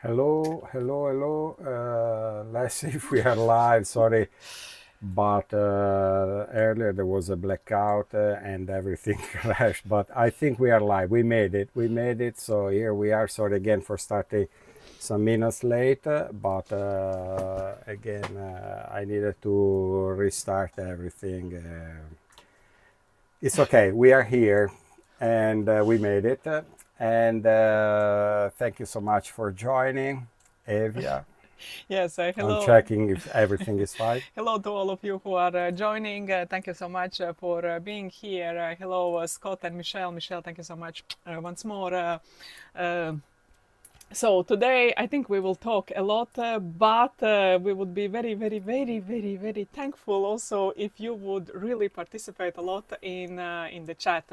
Hello, hello, hello. Let's see if we are live. Sorry, but earlier there was a blackout and everything crashed. But I think we are live. We made it. We made it. So here we are. Sorry again for starting some minutes late. But again, I needed to restart everything. It's okay. We are here and we made it. And thank you so much for joining, Evia. Yes, I'm hello. checking if everything is fine. Hello to all of you who are joining. Thank you so much for being here. Hello, Scott and Michelle. Michelle, thank you so much once more. Uh, so today I think we will talk a lot, but we would be very thankful also if you would really participate a lot in the chat.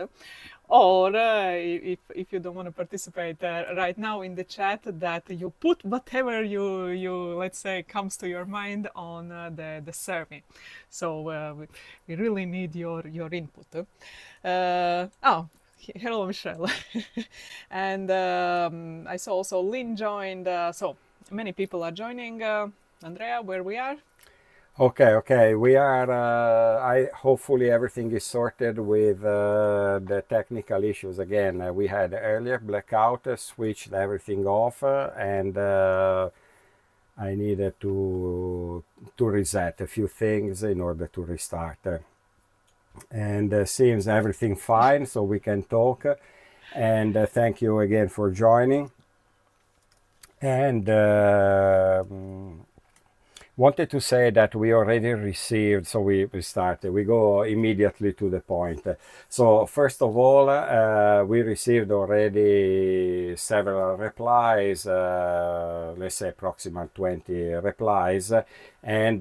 Or if you don't want to participate right now in the chat, that you put whatever you let's say comes to your mind on the survey. So we really need your input. Oh, hello, Michelle. And I saw also Lynn joined. So many people are joining. Andrea, where we are? Okay. We are. I hopefully everything is sorted with the technical issues. Again, we had earlier blackout, switched everything off, and I needed to reset a few things in order to restart. And seems everything fine, so we can talk. And thank you again for joining. And wanted to say that we already received, so we started, we go immediately to the point. So first of all, we received already several replies, let's say approximately 20 replies. And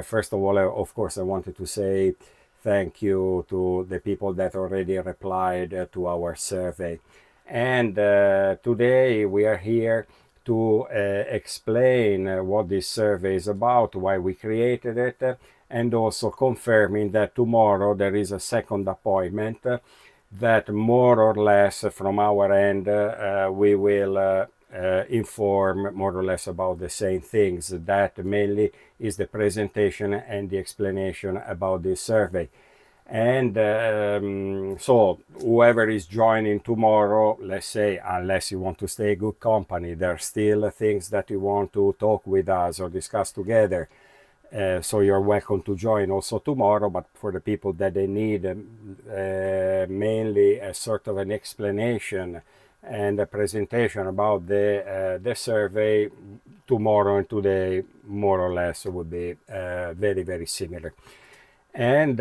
first of all, of course, I wanted to say thank you to the people that already replied to our survey. And today we are here to explain what this survey is about, why we created it, and also confirming that tomorrow there is a second appointment that more or less from our end we will inform more or less about the same things. That mainly is the presentation and the explanation about this survey. And so whoever is joining tomorrow, let's say, unless you want to stay good company, there are still things that you want to talk with us or discuss together. So you're welcome to join also tomorrow, but for the people that they need mainly a sort of an explanation and a presentation about the survey, tomorrow and today more or less would be very similar. And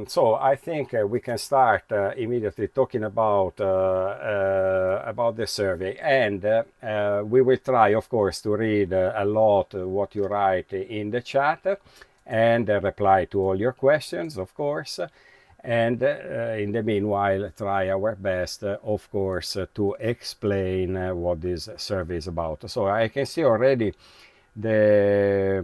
so I think we can start immediately talking about the survey, and we will try, of course, to read a lot what you write in the chat and reply to all your questions, of course. And in the meanwhile, try our best, of course, to explain what this survey is about. So I can see already the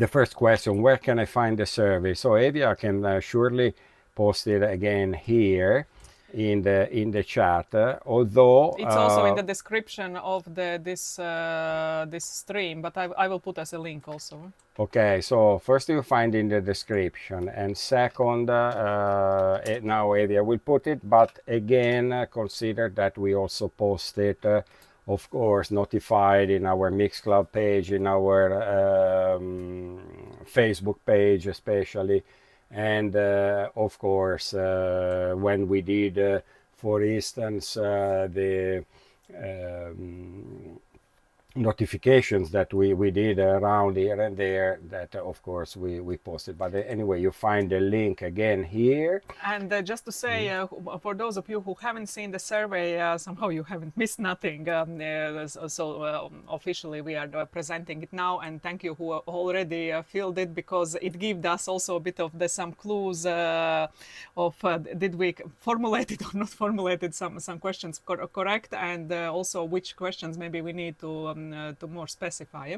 first question, where can I find the survey? So Evia can surely post it again here in the chat. Although It's also in the description of this stream, but I will put as a link also. Okay, so first you find in the description, and second, now Evia will put it, but again, consider that we also post it, of course, notified in our Mixcloud page, in our Facebook page especially, and of course, when we did, for instance, the notifications that we did around here and there, that of course we posted. But anyway, you find the link again here. And just to say, for those of you who haven't seen the survey, somehow you haven't missed nothing. Officially we are presenting it now, and thank you who already filled it, because it gives us also a bit of some clues of did we formulate it or not formulated some questions correct, and also which questions maybe we need to to more specify.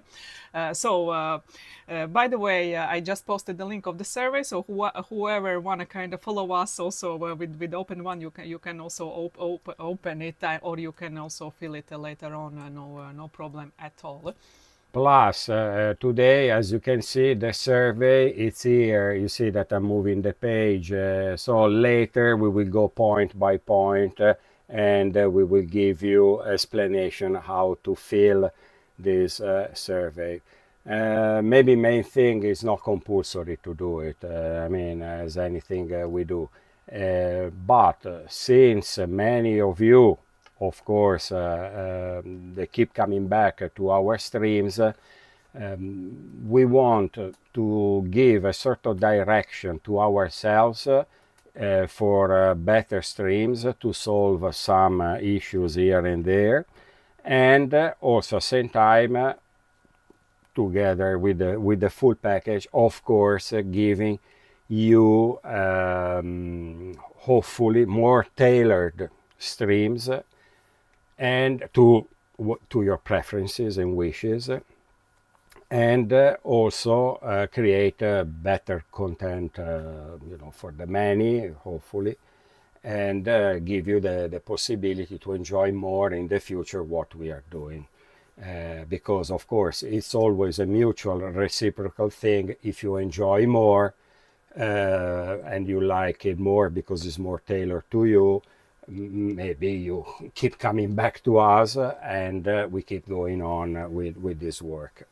By the way, I just posted the link of the survey, so whoever want to kind of follow us also with open one, you can also open it, or you can also fill it later on. No problem at all. Plus, today, as you can see, the survey, it's here. You see that I'm moving the page. So later we will go point by point, and we will give you explanation how to fill this survey. Maybe main thing is not compulsory to do it. I mean, as anything we do. But since many of you, of course, they keep coming back to our streams, we want to give a sort of direction to ourselves for better streams, to solve some issues here and there, and also at the same time, together with the full package, of course, giving you hopefully more tailored streams and to your preferences and wishes, and also create better content, for the many, hopefully, and give you the possibility to enjoy more in the future what we are doing. Because of course it's always a mutual reciprocal thing. If you enjoy more and you like it more because it's more tailored to you, maybe you keep coming back to us, and we keep going on with this work.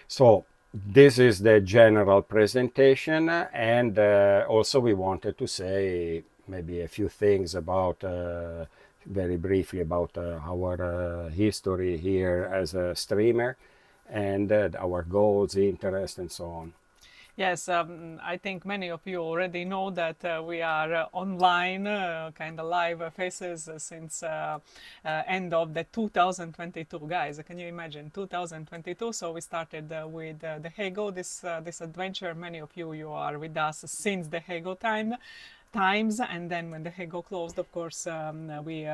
So this is the general presentation, and also we wanted to say maybe a few things about very briefly about our history here as a streamer, and our goals, interests, and so on. Yes, I think many of you already know that we are online, kind of live faces since end of the 2022. Guys, can you imagine 2022? So we started with the Hego, this adventure. Many of you are with us since the Hego times, and then when the Hego closed, of course, we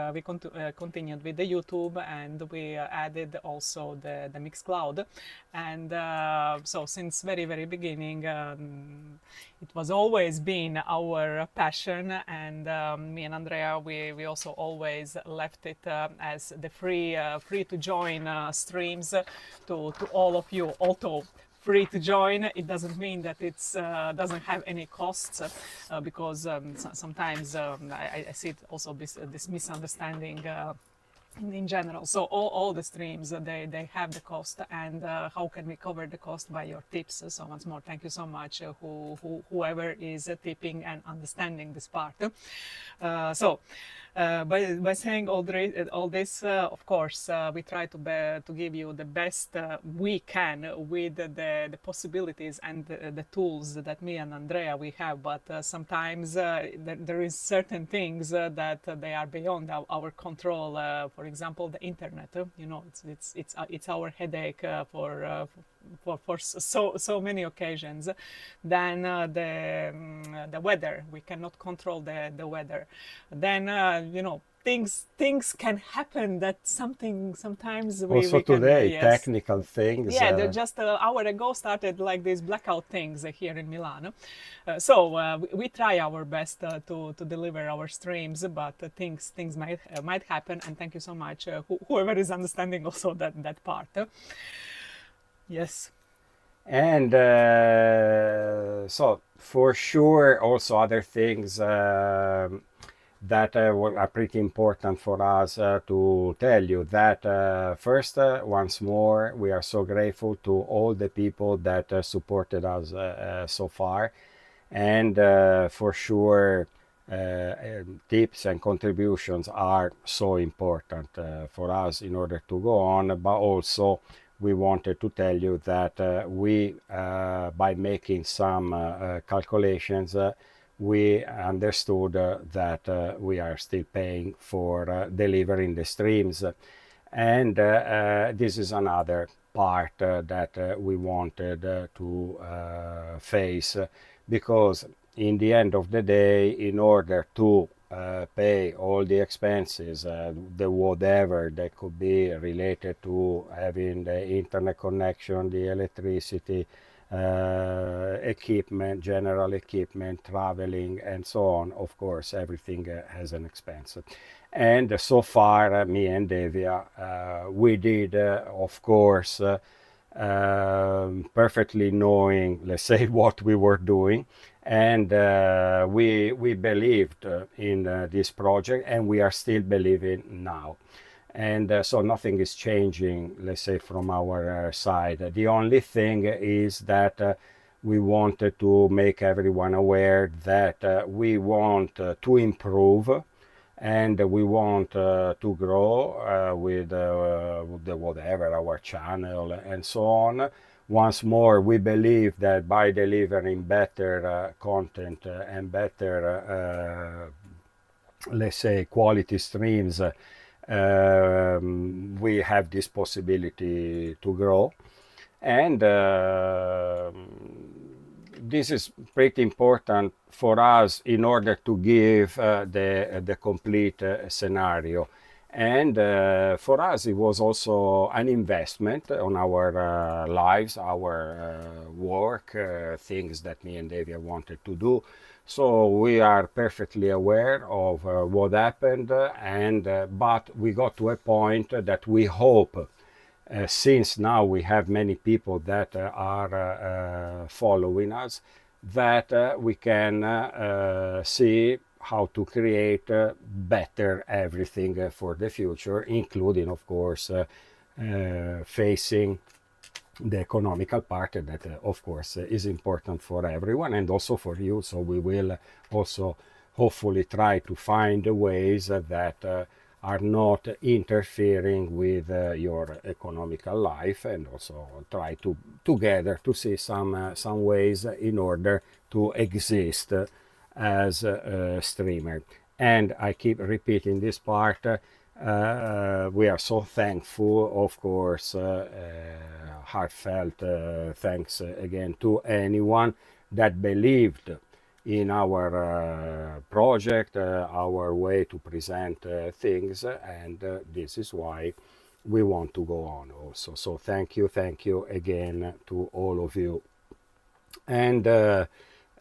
continued with the YouTube, and we added also the Mixcloud, and so since very beginning, it was always been our passion, and me and Andrea, we also always left it as the free to join streams to all of you. Although free to join, it doesn't mean that it's doesn't have any costs, because sometimes I see it also this misunderstanding in general. So all the streams, they have the cost, and how can we cover the cost? By your tips. So once more, thank you so much, whoever is tipping and understanding this part. By saying all this, of course, we try to give you the best we can with the possibilities and the tools that me and Andrea we have. But sometimes there is certain things that they are beyond our control. For example, the internet. It's our headache for so many occasions. Then the weather, we cannot control the weather. Then things can happen that sometimes we also we can, today, yes. Technical things. Yeah, just an hour ago started like these blackout things here in Milan. So we try our best to deliver our streams, but things might happen. And thank you so much, whoever is understanding also that part. Yes. And so for sure, also other things that are pretty important for us to tell you that first, once more, we are so grateful to all the people that supported us so far, and for sure tips and contributions are so important for us in order to go on. But also we wanted to tell you that we by making some calculations, we understood that we are still paying for delivering the streams, and this is another part that we wanted to face, because in the end of the day, in order to pay all the expenses, the whatever that could be related to having the internet connection, the electricity, equipment, general equipment, traveling, and so on. Of course, everything has an expense. And so far, me and Devia, we did, of course, perfectly knowing, let's say, what we were doing, and we believed in this project, and we are still believing now. And so nothing is changing, let's say, from our side. The only thing is that we wanted to make everyone aware that we want to improve, and we want to grow with the whatever, our channel and so on. Once more, we believe that by delivering better content and better, let's say, quality streams, we have this possibility to grow. And this is pretty important for us in order to give the complete scenario. And for us, it was also an investment on our lives, our work, things that me and Devia wanted to do. So we are perfectly aware of what happened, and but we got to a point that we hope, since now we have many people that are following us, that we can see how to create better everything for the future, including, of course, facing the economical part that, of course, is important for everyone and also for you. So we will also hopefully try to find ways that are not interfering with your economical life, and also try to together to see some ways in order to exist as a streamer. And I keep repeating this part. We are so thankful, of course, heartfelt thanks again to anyone that believed in our project, our way to present things, and this is why we want to go on also. So thank you again to all of you. And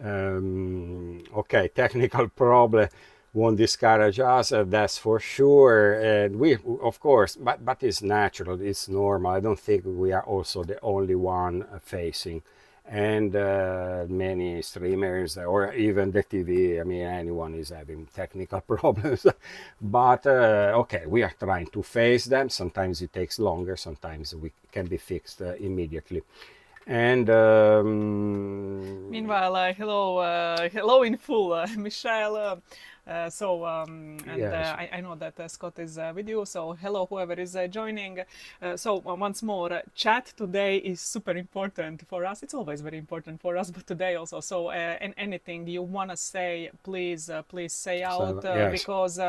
okay, technical problem won't discourage us, that's for sure. And we, of course, but it's natural, it's normal. I don't think we are also the only one facing. And many streamers, or even the TV, I mean, anyone is having technical problems. But okay, we are trying to face them. Sometimes it takes longer, sometimes we can be fixed immediately. And meanwhile, hello in full, Michelle. Yes. I know that Scott is with you, so hello whoever is joining. Once more, chat today is super important for us. It's always very important for us, but today also. So and anything you want to say, please say out, yes. because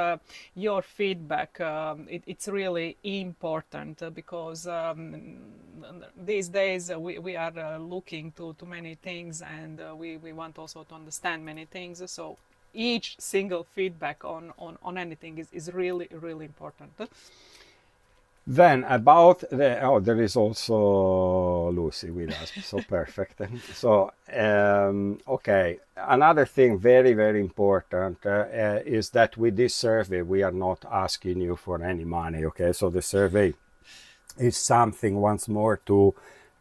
your feedback, it's really important, because these days we are looking to many things, and we want also to understand many things. So each single feedback on anything is really important. Then about there is also Lucy with us, so perfect. So okay, another thing very important is that with this survey we are not asking you for any money. Okay, so the survey is something, once more, to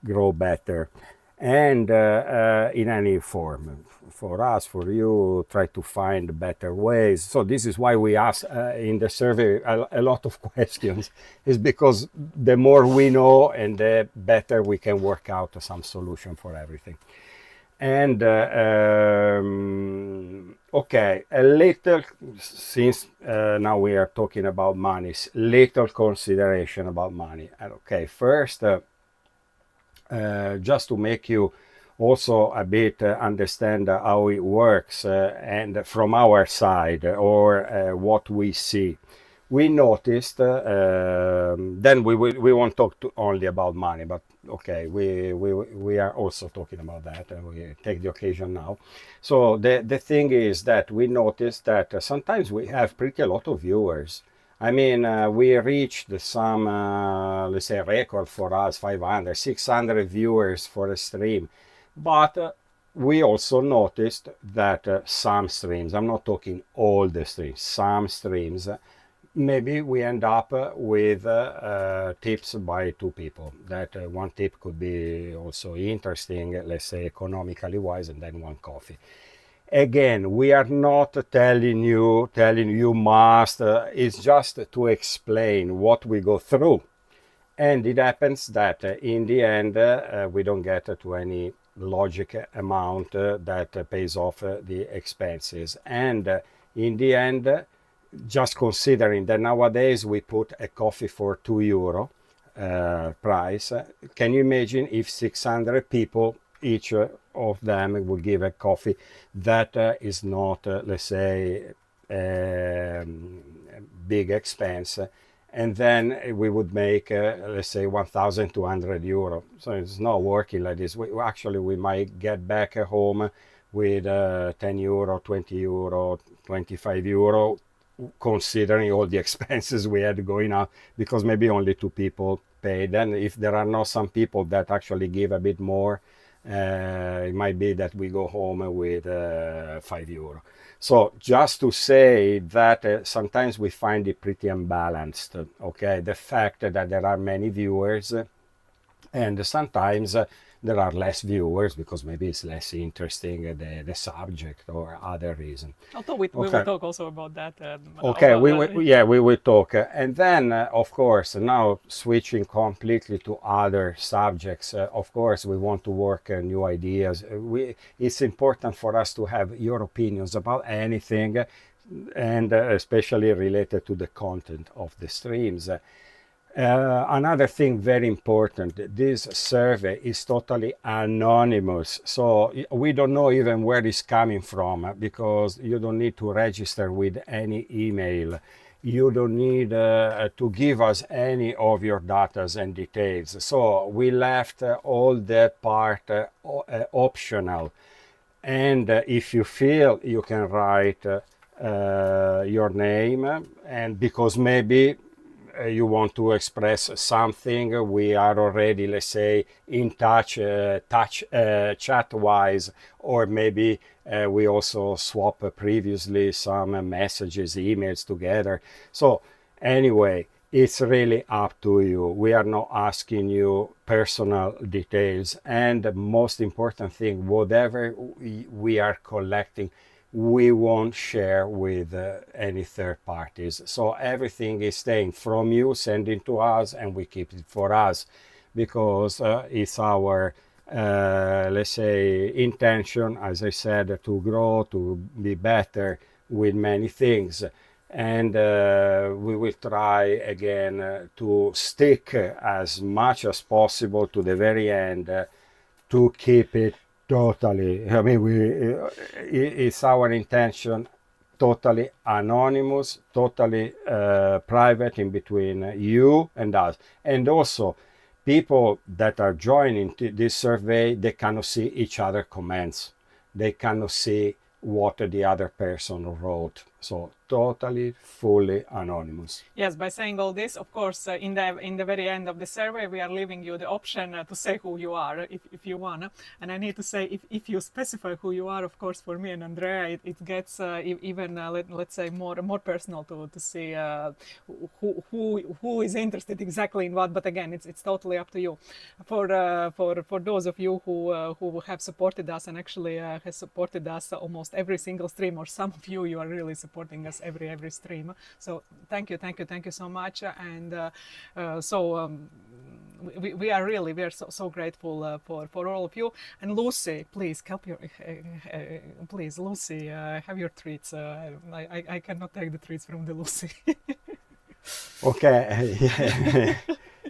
grow better, and in any form, for us, for you, try to find better ways. So this is why we ask in the survey a lot of questions, is because the more we know, and the better we can work out some solution for everything. And okay, a little, since now we are talking about money, little consideration about money. And okay, first, just to make you also a bit understand how it works, and from our side, or what we see. we noticed, then we won't talk only about money, but okay, we are also talking about that, and we take the occasion now. So the thing is that we noticed that sometimes we have pretty a lot of viewers. I mean, we reached some, let's say, record for us, 500, 600 viewers for a stream. But we also noticed that some streams, I'm not talking all the streams, some streams, maybe we end up with tips by two people. That one tip could be also interesting, let's say economically wise, and then one coffee. Again, we are not telling you must, it's just to explain what we go through. And it happens that in the end, we don't get to any logic amount that pays off the expenses. And in the end, just considering that nowadays we put a coffee for €2 price, can you imagine if 600 people, each of them will give a coffee that is not, let's say, big expense, and then we would make, let's say, €1,200. So it's not working like this. We might get back home with €10, €20, €25, considering all the expenses we had going on, because maybe only two people paid. And if there are not some people that actually give a bit more, it might be that we go home with €5. So just to say that sometimes we find it pretty unbalanced, okay? The fact that there are many viewers and sometimes there are less viewers because maybe it's less interesting, the subject or other reason. Although we will talk also about that. Okay, we will talk. And then, of course, now switching completely to other subjects, of course, we want to work new ideas. It's important for us to have your opinions about anything, and especially related to the content of the streams. Another thing very important, this survey is totally anonymous, so we don't know even where it's coming from, because you don't need to register with any email. You don't need to give us any of your data and details. So we left all that part optional. And if you feel, you can write your name, and because maybe you want to express something, we are already, let's say, in touch chat-wise, or maybe we also swap previously some messages, emails together. So anyway, it's really up to you. We are not asking you personal details. And the most important thing, whatever we are collecting, we won't share with any third parties. So everything is staying from you, sending to us, and we keep it for us, because it's our, let's say, intention, as I said, to grow, to be better with many things. And we will try again to stick as much as possible to the very end, to keep it totally, I mean, it's our intention, totally anonymous, totally private in between you and us. And also, people that are joining this survey, they cannot see each other comments. They cannot see what the other person wrote. So totally, fully anonymous. Yes, by saying all this, of course, in the very end of the survey, we are leaving you the option to say who you are, if you want. And I need to say, if you specify who you are, of course, for me and Andrea, it gets even, let's say, more personal to see who is interested exactly in what. But again, it's totally up to you. For those of you who have supported us and actually has supported us almost every single stream, or some of you are really supporting us every stream. So thank you so much. And we are so grateful for all of you. And Lucy, please help your please, Lucy, have your treats. I cannot take the treats from the Lucy. Okay.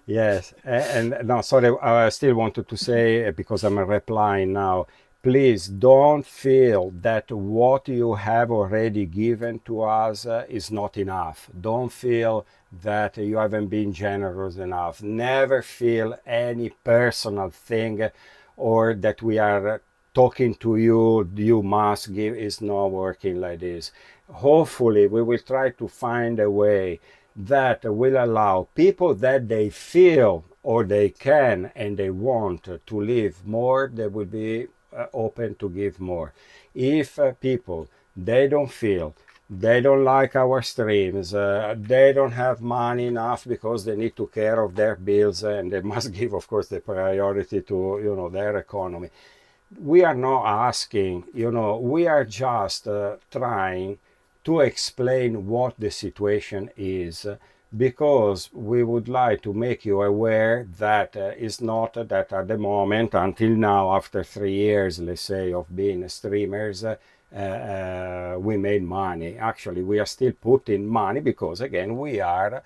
Yes. And no, sorry, I still wanted to say, because I'm replying now, please don't feel that what you have already given to us is not enough. Don't feel that you haven't been generous enough. Never feel any personal thing or that we are talking to you, you must give. Is not working like this. Hopefully, we will try to find a way that will allow people that they feel or they can and they want to live more, they will be open to give more. If people they don't feel, they don't like our streams, they don't have money enough because they need to care of their bills and they must give of course the priority to their economy. We are not asking, we are just trying to explain what the situation is, because we would like to make you aware that it's not that at the moment, until now, after 3 years, let's say, of being streamers, we made money. Actually, we are still putting money because, again, we are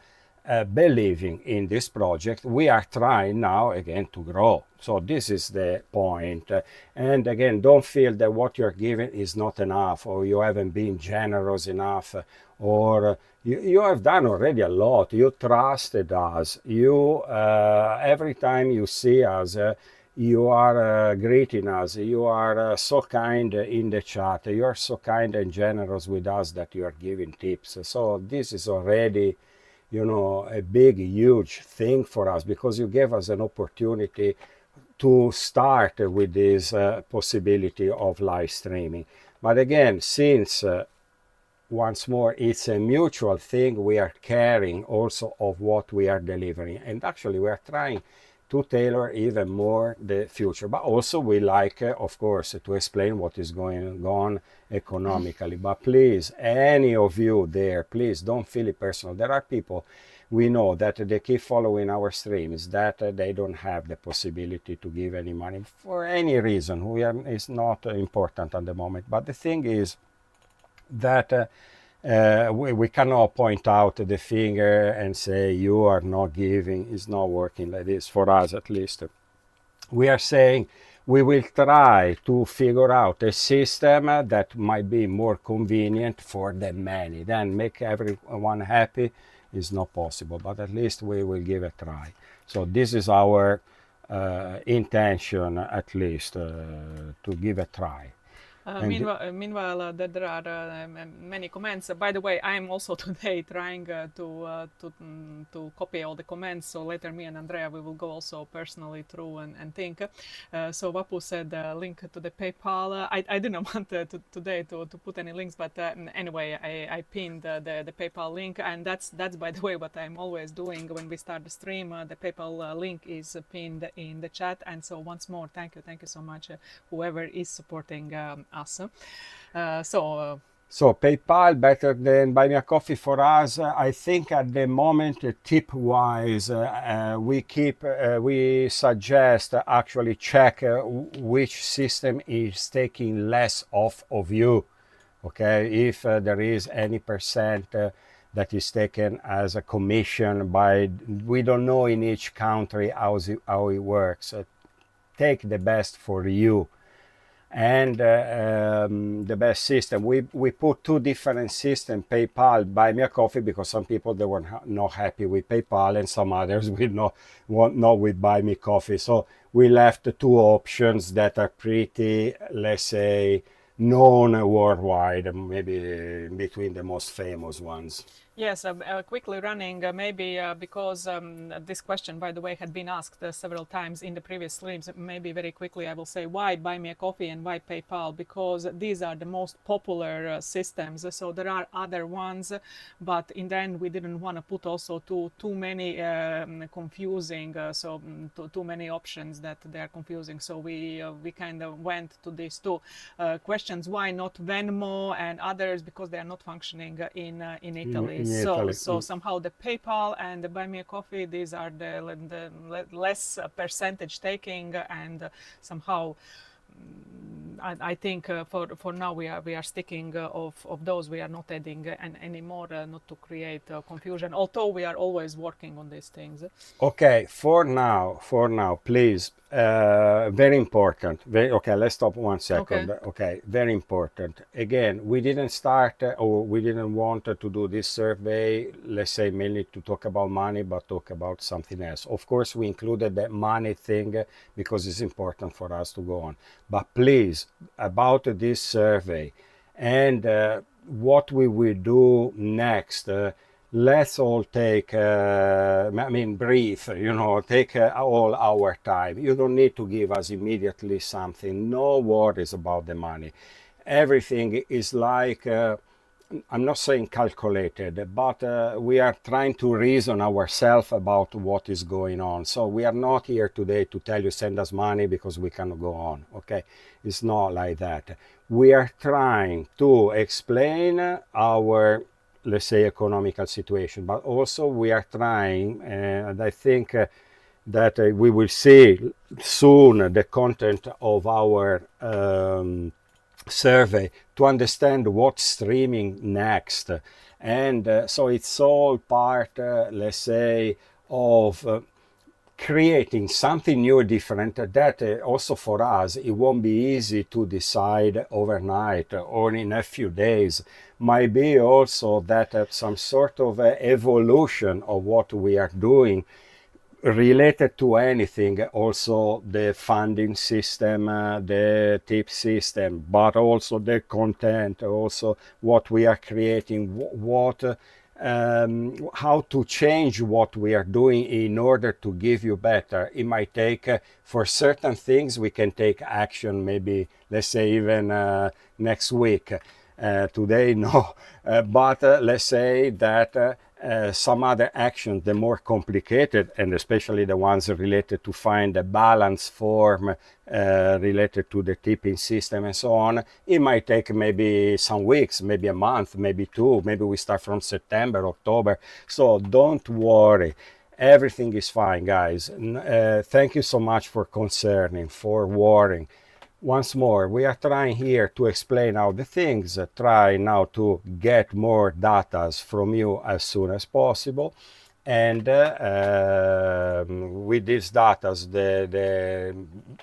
believing in this project. We are trying now again to grow. So this is the point. And again, don't feel that what you're giving is not enough, or you haven't been generous enough, or you have done already a lot. You trusted us. You every time you see us, you are greeting us. You are so kind in the chat. You are so kind and generous with us that you are giving tips. So this is already a big, huge thing for us, because you gave us an opportunity to start with this possibility of live streaming. But again, since once more, it's a mutual thing, we are caring also of what we are delivering. And actually, we are trying to tailor even more the future. But also we like, of course, to explain what is going on economically. But please, any of you there, please don't feel it personal. There are people we know that they keep following our streams, that they don't have the possibility to give any money for any reason. It's not important at the moment. But the thing is that we cannot point out the finger and say you are not giving. It's not working like this, for us at least. We are saying we will try to figure out a system that might be more convenient for the many. Then make everyone happy is not possible, but at least we will give a try. So this is our intention, at least, to give a try. Meanwhile, there are many comments. By the way, I am also today trying to copy all the comments. So later, me and Andrea, we will go also personally through and think. So Vapu said link to the PayPal. I didn't want today to put any links, but anyway, I pinned the PayPal link, and that's by the way what I'm always doing when we start the stream. The PayPal link is pinned in the chat, and so once more, thank you so much, whoever is supporting us. So PayPal better than Buy Me a Coffee for us. I think at the moment, tip wise, we suggest actually check which system is taking less off of you. Okay, if there is any percent that is taken as a commission by, we don't know in each country how it works. Take the best for you. And the best system. We put two different systems, PayPal, Buy Me a Coffee, because some people they were not happy with PayPal and some others not with Buy Me Coffee. So we left the two options that are pretty, let's say, known worldwide, maybe between the most famous ones. Yes, quickly running, maybe because this question, by the way, had been asked several times in the previous streams. Maybe very quickly I will say why Buy Me a Coffee and why PayPal, because these are the most popular systems. So there are other ones, but in the end we didn't want to put also too many confusing, too many options that they are confusing. So we kind of went to these two questions. Why not Venmo and others? Because they are not functioning in Italy. So somehow the PayPal and the Buy Me a Coffee, these are the less percentage taking, and somehow I think for now we are sticking of those. We are not adding any more, not to create confusion. Although we are always working on these things. Okay, for now, please, very important. Okay, let's stop 1 second. Okay. Okay, very important. Again, we didn't start or we didn't want to do this survey, let's say mainly to talk about money, but talk about something else. Of course, we included the money thing because it's important for us to go on. But please, about this survey and what we will do next. Let's all take, breathe, take all our time. You don't need to give us immediately something. No worries about the money. Everything is like, I'm not saying calculated, but we are trying to reason ourselves about what is going on. So we are not here today to tell you send us money because we cannot go on, okay? It's not like that. We are trying to explain our, let's say, economical situation, but also we are trying, and I think that we will see soon the content of our survey to understand what's streaming next. And so it's all part, let's say, of creating something new or different that also for us it won't be easy to decide overnight or in a few days. Might be also that some sort of evolution of what we are doing related to anything, also the funding system, the tip system, but also the content, also what we are creating, how to change what we are doing in order to give you better. It might take, for certain things, we can take action, maybe, let's say, even next week. Today, no, but let's say that some other actions, the more complicated, and especially the ones related to find a balance form related to the tipping system and so on, it might take maybe some weeks, maybe a month, maybe two, maybe we start from September, October. So don't worry. Everything is fine, guys. Thank you so much for concerning, for worrying. Once more, we are trying here to explain how the things, try now to get more data from you as soon as possible. And with these data,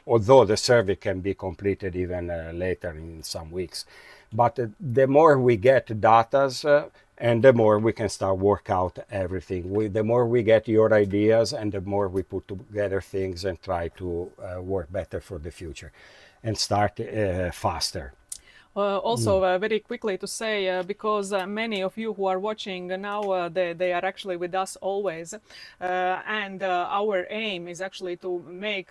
although the survey can be completed even later in some weeks, but the more we get data, and the more we can start work out everything. The more we get your ideas, and the more we put together things and try to work better for the future and start faster. Also, very quickly to say, because many of you who are watching now, they are actually with us always, and our aim is actually to make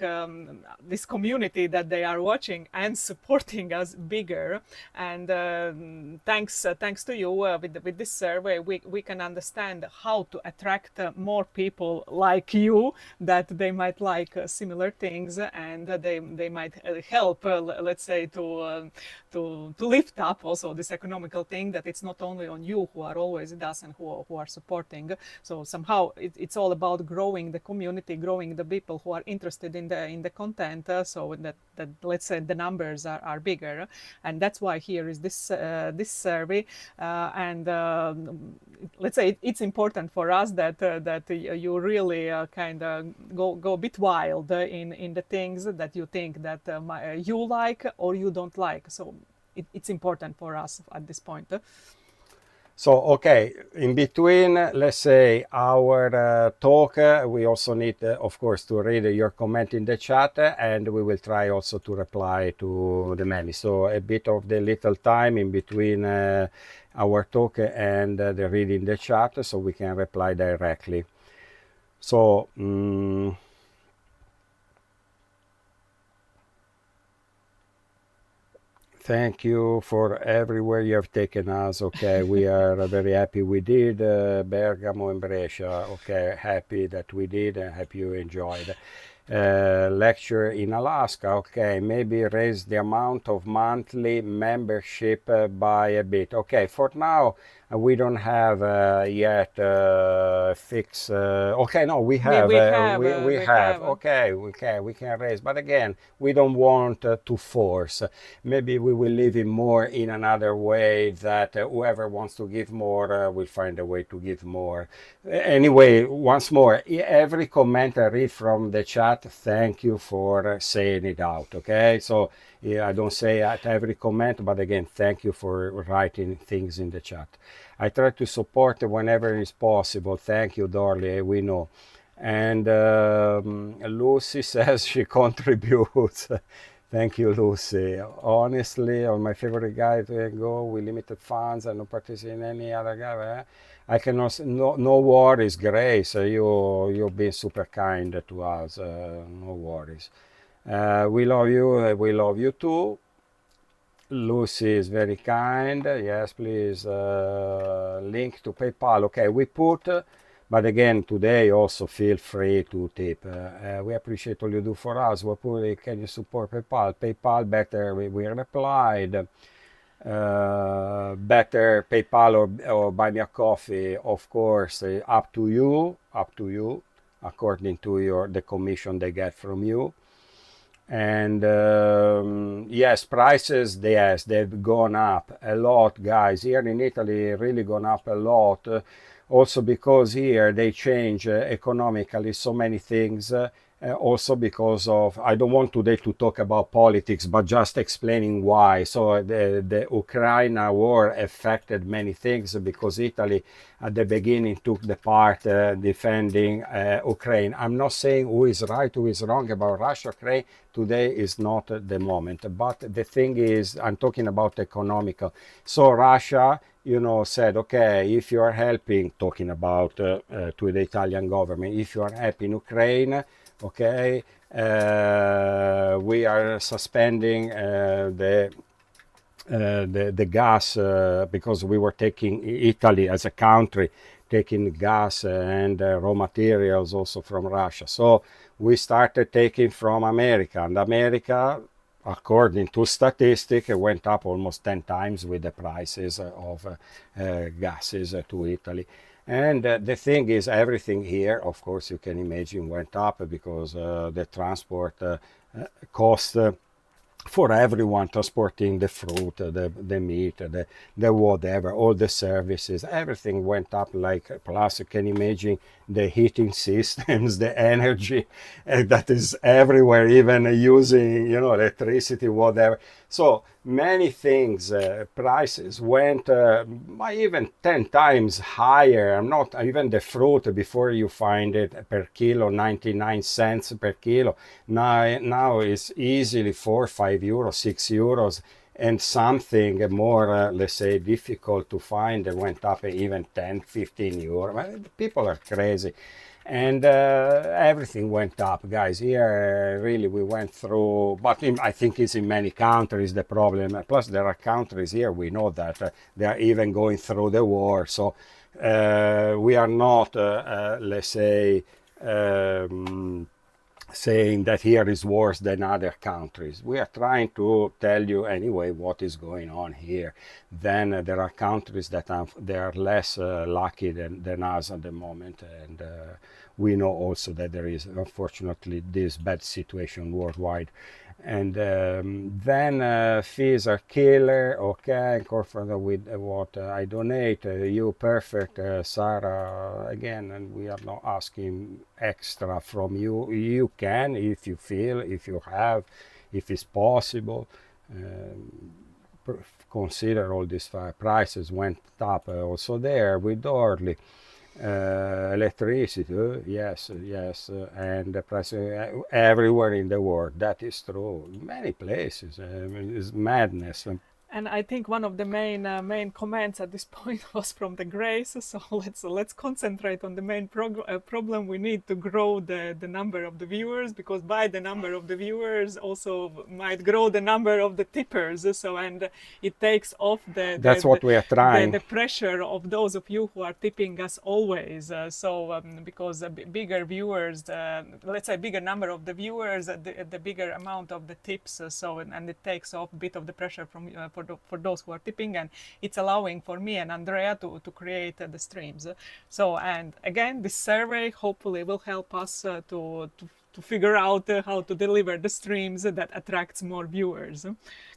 this community that they are watching and supporting us bigger. And thanks to you, with this survey, we can understand how to attract more people like you, that they might like similar things, and they might help, let's say, to lift up also this economical thing, that it's not only on you who are always with us and who are supporting. So somehow it's all about growing the community, growing the people who are interested in the content, so that let's say the numbers are bigger. And that's why here is this survey, and let's say it's important for us that you really kind of go a bit wild in the things that you think that you like or you don't like. So it's important for us at this point. So, okay, in between, let's say, our talk, we also need, of course, to read your comment in the chat, and we will try also to reply to the many. So a bit of the little time in between our talk and the reading the chat, so we can reply directly. So, thank you for everywhere you have taken us. Okay, we are very happy we did. Bergamo and Brescia. Okay, happy that we did and happy you enjoyed. lecture in Alaska. Okay, maybe raise the amount of monthly membership by a bit. Okay, for now we don't have yet fix. Okay, no, we have. We we have. have. Okay, we can raise, but again, we don't want to force. Maybe we will leave it more in another way that whoever wants to give more will find a way to give more. Anyway, once more, every comment I read from the chat, thank you for saying it out. Okay, so yeah, I don't say at every comment, but again, thank you for writing things in the chat. I try to support whenever it's possible. Thank you, Dorley. We know. And Lucy says she contributes. Thank you, Lucy. Honestly, on my favorite guy to go with limited funds and not participate in any other guy. I cannot. No worries, Grace. You've been super kind to us. No worries. We love you. We love you too. Lucy is very kind. Yes, please. Link to PayPal. Okay, we put. But again, today also feel free to tip. We appreciate all you do for us. We put. Can you support PayPal? PayPal better. We replied. Better PayPal or buy me a coffee, of course, up to you, according to the commission they get from you. And yes, prices, yes, they've gone up a lot, guys. Here in Italy, really gone up a lot. Also because here they change economically so many things. Also because of, I don't want today to talk about politics, but just explaining why. So the Ukraine war affected many things because Italy at the beginning took the part defending Ukraine. I'm not saying who is right, who is wrong about Russia, Ukraine. Today is not the moment. But the thing is, I'm talking about economical. So Russia, said, okay, if you are helping, talking about to the Italian government, if you are helping Ukraine, okay, we are suspending the gas because we were taking Italy as a country, taking gas and raw materials also from Russia. So we started taking from America, and America, according to statistics, went up almost 10 times with the prices of gases to Italy. And the thing is, everything here, of course, you can imagine, went up because the transport cost for everyone, transporting the fruit, the meat, the whatever, all the services, everything went up. Like, plus you can imagine the heating systems, the energy that is everywhere, even using electricity, whatever. So many things, prices went by even 10 times higher. I'm not even the fruit, before you find it per kilo 99 cents per kilo, now it's easily 4, 5 euros, 6 euros, and something more let's say difficult to find that went up even 10, 15 euros. People are crazy. And everything went up, guys. Here, really, we went through, but I think it's in many countries the problem. Plus, there are countries here, we know that they are even going through the war. So we are not, let's say, saying that here is worse than other countries. We are trying to tell you anyway what is going on here. Then there are countries that they are less lucky than us at the moment, and we know also that there is unfortunately this bad situation worldwide. And then fees are killer. Okay, confirmed with what I donate. You perfect, Sarah. Again, and we are not asking extra from you. You can, if you feel, if you have, if it's possible. Consider all these prices went up also there with Orly. Electricity, yes, and the price everywhere in the world. That is true. Many places, it's madness. And I think one of the main comments at this point was from the Grace. So let's concentrate on the main problem. We need to grow the number of the viewers, because by the number of the viewers also might grow the number of the tippers. So, and it takes off That's what we are trying. the pressure of those of you who are tipping us always. Because bigger viewers, let's say bigger number of the viewers, the bigger amount of the tips. And it takes off a bit of the pressure from for those who are tipping, and it's allowing for me and Andrea to create the streams. So, and again, this survey hopefully will help us to figure out how to deliver the streams that attracts more viewers.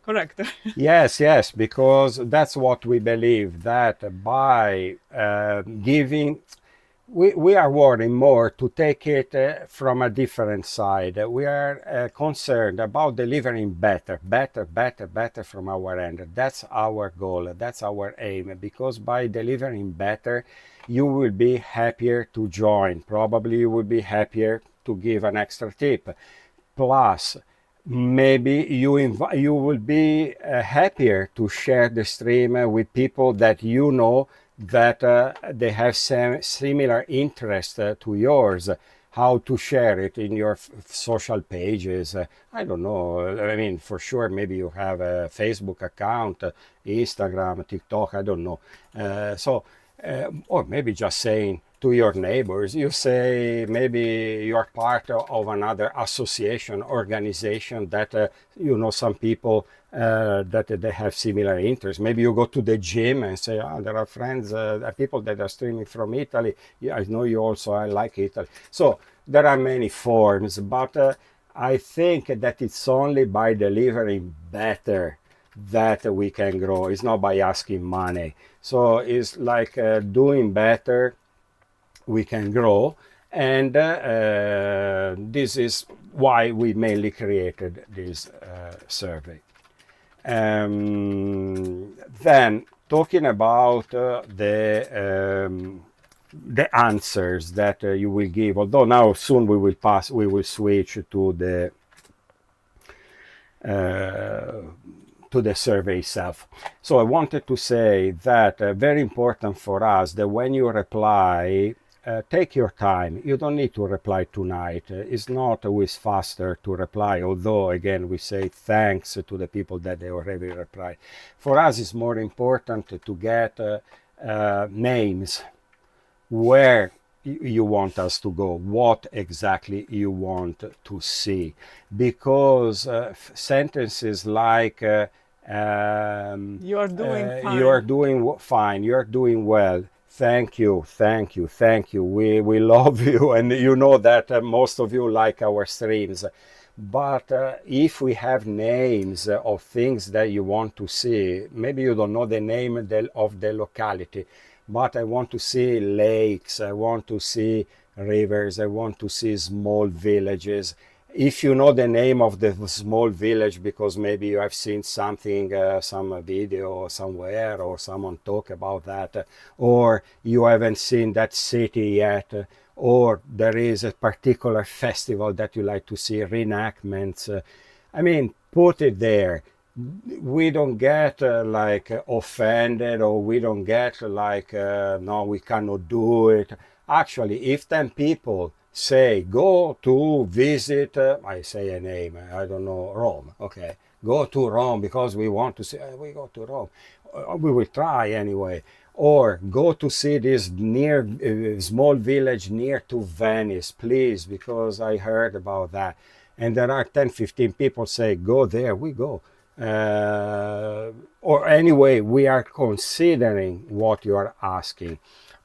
Correct? Yes, because that's what we believe, that by giving, we are worrying more to take it from a different side. We are concerned about delivering better from our end. That's our goal, that's our aim, because by delivering better, you will be happier to join. Probably you will be happier to give an extra tip. Plus, maybe you will be happier to share the stream with people that you know that they have similar interest to yours. How to share it in your social pages. I don't know. I mean, for sure, maybe you have a Facebook account, Instagram, TikTok, I don't know. Or maybe just saying to your neighbors, you say maybe you're part of another association, organization that you know some people that they have similar interests. Maybe you go to the gym and say, oh, there are friends, there are people that are streaming from Italy. Yeah, I know you also, I like Italy. So there are many forms, but I think that it's only by delivering better that we can grow. It's not by asking money. So it's like doing better, we can grow. And this is why we mainly created this survey. Then talking about the answers that you will give, although now soon we will switch to the survey itself. So I wanted to say that very important for us that when you reply, take your time. You don't need to reply tonight. It's not always faster to reply, although again we say thanks to the people that they already replied. For us it's more important to get names, where you want us to go, what exactly you want to see, because sentences like You are doing fine. You are doing fine, you are doing well, thank you, we love you, and you know that most of you like our streams. But if we have names of things that you want to see, maybe you don't know the name of the locality, but I want to see lakes, I want to see rivers, I want to see small villages. If you know the name of the small village because maybe you have seen something, some video somewhere, or someone talk about that, or you haven't seen that city yet, or there is a particular festival that you like to see, reenactments, I mean, put it there. We don't get like offended, or we don't get like no, we cannot do it. Actually, if 10 people say go to visit, I say a name, I don't know, Rome, okay, go to Rome because we want to see, we go to Rome, we will try anyway. Or go to see this near small village near to Venice, please, because I heard about that. And there are 10-15 people say go there, we go. Or anyway, we are considering what you are asking.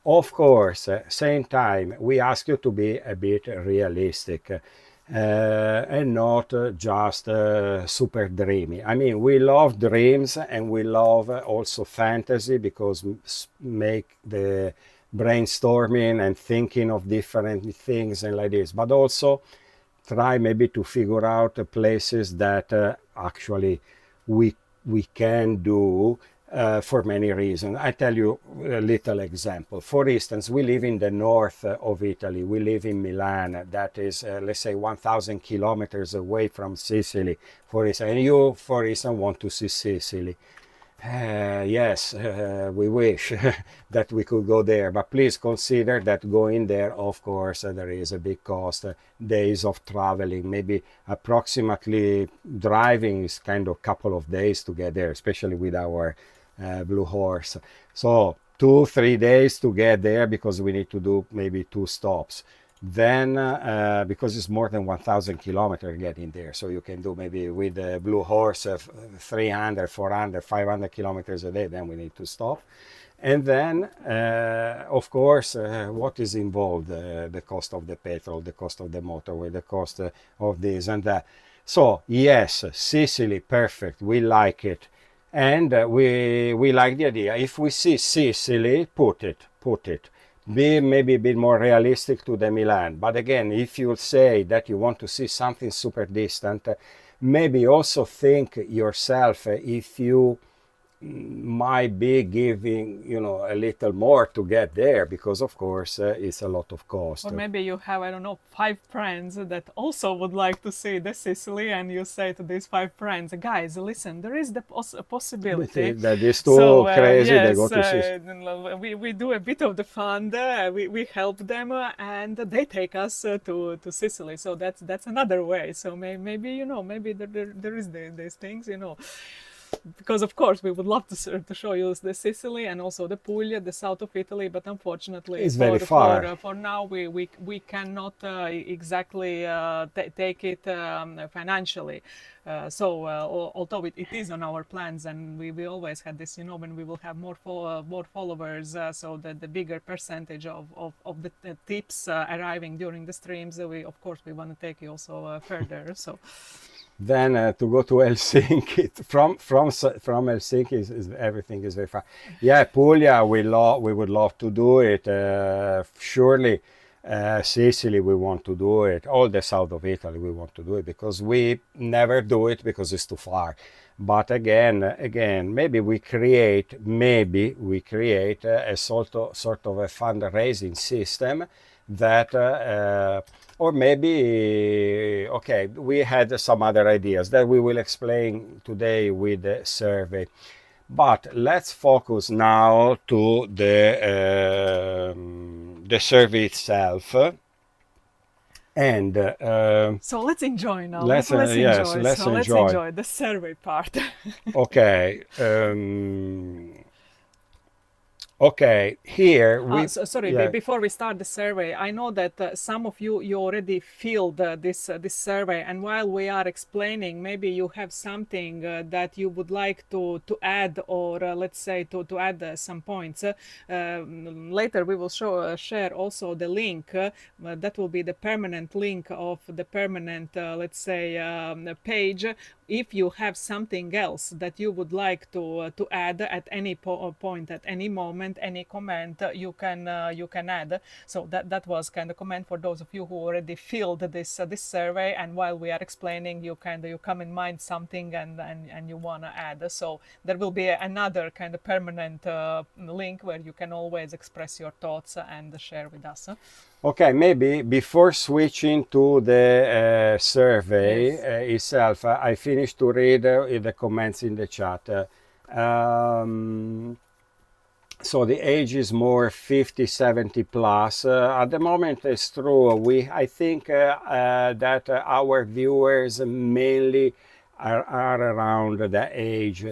Of course, same time, we ask you to be a bit realistic and not just super dreamy. I mean, we love dreams and we love also fantasy, because make the brainstorming and thinking of different things and like this, but also try maybe to figure out places that actually we can do for many reasons. I tell you a little example. For instance, we live in the north of Italy. We live in Milan. That is, let's say, 1,000 kilometers away from Sicily, for instance. And you, for instance, want to see Sicily. Yes, we wish that we could go there, but please consider that going there, of course, there is a big cost, days of traveling, maybe approximately driving is kind of couple of days to get there, especially with our Blue Horse. So 2 3 days to get there because we need to do maybe 2 stops. Then because it's more than 1000 kilometers getting there, so you can do maybe with the Blue Horse 300 400 500 kilometers a day. Then we need to stop. And then of course what is involved, the cost of the petrol, the cost of the motorway, the cost of this and that. So yes, Sicily, perfect, we like it. And we like the idea. If we see Sicily, put it. Be maybe a bit more realistic to the Milan. But again, if you say that you want to see something super distant, maybe also think yourself if you might be giving, you know, a little more to get there, because of course it's a lot of cost. Or maybe you have, I don't know, 5 friends that also would like to see the Sicily, and you say to these 5 friends, guys, listen, there is the possibility that is too crazy. Yes, they go to Sicily. we do a bit of the fund, we help them, and they take us to Sicily. So that's another way. So maybe, you know, maybe there is these things, you know. Because of course we would love to show you the Sicily and also the Puglia, the south of Italy, but unfortunately it's very far. For now we cannot exactly take it financially. Although it is on our plans, and we always had this, you know, when we will have more followers, so that the bigger percentage of the tips arriving during the streams, we of course we want to take you also further. So. Then to go to Helsinki from Helsinki is everything is very far. Yeah, Puglia we would love to do it. Surely Sicily we want to do it. All the south of Italy we want to do it, because we never do it because it's too far. But again, maybe we create a sort of a fundraising system that or maybe, okay, we had some other ideas that we will explain today with the survey. But let's focus now to the survey itself. And so let's enjoy now. Let's enjoy the survey part. Okay. Okay, here we... sorry, before we start the survey, I know that some of you already filled this survey, and while we are explaining, maybe you have something that you would like to add, or let's say to add some points. Later we will share also the link, that will be the permanent link of the permanent, let's say, page. If you have something else that you would like to add at any point, at any moment, any comment, you can add. So that was kind of comment for those of you who already filled this survey, and while we are explaining, you come in mind something and you want to add. So there will be another kind of permanent link where you can always express your thoughts and share with us. Okay, maybe before switching to the survey itself, I finished to read the comments in the chat. So the age is more 50, 70 plus. At the moment, it's true. I think that our viewers mainly are around the age.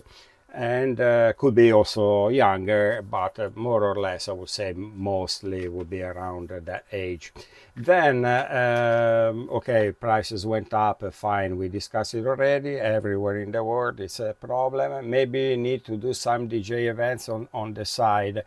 And could be also younger, but more or less I would say mostly would be around that age. Then okay, prices went up, fine, we discussed it already. Everywhere in the world it's a problem. Maybe need to do some DJ events on the side.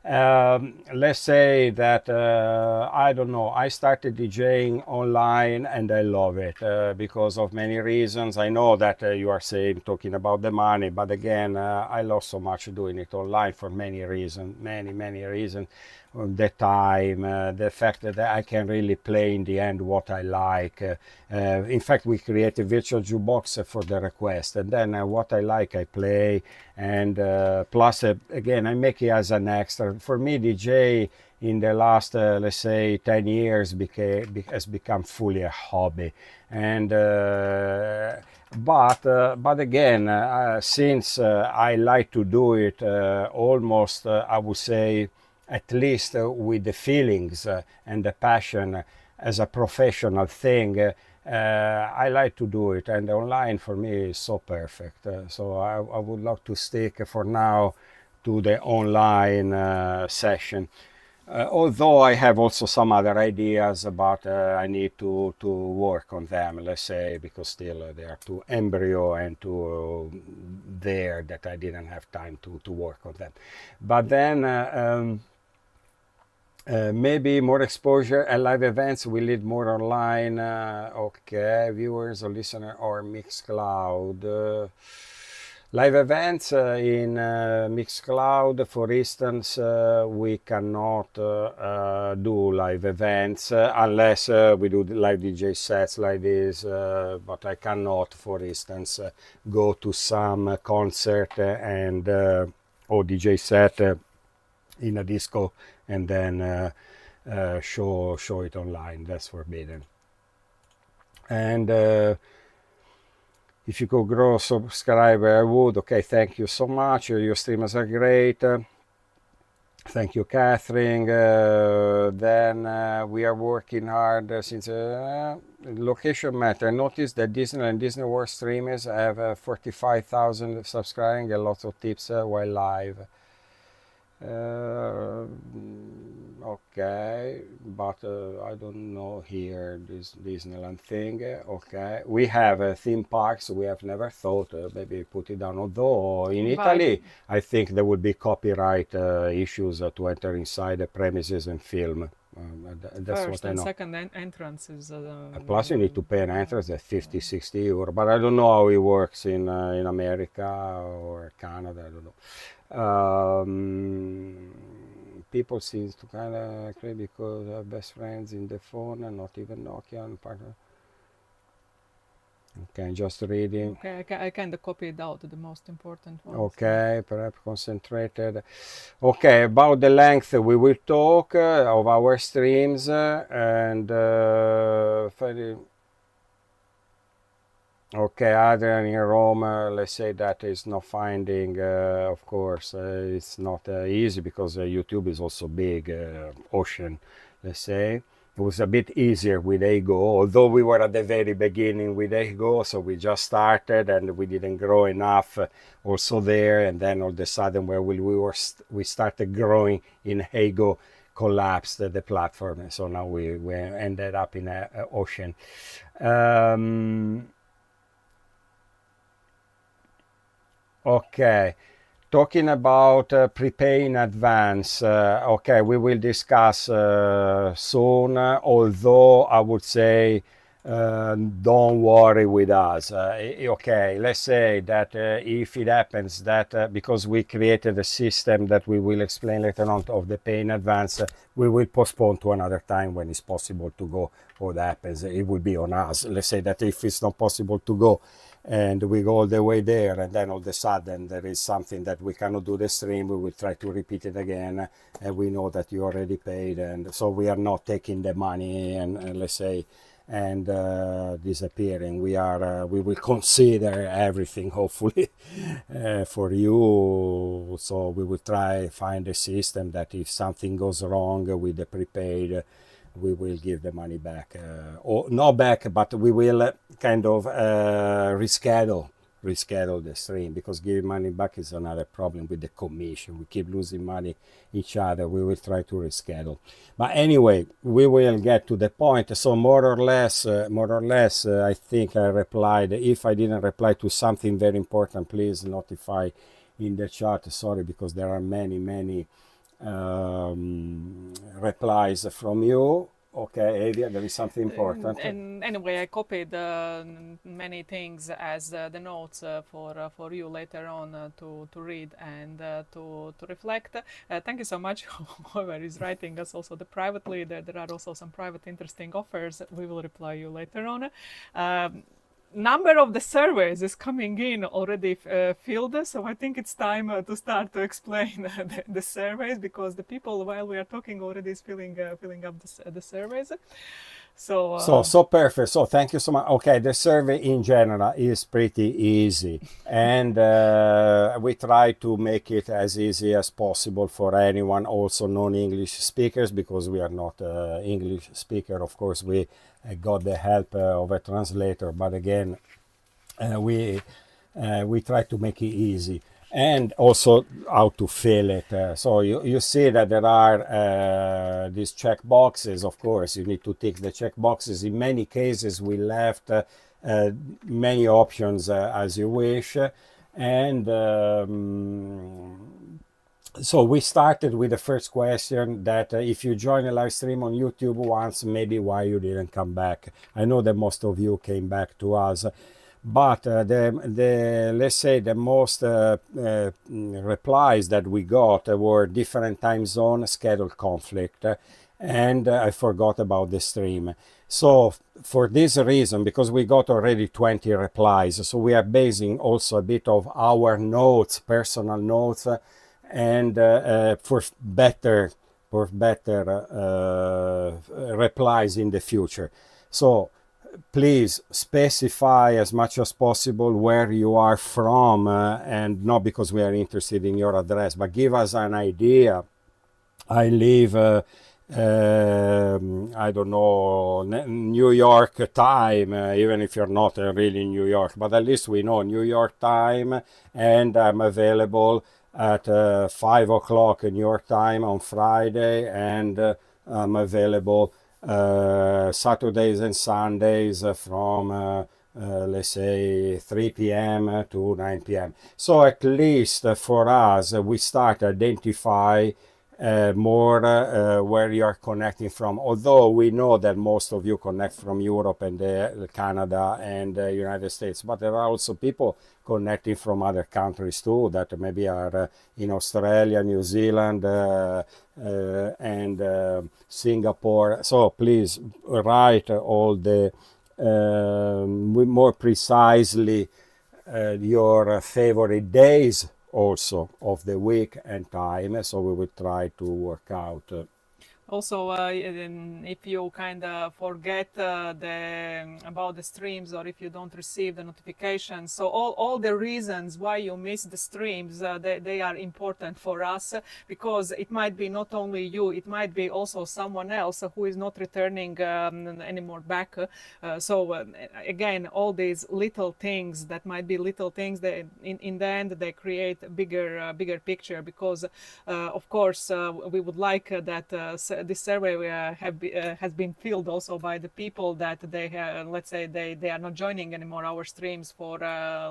Let's say that I don't know, I started DJing online and I love it because of many reasons. I know that you are talking about the money, but again, I lost so much doing it online for many reasons, many reasons. The time, the fact that I can really play in the end what I like. In fact, we create a virtual jukebox for the request, and then what I like I play, and plus again I make it as an extra. for me, DJ in the last, let's say, 10 years has become fully a hobby. And but again, since I like to do it almost, I would say, at least with the feelings and the passion as a professional thing, I like to do it, and online for me is so perfect. So I would love to stick for now to the online session. Although I have also some other ideas, but I need to work on them, let's say, because still they are too embryo and too there that I didn't have time to work on them. But then maybe more exposure and live events will lead more online. Okay, viewers or listener or Mixcloud. Live events in Mixcloud, for instance, we cannot do live events unless we do live DJ sets like this, but I cannot, for instance, go to some concert and or DJ set in a disco and then show it online. That's forbidden. And if you could grow subscriber, I would. Okay, thank you so much. Your streamers are great. Thank you, Catherine. Then we are working hard since location matter. I noticed that Disney and Disney World streamers have 45,000 subscribing and lots of tips while live. Okay, but I don't know here this Disneyland thing. Okay, we have theme parks. We have never thought maybe put it down. Although in Italy, I think there would be copyright issues to enter inside the premises and film. That's First what I and know. second entrance is Plus, you need to pay an entrance at 50, 60 euro. But I don't know how it works in America or Canada. I don't know. People seem to kind of agree because they have best friends in the phone and not even Nokia and partner. Okay, just reading. Okay, I kind of copied out the most important ones. Okay, perhaps concentrated. Okay, about the length we will talk of our streams and okay, Adrian in Rome, let's say that is not finding, of course, it's not easy because YouTube is also big ocean, let's say. It was a bit easier with Ego, although we were at the very beginning with Ego, so we just started and we didn't grow enough also there, and then all of a sudden where we started growing in Ego, collapsed the platform, and so now we ended up in a ocean. Okay, talking about prepay in advance. Okay, we will discuss soon, although I would say don't worry with us. Okay, let's say that if it happens that because we created a system that we will explain later on of the pay in advance, we will postpone to another time when it's possible to go. What happens, it will be on us. Let's say that if it's not possible to go, and we go all the way there, and then all of a sudden there is something that we cannot do the stream, we will try to repeat it again, and we know that you already paid, and so we are not taking the money and let's say and disappearing. We will consider everything hopefully for you, so we will try find a system that if something goes wrong with the prepaid, we will give the money back, or not back, but we will kind of reschedule the stream, because giving money back is another problem with the commission. We keep losing money each other. We will try to reschedule, but anyway, we will get to the point. So more or less, I think I replied. If I didn't reply to something very important, please notify in the chat. Sorry, because there are many replies from you. Okay, Evia, there is something important. And anyway, I copied many things as the notes for you later on to read and to reflect. Thank you so much, whoever is writing us also privately. There are also some private interesting offers. We will reply you later on. number of the surveys is coming in already filled, so I think it's time to start to explain the surveys, because the people, while we are talking, already is filling up the surveys. So perfect. So thank you so much. Okay, the survey in general is pretty easy, and we try to make it as easy as possible for anyone, also non-English speakers, because we are not English speaker. Of course, we got the help of a translator, but again, we try to make it easy, and also how to fill it. So you see that there are these check boxes. Of course, you need to tick the check boxes. In many cases, we left many options as you wish, and so we started with the first question that if you join a live stream on YouTube once, maybe why you didn't come back. I know that most of you came back to us, but the let's say the most replies that we got were different time zone, schedule conflict, and I forgot about the stream. So for this reason, because we got already 20 replies, so we are basing also a bit of our notes, personal notes, and for better replies in the future. So please specify as much as possible where you are from, and not because we are interested in your address, but give us an idea. I live I don't know, New York time, even if you're not really in New York, but at least we know New York time, and I'm available at 5 o'clock New York time on Friday, and I'm available Saturdays and Sundays from let's say 3 p.m. to 9 p.m. So at least for us, we start identify more where you are connecting from, although we know that most of you connect from Europe and Canada and the United States, but there are also people connecting from other countries too, that maybe are in Australia, New Zealand, and Singapore. So please write all the more precisely your favorite days also of the week and time, so we will try to work out. Also, if you kind of forget about the streams, or if you don't receive the notifications, so all the reasons why you miss the streams, they are important for us, because it might be not only you, it might be also someone else who is not returning anymore back. So again, all these little things that might be little things, that in the end they create a bigger picture, because of course we would like that this survey has been filled also by the people that they have, let's say they are not joining anymore our streams for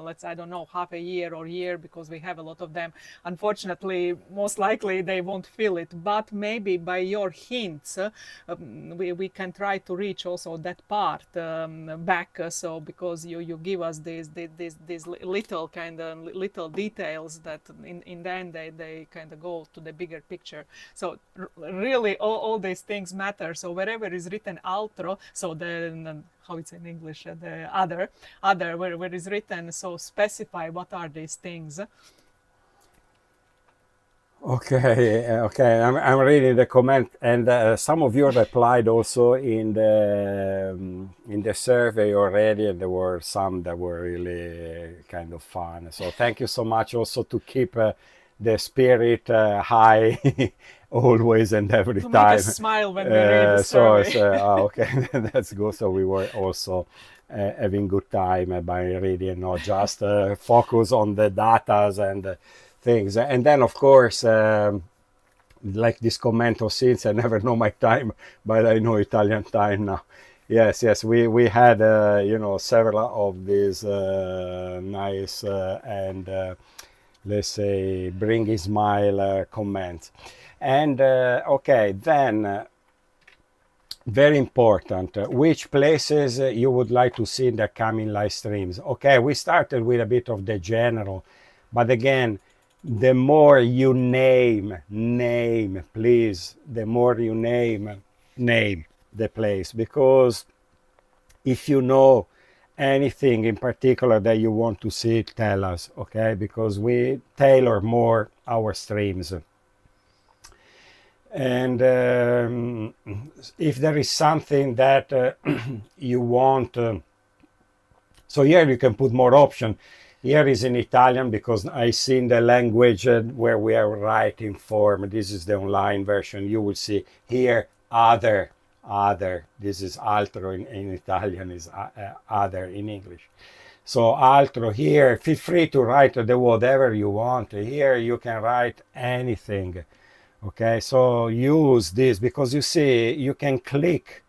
let's, I don't know, half a year or year, because we have a lot of them. Unfortunately, most likely they won't fill it, but maybe by your hints we can try to reach also that part back. So because you give us these little kind of little details that in the end they kind of go to the bigger picture. So really all these things matter. So wherever is written outro, so the how it's in English, the other where is written, so specify what are these things. Okay. I'm reading the comment, and some of you replied also in the survey already, and there were some that were really kind of fun. So thank you so much also to keep the spirit high always and every to time. Make us smile when we read the survey. Okay, that's good. So we were also having good time by reading, not just focus on the datas and things. And then of course, like this comment of since I never know my time, but I know Italian time now. Yes, we had several of these nice and let's say bring a smile comments. And okay, then very important, which places you would like to see in the coming live streams. Okay, we started with a bit of the general, but again, the more you name, please, the more you name the place, because if you know anything in particular that you want to see, tell us, okay? Because we tailor more our streams. And if there is something that you want, so here you can put more option. Here is in Italian because I seen the language where we are writing form. This is the online version. You will see here other. This is altro in Italian, is other in English. So altro here, feel free to write the whatever you want. Here you can write anything. Okay, so use this because you see you can click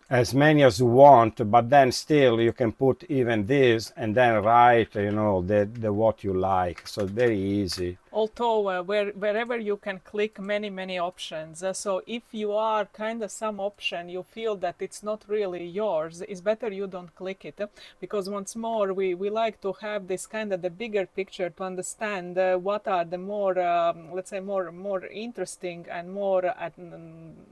as many as you want, but then still you can put even this and then write, you know, the what you like. So very easy. Although wherever you can click many options, so if you are kind of some option you feel that it's not really yours, it's better you don't click it, because once more we like to have this kind of the bigger picture to understand what are the more let's say more interesting and more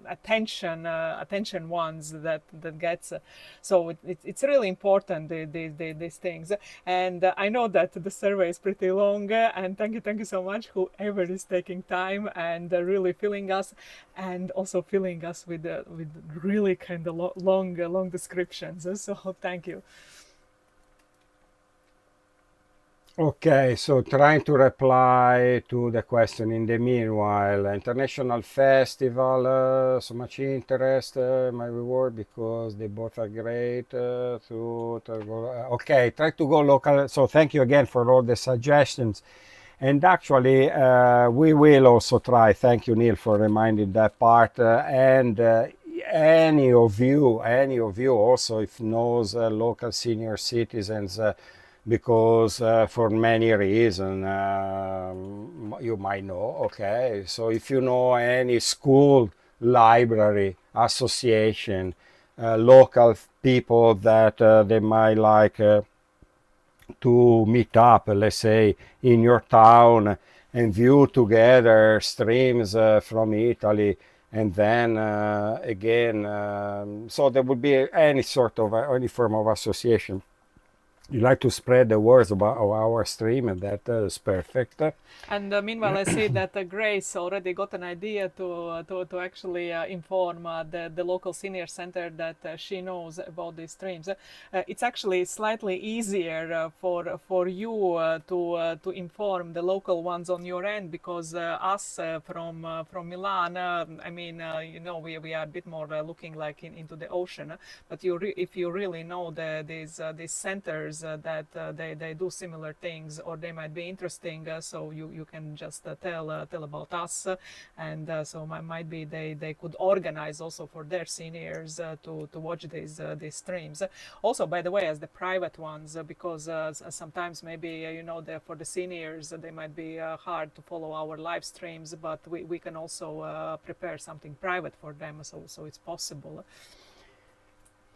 attention ones that gets. So it's really important, these things. And I know that the survey is pretty long, and thank you so much whoever is taking time and really filling us, and also filling us with really kind of long descriptions. So thank you. Okay, so trying to reply to the question in the meanwhile. International festival, so much interest, my reward, because they both are great. Okay, try to go local. So thank you again for all the suggestions. And actually, we will also try, thank you Neil for reminding that part, and any of you also, if knows local senior citizens, because for many reasons you might know, okay? So if you know any school, library, association, local people that they might like to meet up, let's say, in your town and view together streams from Italy, and then again, so there would be any sort of any form of association. You like to spread the words about our stream, and that is perfect. And meanwhile, I see that Grace already got an idea to actually inform the local senior center that she knows about these streams. It's actually slightly easier for you to inform the local ones on your end, because us from Milan, I mean, you know, we are a bit more looking like into the ocean. But if you really know these centers that they do similar things, or they might be interesting, so you can just tell about us, and so might be they could organize also for their seniors to watch these streams. Also, by the way, as the private ones, because sometimes maybe you know, for the seniors they might be hard to follow our live streams, but we can also prepare something private for them, so it's possible.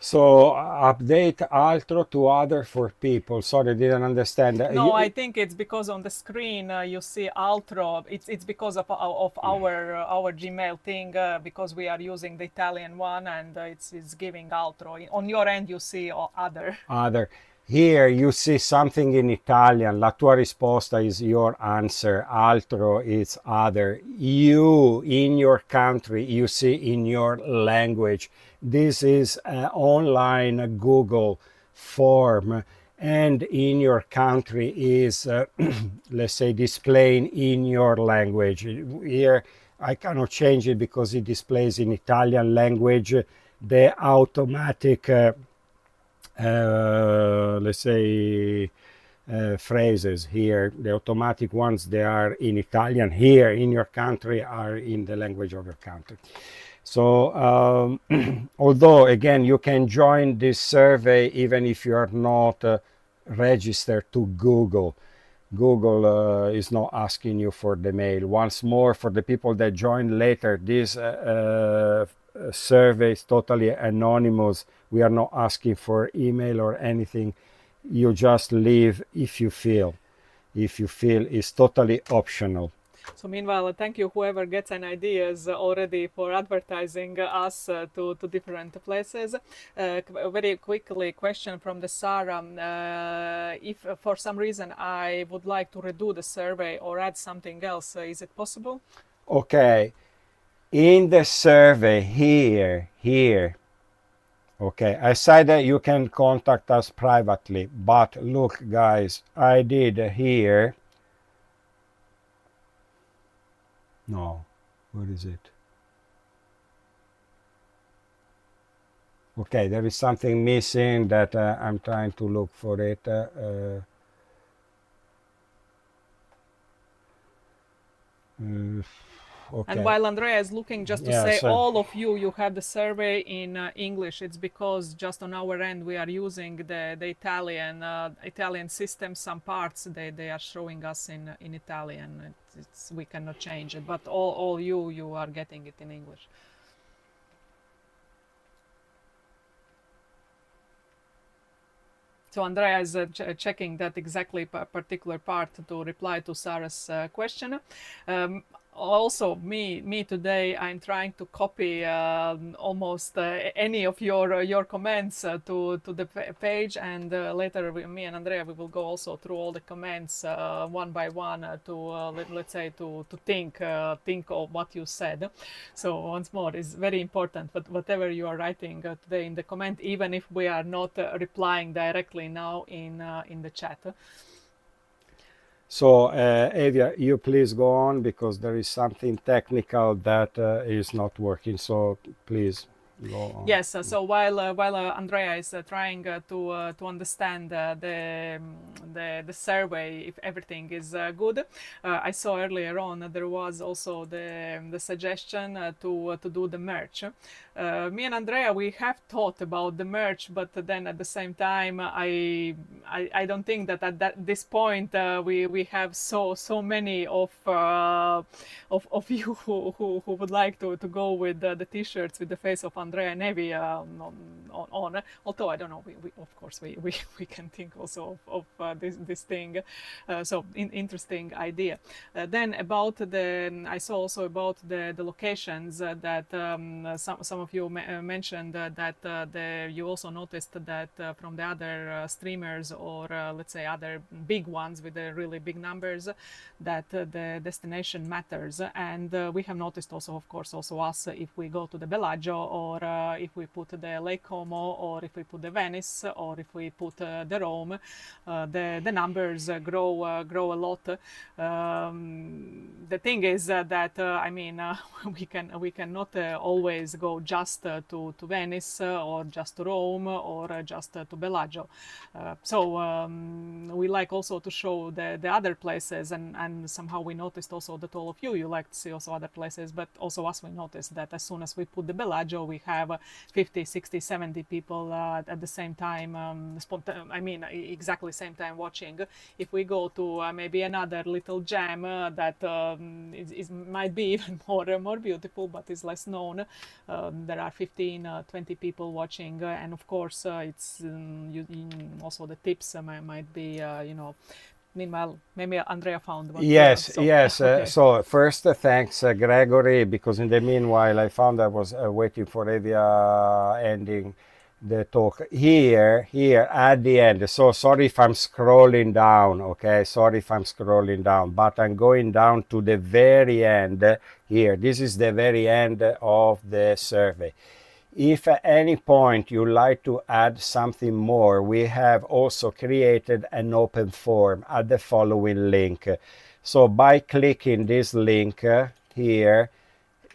So update altro to other for people. Sorry, didn't understand. No, I think it's because on the screen you see altro. It's because of our Gmail thing, because we are using the Italian one, and it's giving altro. On your end you see other. Other. Here you see something in Italian. La tua risposta is your answer. Altro is other. You, in your country, you see in your language. This is an online Google form, and in your country is, let's say, displaying in your language. Here I cannot change it because it displays in Italian language the automatic let's say phrases. Here the automatic ones, they are in Italian. Here in your country are in the language of your country. So although again you can join this survey even if you are not registered to Google. Google is not asking you for the mail. Once more, for the people that join later, this survey is totally anonymous. We are not asking for email or anything. You just leave if you feel. If you feel, it's totally optional. So meanwhile, thank you whoever gets any ideas already for advertising us to different places. Very quickly, question from the Sarah. If for some reason I would like to redo the survey or add something else, is it possible? Okay, in the survey here, okay, I said that you can contact us privately, but look guys, I did here. No, what is it? Okay, there is something missing that I'm trying to look for it. Okay. And while Andrea is looking, just to say, all of you have the survey in English. It's because just on our end we are using the Italian system. Some parts they are showing us in Italian. We cannot change it, but all you are getting it in English. So Andrea is checking that exactly particular part to reply to Sarah's question. Also, me today, I'm trying to copy almost any of your comments to the page, and later me and Andrea, we will go also through all the comments one by one to let's say to think of what you said. So once more, it's very important. But whatever you are writing today in the comment, even if we are not replying directly now in the chat. So, Evia, you please go on because there is something technical that is not working. So, please go on. Yes. So while Andrea is trying to understand the survey, if everything is good, I saw earlier on there was also the suggestion to do the merch. Me and Andrea, we have thought about the merch, but then at the same time, I don't think that at this point we have so many of you who would like to go with the t-shirts with the face of Andrea and Evi on. Although I don't know, we of course we can think also of this thing. So interesting idea. Then about I saw also about the locations that some of you mentioned that you also noticed that from the other streamers or let's say other big ones with the really big numbers that the destination matters, and we have noticed also, of course, also us, if we go to the Bellagio or if we put the Lake Como or if we put the Venice or if we put the Rome, the numbers grow a lot. The thing is that I mean we cannot always go just to Venice or just to Rome or just to Bellagio. So we like also to show the other places, and somehow we noticed also that all of you like to see also other places, but also us, we noticed that as soon as we put the Bellagio, we have 50, 60, 70 people at the same time, I mean exactly same time watching. If we go to maybe another little gem that might be even more beautiful but is less known, there are 15, 20 people watching, and of course it's also the tips might be Meanwhile, maybe Andrea found one. Yes, so, yes. Okay. So first, thanks, Gregory, because in the meanwhile, I found I was waiting for Evia ending the talk here at the end. So sorry if I'm scrolling down, okay? Sorry if I'm scrolling down, but I'm going down to the very end here. This is the very end of the survey. If at any point you like to add something more, we have also created an open form at the following link. So by clicking this link here,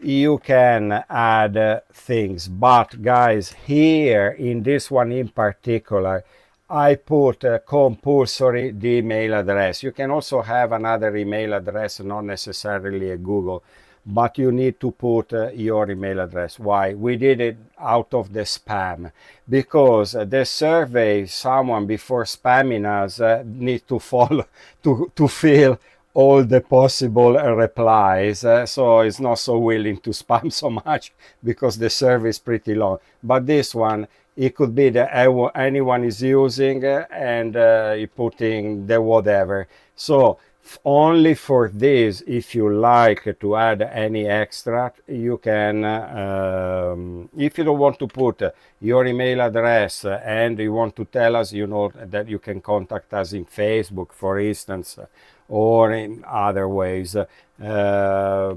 you can add things. But guys, here in this one in particular, I put compulsory the email address. You can also have another email address, not necessarily a Google, but you need to put your email address. Why? We did it out of the spam, because the survey, someone before spamming us need to follow to fill all the possible replies, so it's not so willing to spam so much because the survey is pretty long. But this one, it could be that anyone is using and putting the whatever. So Only for this, if you like to add any extract, you can, if you don't want to put your email address and you want to tell us, you know, that you can contact us in Facebook, for instance, or in other ways. For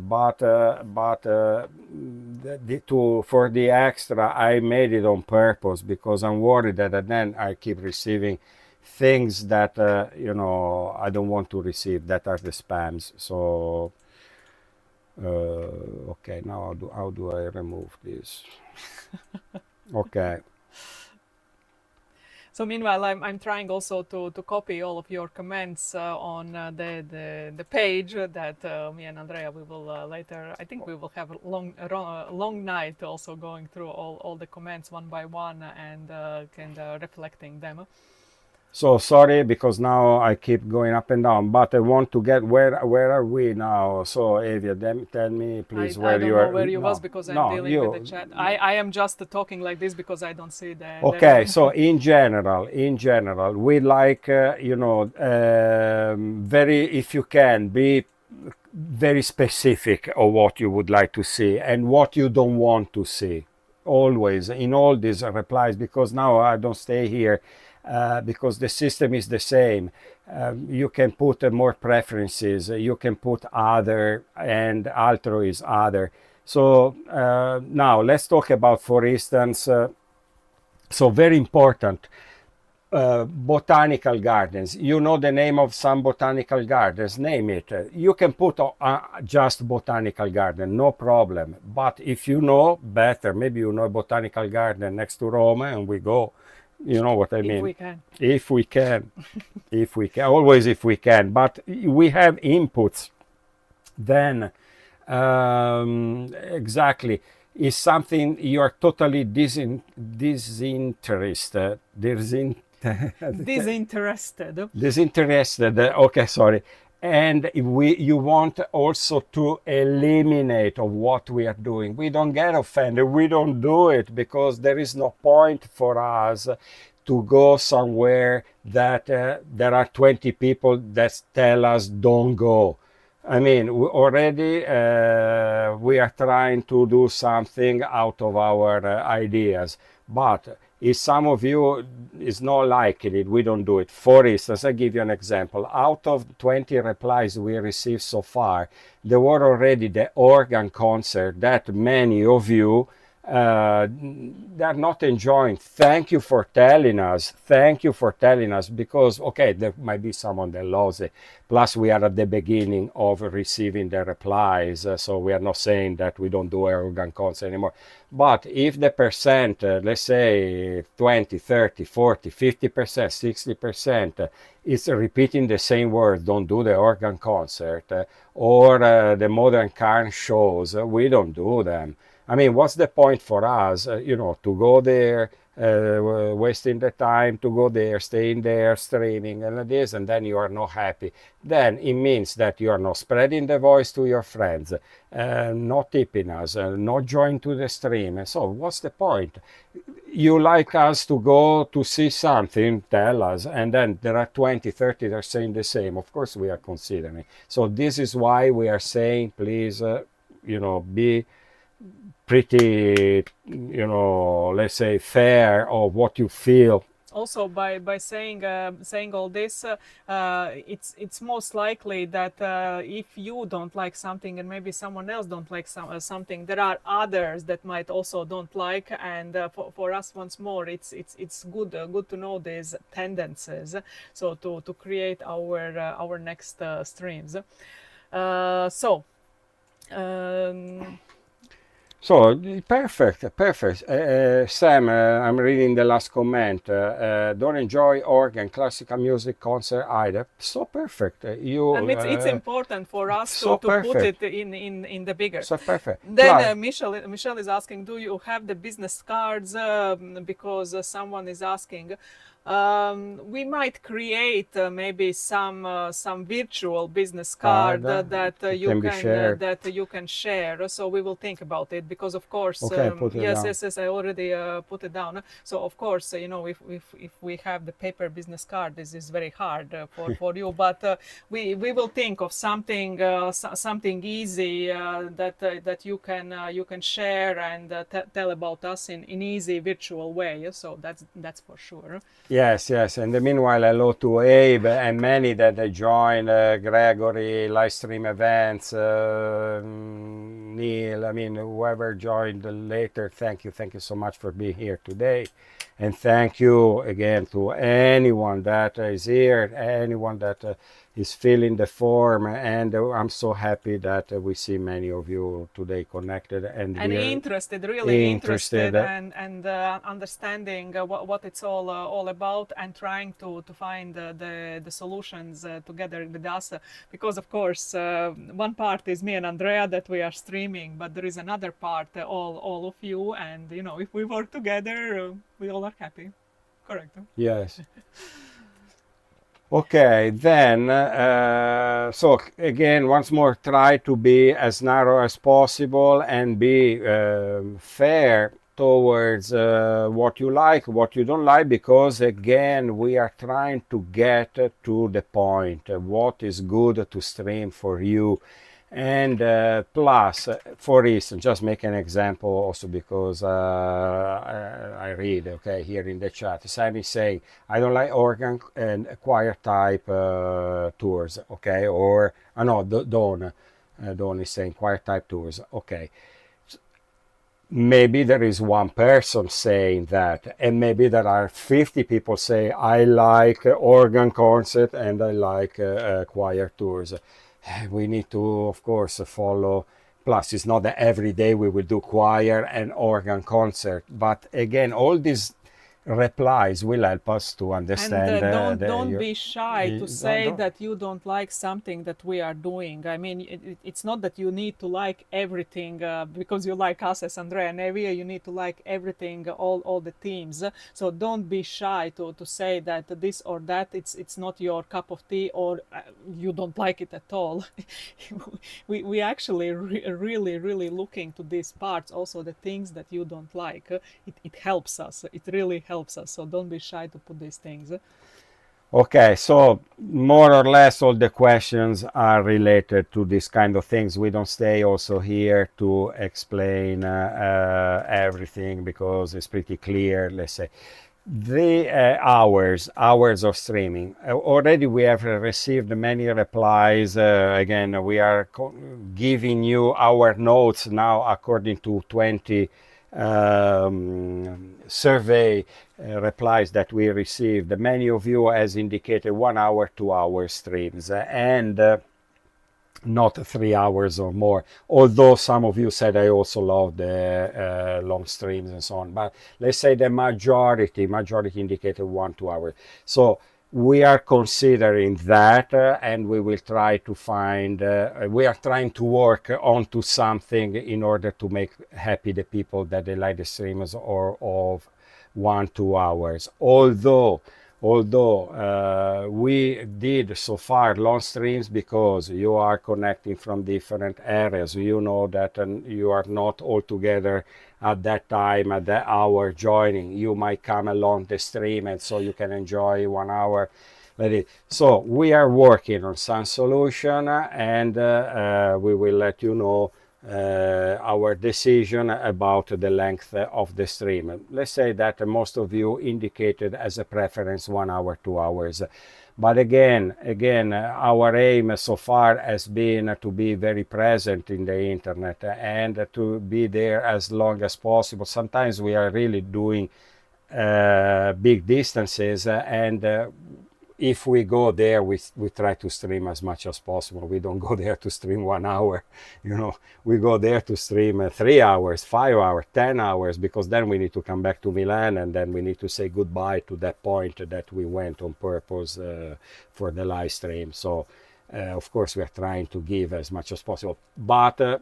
the extra, I made it on purpose because I'm worried that then I keep receiving things that you know, I don't want to receive, that are the spams. So okay, now how do I remove this? Okay. So meanwhile, I'm trying also to copy all of your comments on the page that me and Andrea, we will later, I think we will have a long night also going through all the comments one by one and reflecting them. So sorry, because now I keep going up and down, but I want to get where are we now? So Evia, tell me please I where don't you know are. where you No, was because I'm no, dealing with the chat. I am just talking like this because I don't see the. Okay, so in general, we like you know, very, if you can be very specific of what you would like to see and what you don't want to see. Always in all these replies, because now I don't stay here because the system is the same. You can put more preferences, you can put other, and altro is other. So now let's talk about, for instance, so very important, botanical gardens. You know the name of some botanical gardens, name it. You can put just botanical garden, no problem. But if you know better, maybe you know a botanical garden next to Rome and we go, you know what I mean? If we can. If we can. If we can, always if we can. But we have inputs. Then exactly, is something you are totally disinterested. Disinterested. Okay, sorry. And you want also to eliminate of what we are doing. We don't get offended. We don't do it because there is no point for us to go somewhere that there are 20 people that tell us don't go. I mean, already we are trying to do something out of our ideas, but if some of you is not liking it, we don't do it. For instance, I give you an example. Out of 20 replies we received so far, there were already the organ concert that many of you they're not enjoying. Thank you for telling us. Thank you for telling us, because okay, there might be someone that loves it. Plus we are at the beginning of receiving the replies, so we are not saying that we don't do organ concert anymore. But if the percent, let's say 20, 30, 40, 50%, 60% is repeating the same words, don't do the organ concert, or the modern car shows, we don't do them. I mean, what's the point for us, you know, to go there, wasting the time to go there, staying there, streaming and this, and then you are not happy. Then it means that you are not spreading the voice to your friends, not tipping us, not joining to the stream. So what's the point? You like us to go to see something, tell us, and then there are 20, 30 that are saying the same. Of course we are considering. So this is why we are saying, please, you know, be pretty, you know, let's say fair of what you feel. Also, by saying all this, it's most likely that if you don't like something and maybe someone else don't like something, there are others that might also don't like, and for us once more, it's good to know these tendencies, so to create our next streams. So perfect. Sam, I'm reading the last comment. Don't enjoy organ, classical music, concert either. So perfect. And it's important for us to put it in the bigger. So perfect. Then Michelle is asking, do you have the business cards? Because someone is asking. We might create maybe some virtual business card that you can share. So we will think about it, because of course, Okay, put it down. yes, I already put it down. So of course, you know, if we have the paper business card, this is very hard for you. But we will think of something something easy that you can share and tell about us in easy virtual way. So that's for sure. Yes, yes. And meanwhile, hello to Abe and many that join, Gregory, live stream events, Neil, I mean, whoever joined later, thank you so much for being here today. And thank you again to anyone that is here, anyone that is filling the form. And I'm so happy that we see many of you today connected and interested, really interested, and understanding what it's all about, and trying to find the solutions together with us. Because of course, one part is me and Andrea that we are streaming, but there is another part, all of you, and you know, if we work together, we all are happy. Correct? Yes. Okay, then, so again, once more, try to be as narrow as possible and be fair towards what you like, what you don't like, because again, we are trying to get to the point, what is good to stream for you. And plus, for instance, just make an example also, because I read, okay, here in the chat, Sam is saying, I don't like organ and choir type tours, okay, or, no, Dawn is saying choir type tours, okay. Maybe there is one person saying that, and maybe there are 50 people say, I like organ concert and I like choir tours. We need to, of course, follow. Plus, it's not that every day we will do choir and organ concert. But again, all these replies will help us to understand. And don't be shy to say that you don't like something that we are doing. I mean, it's not that you need to like everything because you like us as Andrea-LIVE-SURVEY. You need to like everything, all the teams. So don't be shy to say that this or that it's not your cup of tea, or you don't like it at all. we actually really looking to these parts, also the things that you don't like. It helps us. It really helps us, so don't be shy to put these things. Okay, so more or less all the questions are related to this kind of things. We don't stay also here to explain everything, because it's pretty clear. Let's say the hours of streaming. Already we have received many replies. Again, we are giving you our notes now according to 20 survey replies that we received. Many of you has indicated 1 hour, 2 hour streams, and not 3 hours or more, although some of you said I also love the long streams and so on. But let's say the majority indicated 1-2 hours. So we are considering that, and we will try to find, we are trying to work onto something in order to make happy the people that they like the streams or of 1-2 hours. Although we did so far long streams because you are connecting from different areas. You know that you are not all together at that time, at that hour joining. You might come along the stream, and so you can enjoy 1 hour. So we are working on some solution, and we will let you know our decision about the length of the stream. Let's say that most of you indicated as a preference 1 hour, 2 hours. But again, our aim so far has been to be very present in the internet and to be there as long as possible. Sometimes we are really doing big distances, and if we go there, we try to stream as much as possible. We don't go there to stream 1 hour, you know. We go there to stream 3 hours, 5 hours, 10 hours, because then we need to come back to Milan, and then we need to say goodbye to that point that we went on purpose for the live stream. So, of course, we are trying to give as much as possible. But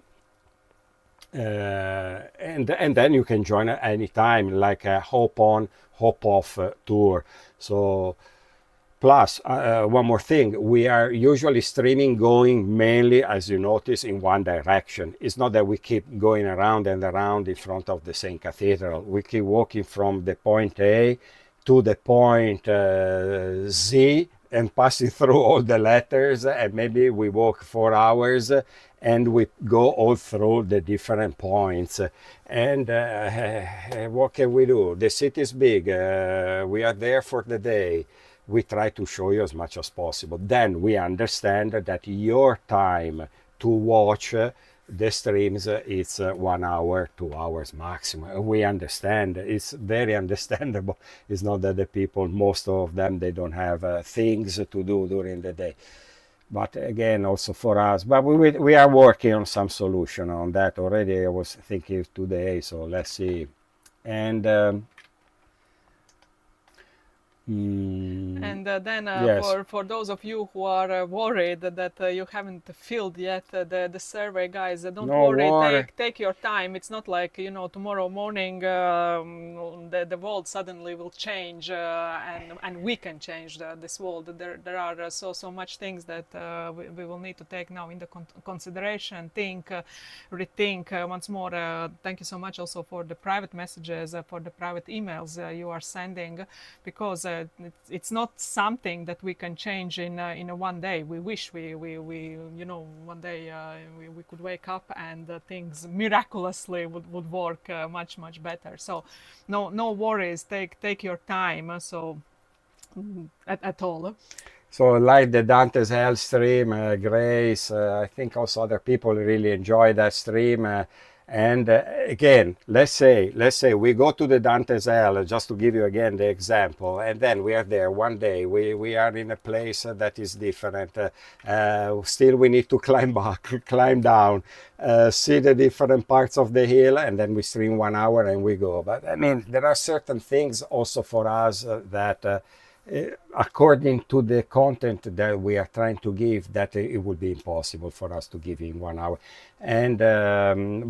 and then you can join at any time, like a hop on, hop off tour. So plus, one more thing, we are usually streaming going mainly, as you notice, in one direction. It's not that we keep going around and around in front of the same cathedral. We keep walking from the point A to the point Z and passing through all the letters, and maybe we walk 4 hours and we go all through the different points. And what can we do? The city is big. We are there for the day. We try to show you as much as possible. Then we understand that your time to watch the streams, it's 1 hour, 2 hours maximum. We understand. It's very understandable. It's not that the people, most of them, they don't have things to do during the day. But again, also for us, but we are working on some solution on that already. I was thinking today, so let's see. And And then yes. for those of you who are worried that you haven't filled yet the survey, guys, don't No worry. worry. Take your time. It's not like, you know, tomorrow morning the world suddenly will change and we can change this world. There are so much things that we will need to take now into consideration. Think, rethink once more. Thank you so much also for the private messages, for the private emails you are sending, because it's not something that we can change in a one day. We wish we you know, one day we could wake up and things miraculously would work much better. So no worries. Take your time. So at all. So like the Dante's Hell stream, Grace, I think also other people really enjoy that stream. And again, let's say we go to the Dante's Hell, just to give you again the example, and then we are there one day, we are in a place that is different. Still we need to climb back, climb down, see the different parts of the hill, and then we stream 1 hour and we go. But I mean, there are certain things also for us that according to the content that we are trying to give, that it would be impossible for us to give in 1 hour. And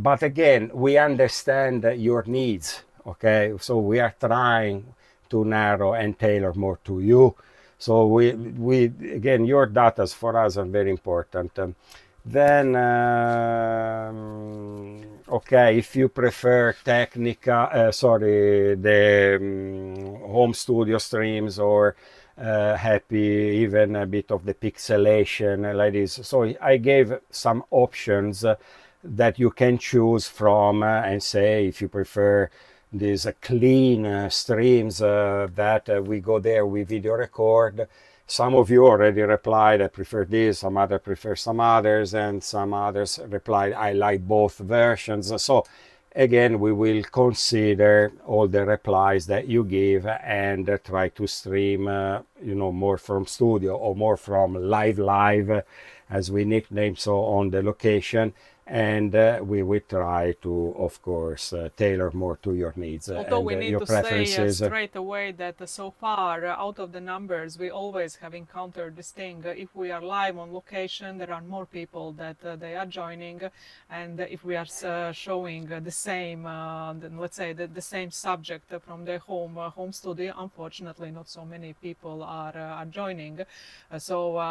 but again, we understand your needs. Okay, so we are trying to narrow and tailor more to you. So we again, your data for us are very important. Then okay, if you prefer Technica, sorry, the home studio streams, or happy even a bit of the pixelation like this. So I gave some options that you can choose from and say if you prefer these clean streams that we go there, we video record. Some of you already replied, I prefer this, some others prefer some others, and some others replied, I like both versions. So again, we will consider all the replies that you give and try to stream, you know, more from studio or more from live, as we nickname so on the location. And we will try to, of course, tailor more to your needs Although and we need your to say preferences. straight away that so far, out of the numbers, we always have encountered this thing. If we are live on location, there are more people that they are joining, and if we are showing the same, let's say the same subject from their home studio, unfortunately, not so many people are joining. So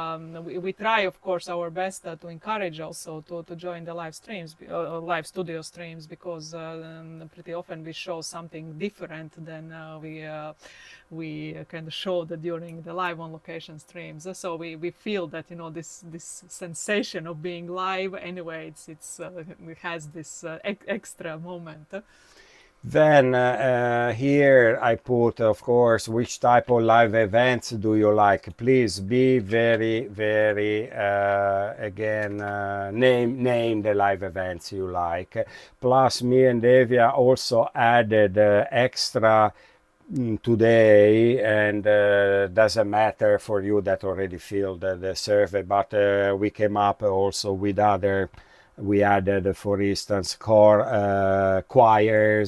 we try, of course, our best to encourage also to join the live streams, live studio streams, because pretty often we show something different than we kind of showed during the live on location streams. So we feel that, you know, this sensation of being live anyway, it has this extra moment. Then here I put, of course, which type of live events do you like? Please be very again, name the live events you like. Plus, me and Evia also added extra today, and doesn't matter for you that already filled the survey, but we came up also with other. We added, for instance, choirs,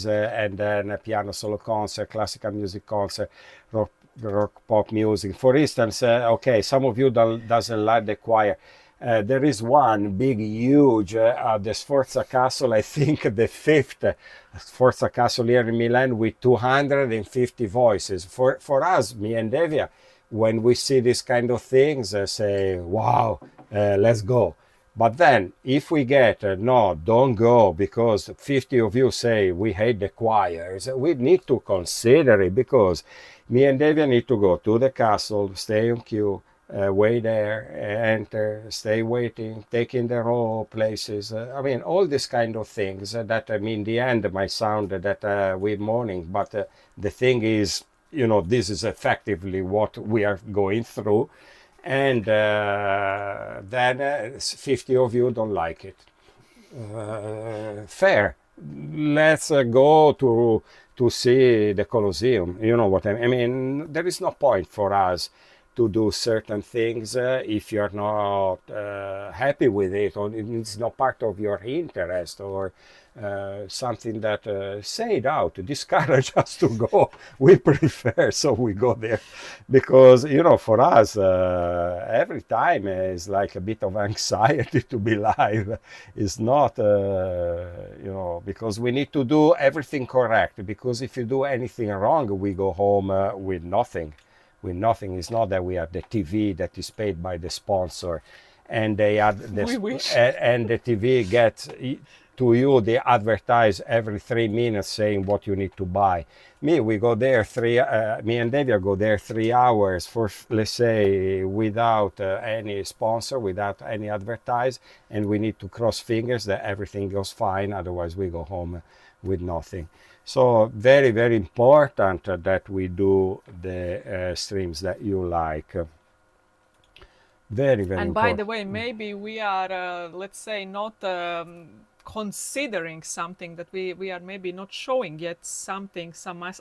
and then a piano solo concert, classical music concert, rock pop music. For instance, okay, some of you doesn't like the choir. There is one big, huge at the Sforza Castle, I think the fifth Sforza Castle here in Milan, with 250 voices. For us, me and Devia, when we see these kind of things, say, wow, let's go. But then, if we get, no, don't go, because 50 of you say we hate the choirs, we need to consider it, because me and Devia need to go to the castle, stay on queue, wait there, enter, stay waiting, taking the row places. I mean, all these kind of things that, I mean, in the end might sound that we're mourning, but the thing is, you know, this is effectively what we are going through. And then 50 of you don't like it. Fair. Let's go to see the Colosseum. You know what I mean? There is no point for us to do certain things if you're not happy with it, or it's not part of your interest, or something that say it out, discourage us to go. We prefer, so we go there, because, you know, for us every time is like a bit of anxiety to be live. It's not you know, because we need to do everything correct, because if you do anything wrong, we go home with nothing. It's not that we have the TV that is paid by the sponsor, and they add and the TV gets to you, they advertise every 3 minutes saying what you need to buy. We go there me and Devia go there 3 hours for, let's say, without any sponsor, without any advertise, and we need to cross fingers that everything goes fine, otherwise we go home with nothing. So very, very important that we do the streams that you like. Very, very And important. by the way, maybe we are, let's say, not considering something that we are maybe not showing yet, some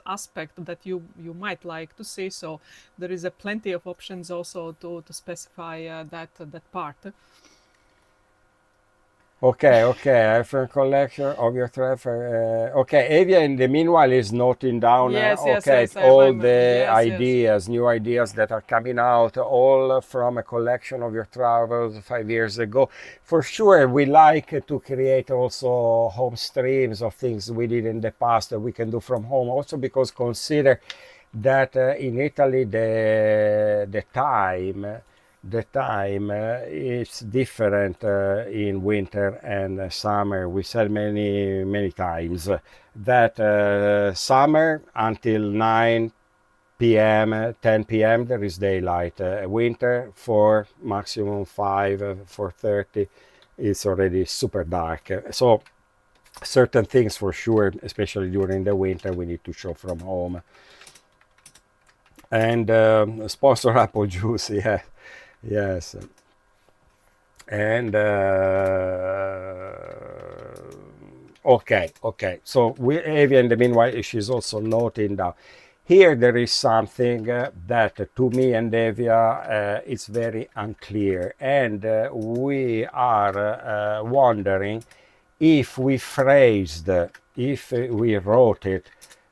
aspect that you might like to see. So there is a plenty of options also to specify that part. Okay, reference collection of your traffic. Okay, Evia in the meanwhile is noting down all the ideas, new ideas that are coming out, all from a collection of your travels 5 years ago. For sure, we like to create also home streams of things we did in the past that we can do from home. Also because consider that in Italy the time is different in winter and summer. We said many times that summer until 9 p.m., 10 p.m. there is daylight. Winter 4, maximum 5, 4:30, it's already super dark. So certain things for sure, especially during the winter, we need to show from home. And sponsor apple juice, yeah. Yes, and okay. So Evia, in the meanwhile, she's also noting down. Here there is something that to me and Evia it's very unclear, and we are wondering if we wrote it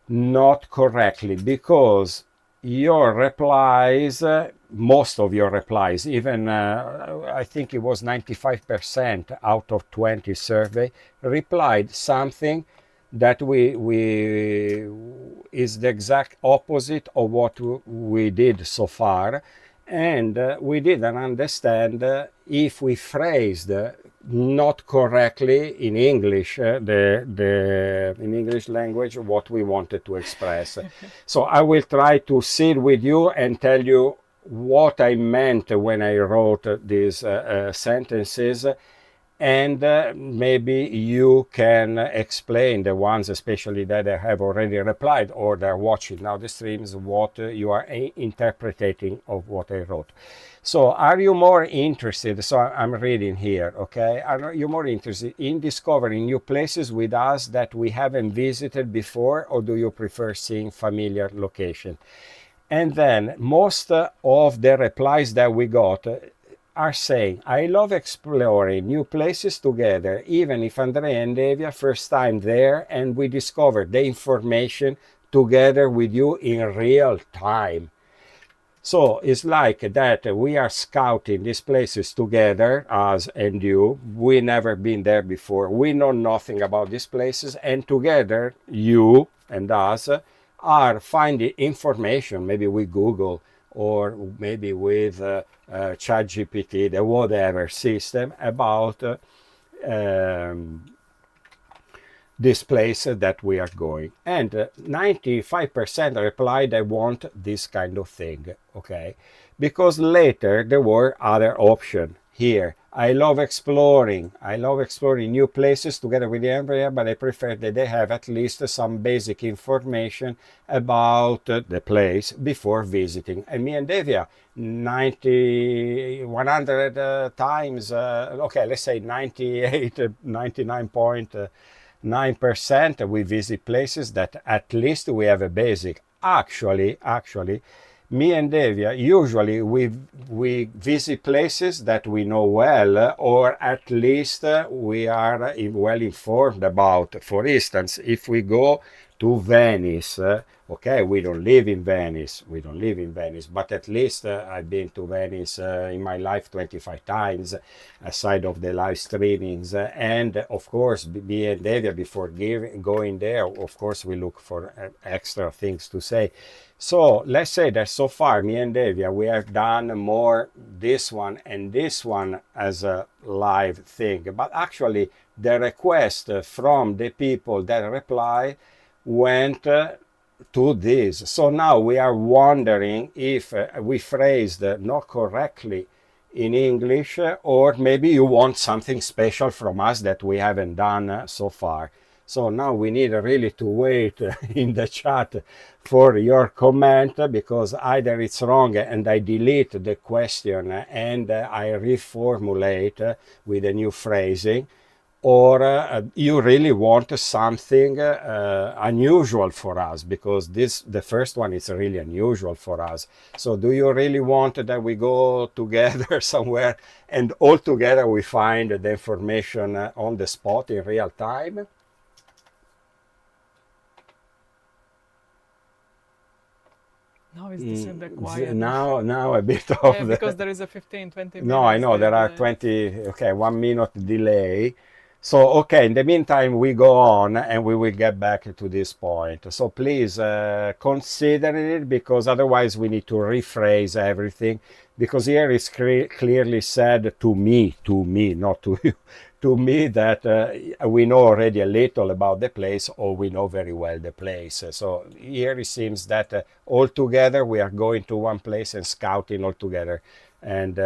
not correctly, because your replies, most of your replies, even I think it was 95% out of 20 survey, replied something that is the exact opposite of what we did so far, and we didn't understand if we phrased not correctly in English, in English language, what we wanted to express. So I will try to sit with you and tell you what I meant when I wrote these sentences, and maybe you can explain, the ones especially that I have already replied or they're watching now the streams, what you are interpreting of what I wrote. So are you more interested, so I'm reading here, okay, are you more interested in discovering new places with us that we haven't visited before, or do you prefer seeing familiar location? And then most of the replies that we got are saying, I love exploring new places together, even if Andrea and Evia first time there, and we discovered the information together with you in real time. So it's like that we are scouting these places together, us and you. We never been there before. We know nothing about these places, and together, you and us are finding information. Maybe we Google, or maybe with ChatGPT, the whatever system, about this place that we are going. And 95% replied I want this kind of thing, okay? Because later there were other options here. I love exploring new places together with the Andrea, but I prefer that they have at least some basic information about the place before visiting. And me and Devia, 100 times, okay, let's say 98, 99.9%, we visit places that at least we have a basic. Actually, me and Devia, usually we visit places that we know well, or at least we are well informed about. For instance, if we go to Venice, okay, we don't live in Venice, but at least I've been to Venice in my life 25 times, aside of the live streamings. And of course, me and Devia, before going there, of course, we look for extra things to say. So let's say that so far, me and Devia, we have done more this one and this one as a live thing. But actually, the request from the people that reply went to this. So now we are wondering if we phrased not correctly in English, or maybe you want something special from us that we haven't done so far. So now we need really to wait in the chat for your comment, because either it's wrong and I delete the question and I reformulate with a new phrasing, or you really want something unusual for us, because the first one is really unusual for us. So do you really want that we go together somewhere and all together we find the information on the spot in real time? Now is this in the quiet? Now a bit of the... Because there is a 15-20 minutes. No, I know, there are 20, okay, 1 minute delay. So, okay, in the meantime, we go on and we will get back to this point. So please consider it, because otherwise we need to rephrase everything. Because here it's clearly said to me, not to you, to me, that we know already a little about the place, or we know very well the place. So here it seems that all together we are going to one place and scouting all together. And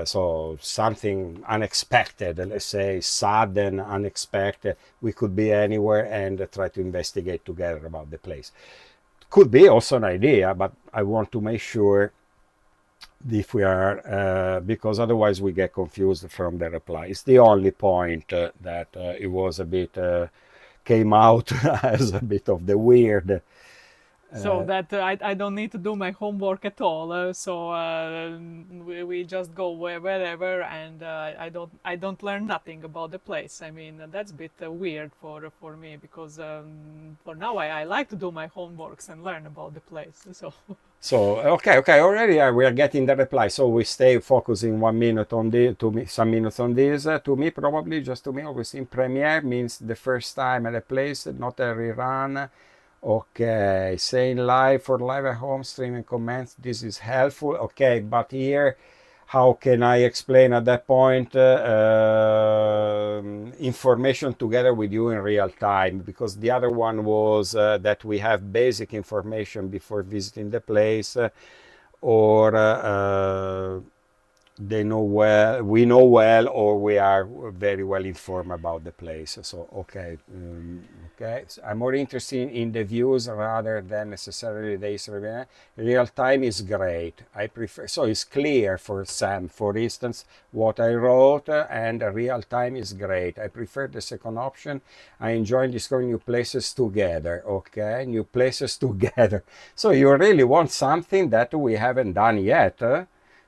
so something unexpected, let's say sudden, unexpected, we could be anywhere and try to investigate together about the place. Could be also an idea, but I want to make sure if we are, because otherwise we get confused from the reply. It's the only point that it was a bit, came out as a bit of the weird. So that I don't need to do my homework at all. So we just go wherever, and I don't learn nothing about the place. I mean, that's a bit weird for me, because for now I like to do my homeworks and learn about the place. So okay, already we are getting the reply. So we stay focusing 1 minute on the some minutes on this. To me, probably just to me, always in premiere means the first time at a place, not a rerun. Okay, saying live for live at home streaming comments, this is helpful. Okay, but here, how can I explain at that point information together with you in real time? Because the other one was that we have basic information before visiting the place, or they know well, we know well, or we are very well informed about the place. So okay, okay. So I'm more interested in the views rather than necessarily the history. Real time is great. I prefer, so it's clear for Sam, for instance, what I wrote, and real time is great. I prefer the second option. I enjoy discovering new places together. Okay, new places together. So you really want something that we haven't done yet.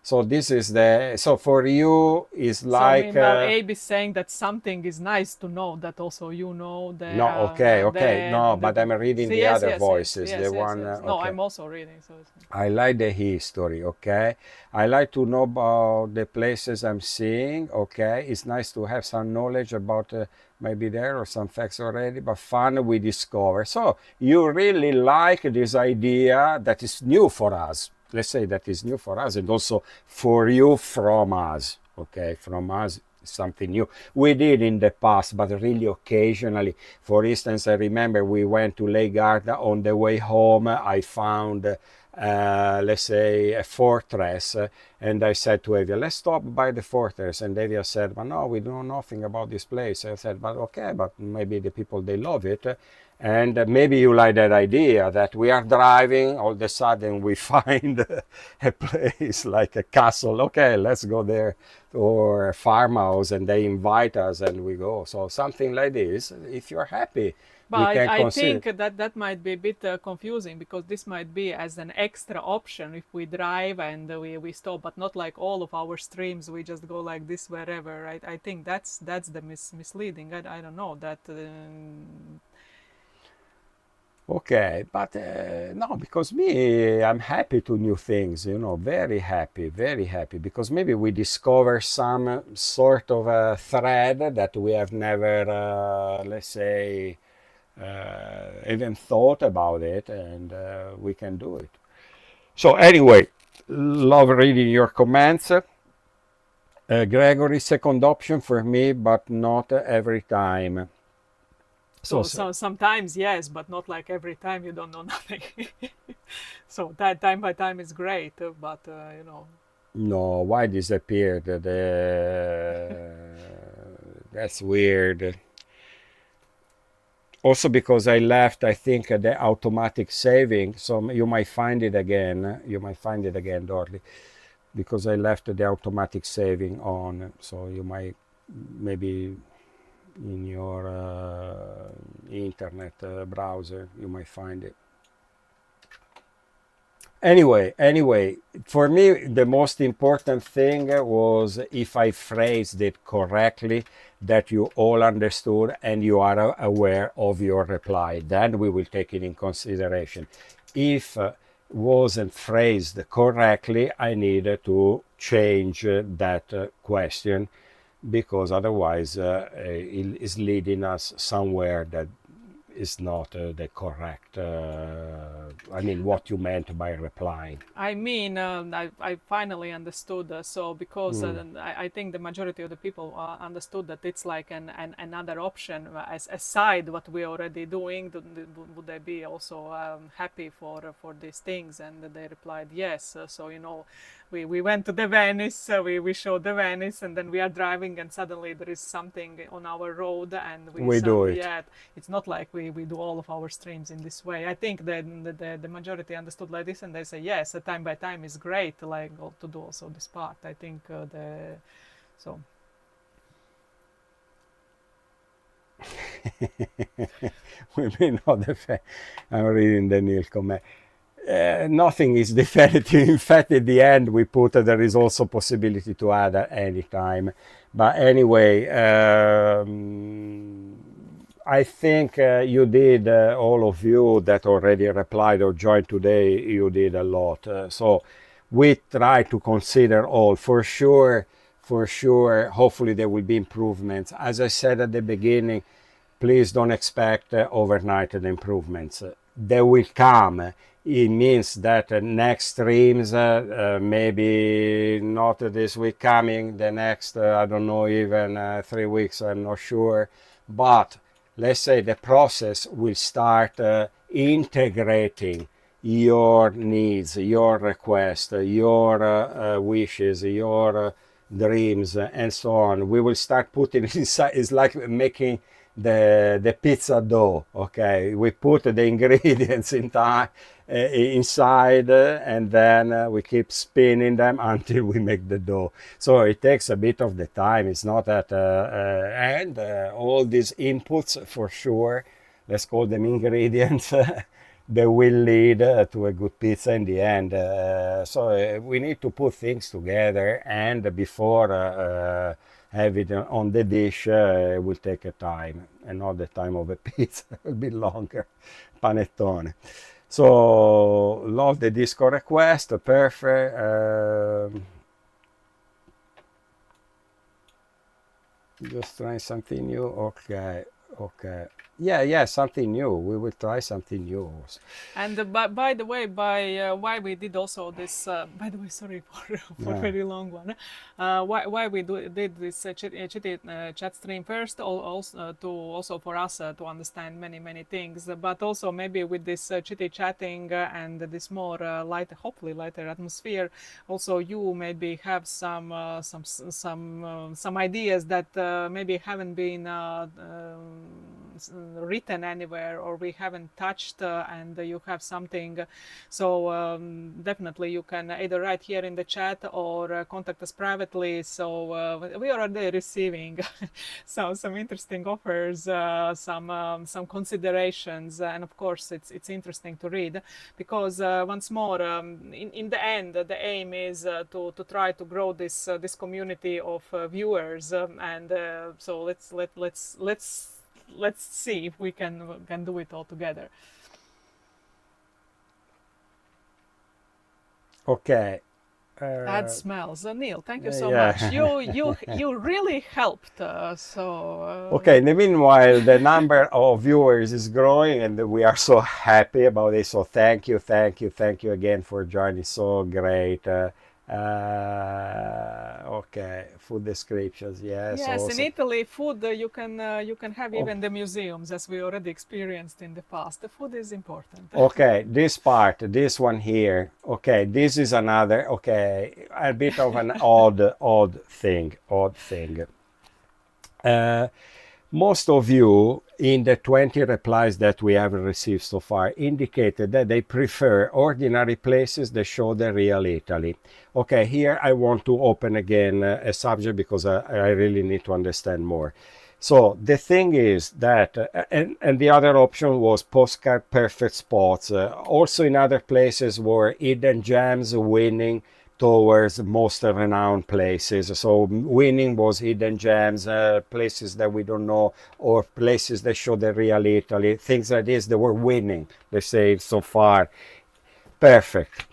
So this is the, so for you is So like meanwhile, Abe is saying that something is nice to know, that also you know no, okay, okay, no, but I'm reading so the yes, other yes, yes, voices, the yes, yes, one yes. No, okay. I'm also reading. So it's, I like the history, okay? I like to know about the places I'm seeing, okay? It's nice to have some knowledge about maybe there or some facts already, but fun we discover. So you really like this idea that is new for us. Let's say that is new for us and also for you from us, okay? From us, something new. We did in the past, but really occasionally. For instance, I remember we went to Lake Garda. On the way home, I found, let's say, a fortress, and I said to Evia, let's stop by the fortress. And Evia said, but no, we know nothing about this place. I said, but okay, but maybe the people, they love it. And maybe you like that idea that we are driving, all of a sudden we find a place like a castle. Okay, let's go there, or a farmhouse, and they invite us and we go. So something like this, if you're happy, we but can I consider. think that might be a bit confusing, because this might be as an extra option if we drive and we stop, but not like all of our streams. We just go like this wherever, right? I think that's the misleading. I don't know that. Okay, but no, because me, I'm happy to new things, you know, very happy, because maybe we discover some sort of a thread that we have never, let's say, even thought about it, and we can do it. So anyway, love reading your comments. Gregory, second option for me, but not every time. So sometimes yes, but not like every time. You don't know nothing. So that time by time is great, but you know. No, why disappeared? That's weird. Also because I left, I think, the automatic saving. So you might find it again. You might find it again, Dorley, because I left the automatic saving on. So you might maybe in your internet browser you might find it. Anyway, for me the most important thing was if I phrased it correctly, that you all understood and you are aware of your reply. Then we will take it in consideration. If wasn't phrased correctly, I needed to change that question, because otherwise it is leading us somewhere that is not the correct, I mean, what you meant by replying. I mean, I finally understood. So because I think the majority of the people understood that it's like another option as aside what we're already doing. Would they be also happy for these things? And they replied yes. So you know, we went to the Venice. We showed the Venice, and then we are driving, and suddenly there is something on our road, and We do it. Yeah, it's not like we do all of our streams in this way. I think that the majority understood like this, and they say yes, time by time is great, like to do also this part. I think so. We may not I'm reading the Neil comment. Nothing is definitive. In fact, at the end, we put there is also possibility to add at any time. But anyway, I think you did, all of you that already replied or joined today, you did a lot. So we try to consider all. For sure, hopefully there will be improvements. As I said at the beginning, please don't expect overnight improvements. They will come. It means that next streams, maybe not this week coming, the next, I don't know, even 3 weeks, I'm not sure. But let's say the process will start integrating your needs, your requests, your wishes, your dreams, and so on. We will start putting inside. It's like making the pizza dough. Okay, we put the ingredients inside, and then we keep spinning them until we make the dough. So it takes a bit of the time. It's not that and all these inputs, for sure, let's call them ingredients, that will lead to a good pizza in the end. So we need to put things together, and before have it on the dish, it will take a time, and not the time of a pizza. It will be longer. Panettone. So love the disco request, perfect. Just trying something new. Okay, okay. Yeah, something new. We will try something new. And by the way, why we did also this? By the way, sorry for Yeah. very long one. Why we did this chat stream first, also to also for us to understand many things, but also maybe with this chitty chatting and this more lighter, hopefully lighter atmosphere. Also, you maybe have some ideas that maybe haven't been written anywhere, or we haven't touched, and you have something. So definitely you can either write here in the chat or contact us privately. So we are already receiving some interesting offers, some considerations, and of course it's interesting to read, because once more, in the end, the aim is to try to grow this community of viewers, and so let's see if we can do it all together. Okay. That smells. Neil, thank you so Yeah. much. You really helped. Okay, in the meanwhile, the number of viewers is growing, and we are so happy about it. So thank you again for joining. So great. Okay, food descriptions. Yes. Yes, Also. in Italy, food you can have even the museums, as we already experienced in the past. The food is important. Okay, this part, this one here. Okay, this is another. Okay, a bit of an odd thing. Most of you in the 20 replies that we have received so far indicated that they prefer ordinary places that show the real Italy. Okay, here I want to open again a subject, because I really need to understand more. So the thing is that, and the other option was postcard perfect spots. Also in other places were hidden gems winning towards most renowned places. So winning was hidden gems, places that we don't know, or places that show the real Italy, things like this that were winning, let's say, so far. Perfect.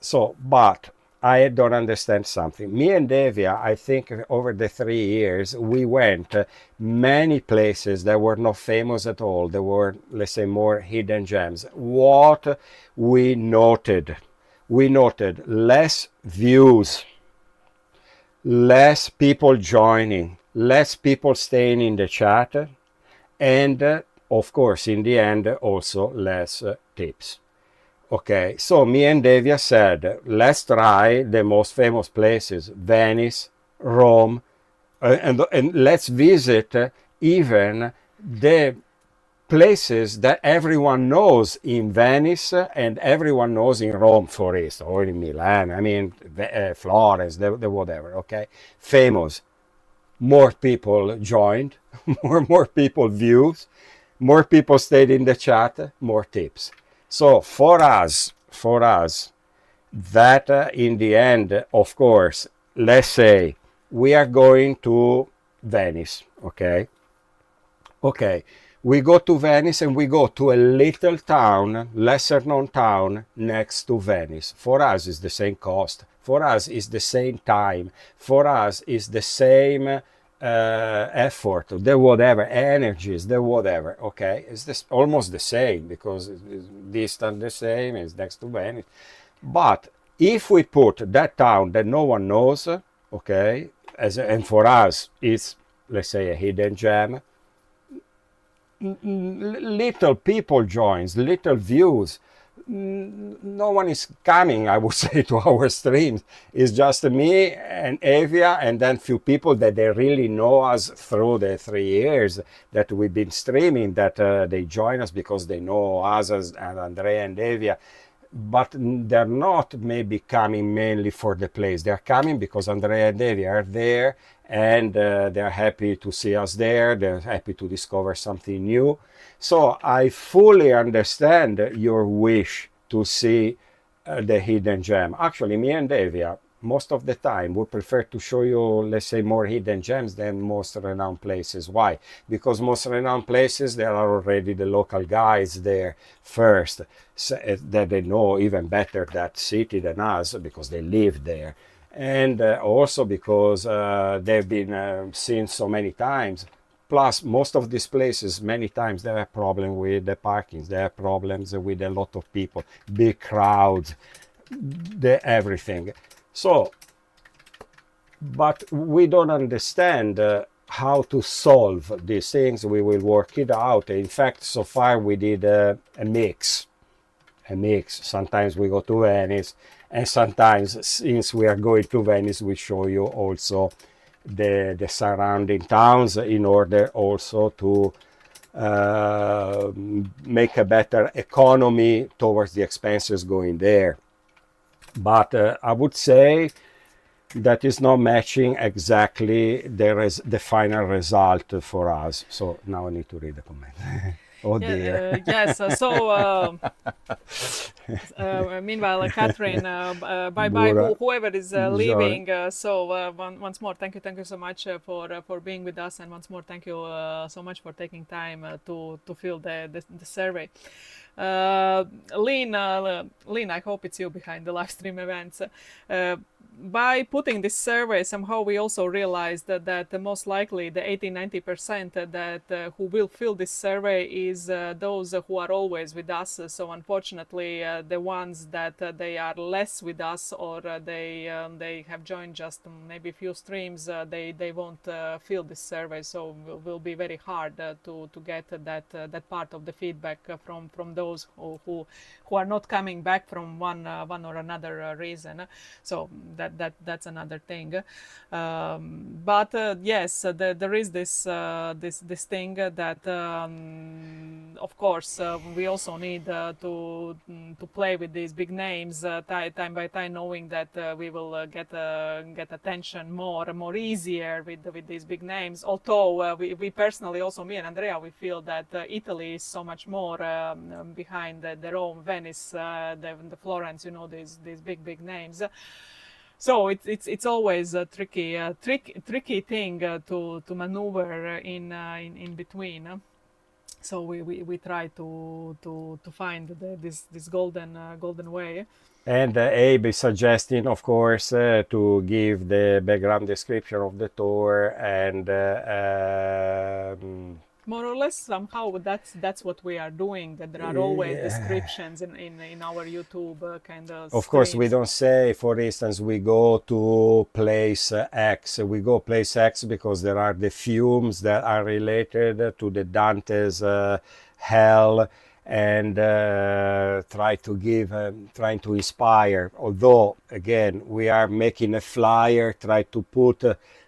So, but I don't understand something. Me and Devia, I think over the 3 years, we went many places that were not famous at all. There were, let's say, more hidden gems. What we noted less views, less people joining, less people staying in the chat, and of course, in the end, also less tips. Okay, so me and Devia said, let's try the most famous places, Venice, Rome, and let's visit even the places that everyone knows in Venice and everyone knows in Rome, for instance, or in Milan, I mean, Florence, the whatever, okay? Famous. More people joined, more people viewed, more people stayed in the chat, more tips. So for us, that in the end, of course, let's say we are going to Venice, okay? Okay, we go to Venice and we go to a little town, lesser known town next to Venice. For us, it's the same cost. For us, it's the same time. For us, it's the same effort, the whatever, energies, the whatever, okay? It's this, almost the same, because it's distant the same, it's next to Venice. But if we put that town that no one knows, okay, and for us, it's, let's say, a hidden gem, little people joins, little views, no one is coming, I would say, to our streams. It's just me and Evia, and then few people that they really know us through the 3 years that we've been streaming, that they join us because they know us as and Andrea and Evia. but they're not maybe coming mainly for the place. They're coming because Andrea and Davy are there, and they're happy to see us there. They're happy to discover something new. So I fully understand your wish to see the hidden gem. Actually, me and Davia, most of the time, we prefer to show you, let's say, more hidden gems than most renowned places. Why? Because most renowned places, there are already the local guides there first, so, that they know even better that city than us because they live there. And also because they've been seen so many times. Plus, most of these places, many times, they have problems with the parkings. They have problems with a lot of people, big crowds, everything. So, but we don't understand how to solve these things. We will work it out. In fact, so far we did a mix. Sometimes we go to Venice, and sometimes, since we are going to Venice, we show you also the surrounding towns in order also to make a better economy towards the expenses going there. But I would say that is not matching exactly the final result for us. So now I need to read the comment. Oh dear. Yes. Meanwhile, Catherine, bye bye. Whoever is leaving. Once more, thank you so much for being with us, and once more, thank you so much for taking time to fill the survey. Lynn, I hope it's you behind the live stream events. By putting this survey, somehow we also realized that most likely the 80-90% that who will fill this survey is those who are always with us. So unfortunately, the ones that they are less with us, or they have joined just maybe a few streams, they won't fill this survey. So it will be very hard to get that part of the feedback from those who are not coming back from one or another reason. So that's another thing. But yes, there is this thing that of course we also need to play with these big names time by time, knowing that we will get attention more easier with these big names. Although we personally, also me and Andrea, we feel that Italy is so much more behind the Rome, Venice, the Florence, these big names. So it's always a tricky thing to maneuver in between. So we try to find this golden way. And Abe is suggesting, of course, to give the background description of the tour and more or less somehow that's what we are doing, that there are always descriptions in our YouTube kind of streams. Course, we don't say, for instance, we go to place X. We go place X because there are the fumes that are related to the Dante's hell, and trying to inspire. Although, again, we are making a flyer, try to put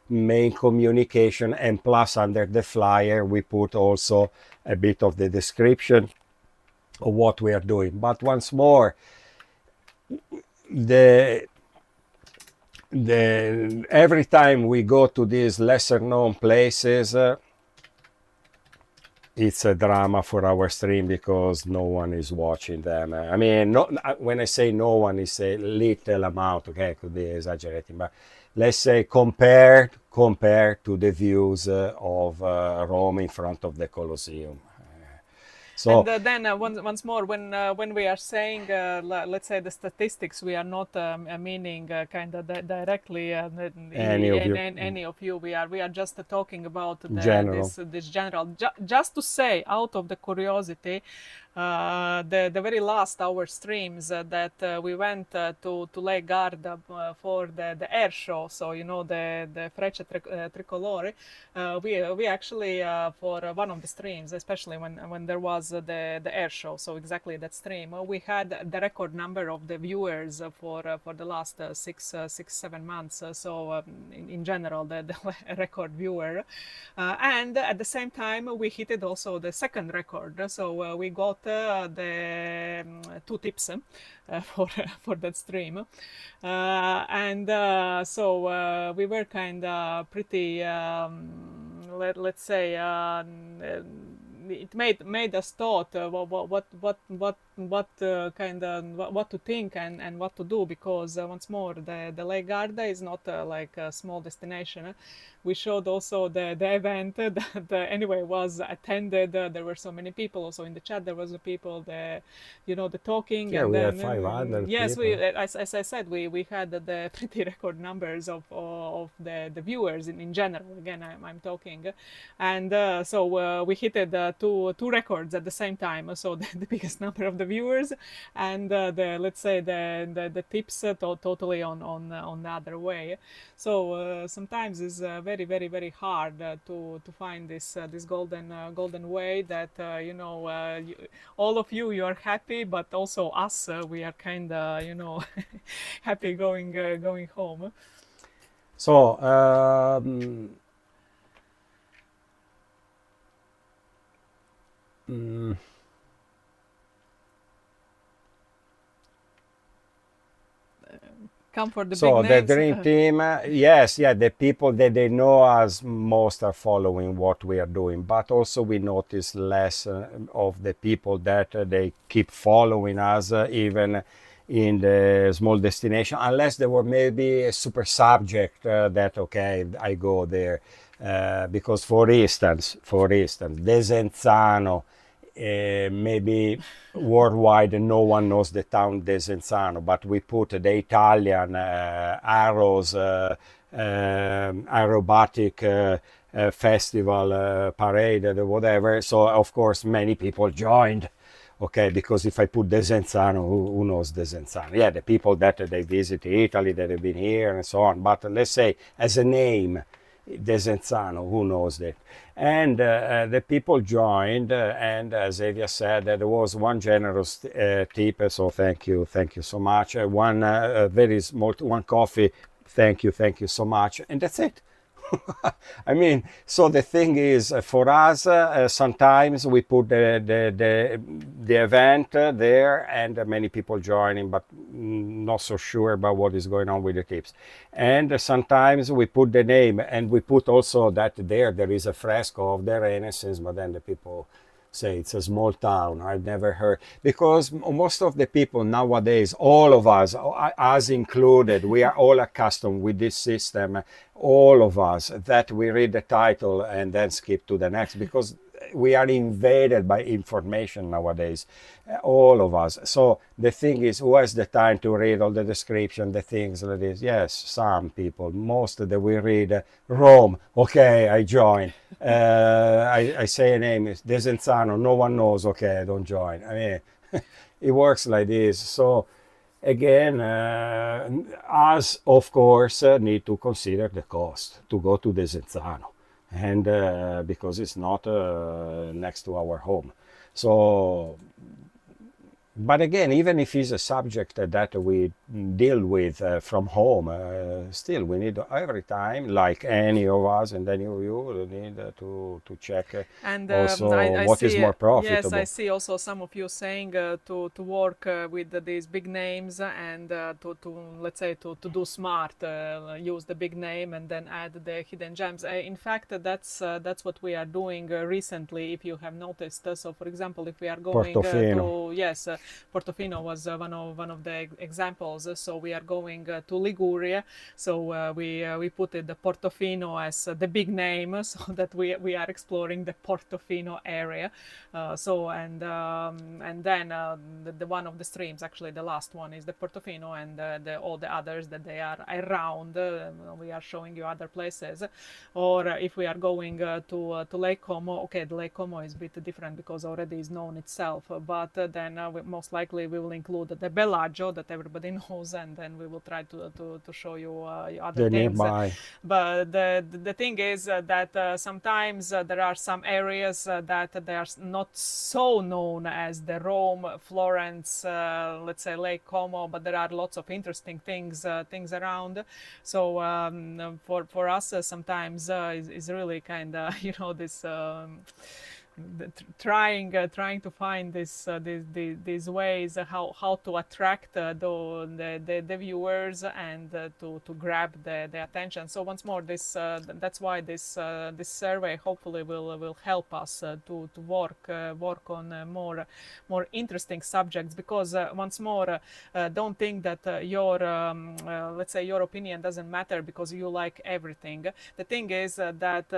main communication, and plus under the flyer we put also a bit of the description of what we are doing. But once more, every time we go to these lesser known places, it's a drama for our stream because no one is watching them. I mean, when I say no one, it's a little amount. Okay, I could be exaggerating, but let's say compared to the views of Rome in front of the Colosseum. So, and then once more, when we are saying, let's say, the statistics, we are not meaning kind of directly any of you. We are just talking about this general. Just to say, out of the curiosity, the very last hour streams that we went to Lake Garda for the air show. So the Frecce Tricolore. We actually for one of the streams, especially when there was the air show, so exactly that stream, we had the record number of the viewers for the last 6-7 months. So in general, the record viewer, and at the same time we hit also the second record. So we got the 2 tips for that stream, and so we were kind of pretty, let's say, it made us thought what kind of what to think and what to do, because once more the Lake Garda is not like a small destination. We showed also the event that anyway was attended. There were so many people also in the chat. There was the people, the talking, Yeah, and we then had 500 yes, people. as I said, we had the pretty record numbers of the viewers in general. Again, I'm talking, and so we hit two records at the same time. So the biggest number of the viewers, and the, let's say, the tips totally on the other way. So sometimes it's very hard to find this golden way that all of you are happy, but also us, we are kind of happy going home. So Come for the so big the names. dream team, yes, yeah, the people that they know us most are following what we are doing, but also we notice less of the people that they keep following us, even in the small destination, unless there were maybe a super subject that, okay, I go there. Because for instance, Desenzano, maybe worldwide no one knows the town Desenzano, but we put the Italian arrows, aerobatic festival, parade, whatever. So of course many people joined. Okay, because if I put Desenzano, who knows Desenzano? Yeah, the people that they visit Italy, that have been here and so on. But let's say as a name, Desenzano, who knows that? And the people joined, and as Evia said, there was one generous tip, so thank you so much. One very small, one coffee, thank you so much, and that's it. I mean, so the thing is, for us, sometimes we put the event there, and many people joining, but not so sure about what is going on with the tips. And sometimes we put the name, and we put also that there is a fresco of the Renaissance, but then the people say it's a small town. I've never heard, because most of the people nowadays, all of us, us included, we are all accustomed with this system, all of us, that we read the title and then skip to the next, because we are invaded by information nowadays, all of us. So the thing is, who has the time to read all the description, the things like this? Yes, some people. Most that we read Rome. Okay, I join. I say a name, it's Desenzano. No one knows. Okay, I don't join. I mean, it works like this. So again, us of course need to consider the cost to go to Desenzano, and because it's not next to our home. So, but again, even if it's a subject that we deal with from home, still we need every time, like any of us and any of you, need to check And also I what is see, more yes, I profitable. see also some of you saying to work with these big names, and to let's say to do smart, use the big name and then add the hidden gems. In fact, that's what we are doing recently. If you have noticed, so for example, if we are going Portofino. to, yes, Portofino was one of the examples. So we are going to Liguria. So we put it the Portofino as the big name, so that we are exploring the Portofino area. So and then the one of the streams, actually the last one, is the Portofino, and all the others that they are around. We are showing you other places. Or if we are going to Lake Como, okay, the Lake Como is a bit different because already is known itself. But then most likely we will include the Bellagio that everybody knows, and then we will try to show you other The things. nearby. But the thing is that sometimes there are some areas that they are not so known as the Rome, Florence, let's say Lake Como, but there are lots of interesting things around. So for us sometimes is really kind of this trying to find these ways how to attract the viewers and to grab the attention. So once more, that's why this survey hopefully will help us to work on more interesting subjects, because once more, don't think that your let's say your opinion doesn't matter because you like everything. The thing is that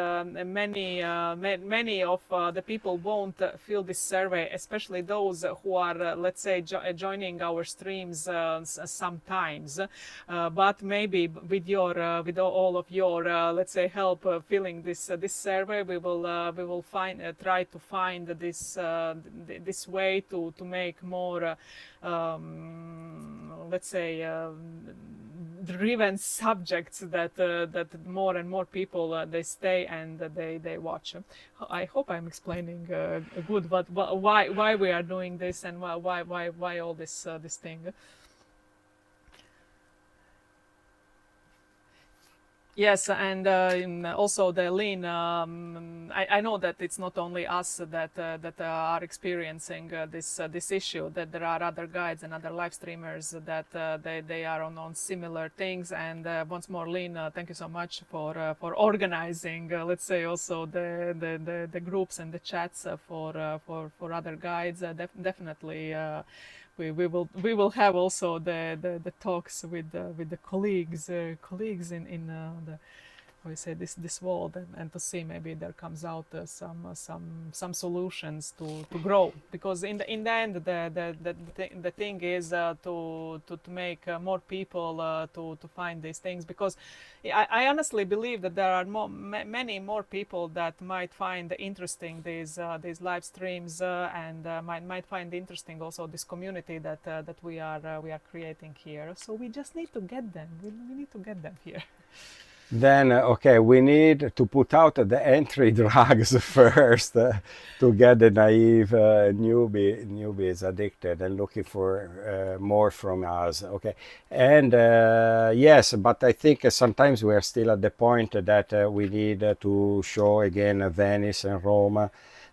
many of the people won't fill this survey, especially those who are let's say joining our streams sometimes, but maybe with all of your let's say help filling this survey, we will try to find this way to make more let's say driven subjects that more and more people they stay and they watch. I hope I'm explaining good why we are doing this and why all this thing. Yes, and also the Lynn, I know that it's not only us that are experiencing this issue, that there are other guides and other live streamers that they are on similar things. And once more, Lynn, thank you so much for organizing, let's say, also the groups and the chats for other guides. Definitely. We will have also the talks with the colleagues in the, how you say, this world, and to see maybe there comes out some solutions to grow, because in the end the thing is to make more people to find these things, because I honestly believe that there are many more people that might find interesting these live streams and might find interesting also this community that we are creating here. So we just need to get them. We need to get them here. Then, okay, we need to put out the entry drugs first to get the naive newbies addicted and looking for more from us. Okay, and yes, but I think sometimes we are still at the point that we need to show again Venice and Rome,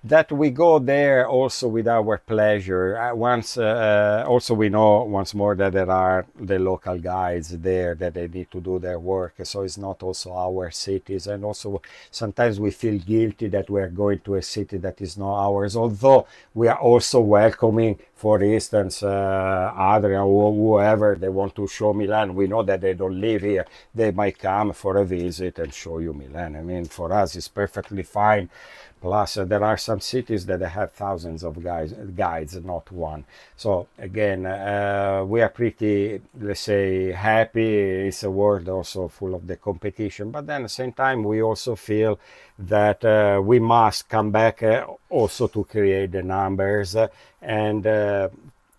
that we go there also with our pleasure. Also we know once more that there are the local guides there, that they need to do their work, so it's not also our cities. And also sometimes we feel guilty that we are going to a city that is not ours, although we are also welcoming, for instance, Adrian or whoever they want to show Milan. We know that they don't live here, they might come for a visit and show you Milan. I mean, for us it's perfectly fine. Plus, there are some cities that have thousands of guides, not one. So again, we are pretty, let's say, happy. It's a world also full of the competition, but then at the same time, we also feel that we must come back also to create the numbers. And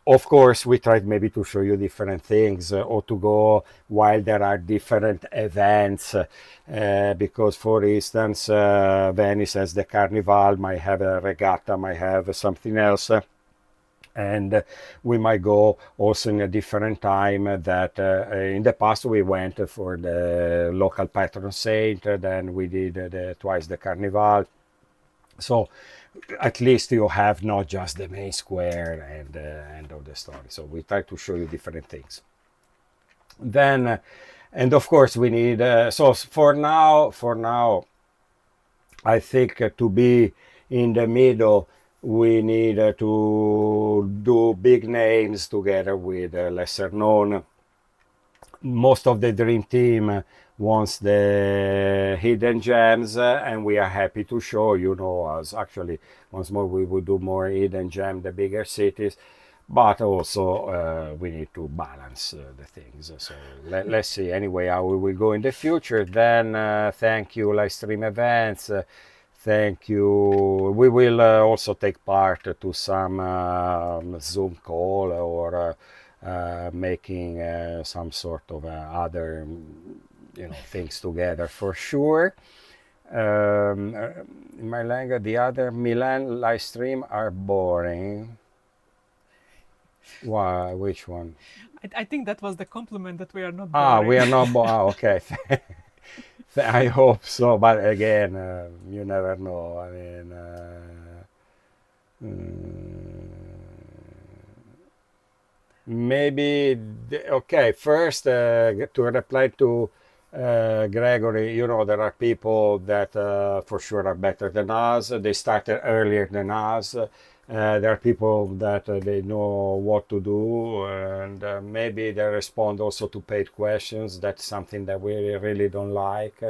of course, we tried maybe to show you different things or to go while there are different events. Because, for instance, Venice has the Carnival, might have a regatta, might have something else. And we might go also in a different time. That in the past we went for the local patron saint, then we did twice the Carnival. So at least you have not just the main square and the end of the story. So we try to show you different things. Then, and of course we need, so for now, I think to be in the middle, we need to do big names together with lesser known. Most of the dream team wants the hidden gems, and we are happy to show, you know, us. Actually, once more, we will do more hidden gem, the bigger cities, but also we need to balance the things. So let's see anyway how we will go in the future. Then thank you, live stream events. Thank you. We will also take part to some Zoom call or making some sort of other, you know, things together for sure. In my language, the other Milan live stream are boring. Why? Which one? I think that was the compliment, that we are not boring. We are not boring. Okay. I hope so, but again, you never know. I mean, Maybe, okay, first to reply to Gregory, you know, there are people that for sure are better than us. They started earlier than us. There are people that they know what to do, and maybe they respond also to paid questions. That's something that we really don't like.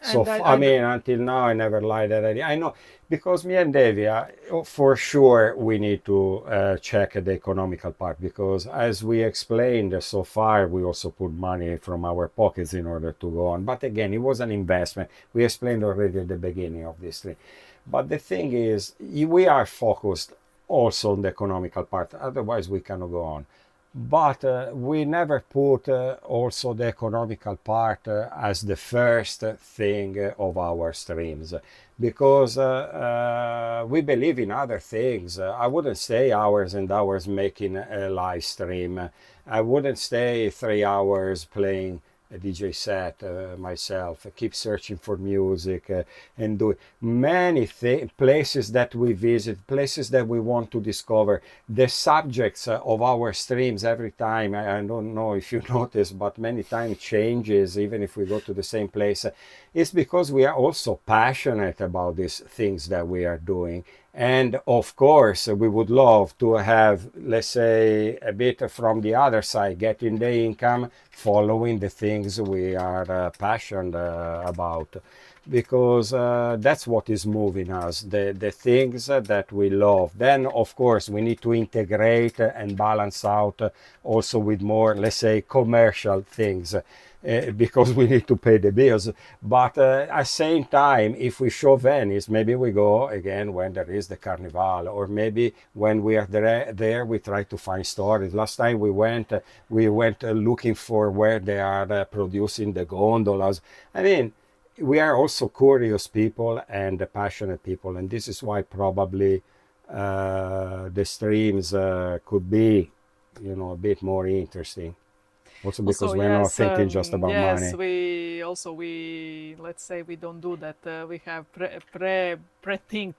So And I, I I mean, until now, I never lied that idea. I know because me and Devia, for sure, we need to check the economical part because, as we explained so far, we also put money from our pockets in order to go on. But again, it was an investment. We explained already at the beginning of this thing. But the thing is, we are focused also on the economical part. Otherwise, we cannot go on. But we never put also the economical part as the first thing of our streams because we believe in other things. I wouldn't stay hours and hours making a live stream. I wouldn't stay 3 hours playing a DJ set myself. I keep searching for music and do many places that we visit, places that we want to discover. The subjects of our streams every time, I don't know if you notice, but many times changes, even if we go to the same place. It's because we are also passionate about these things that we are doing. And of course, we would love to have, let's say, a bit from the other side, getting the income, following the things we are passionate about. Because that's what is moving us, the things that we love. Then, of course, we need to integrate and balance out also with more, let's say, commercial things. Because we need to pay the bills. But at the same time, if we show Venice, maybe we go again when there is the Carnival, or maybe when we are there we try to find stories. Last time we went looking for where they are producing the gondolas. I mean, we are also curious people and passionate people, and this is why probably the streams could be, you know, a bit more interesting. Also because Also, we're not yes, thinking just about yes, money. we let's say we don't do that. We have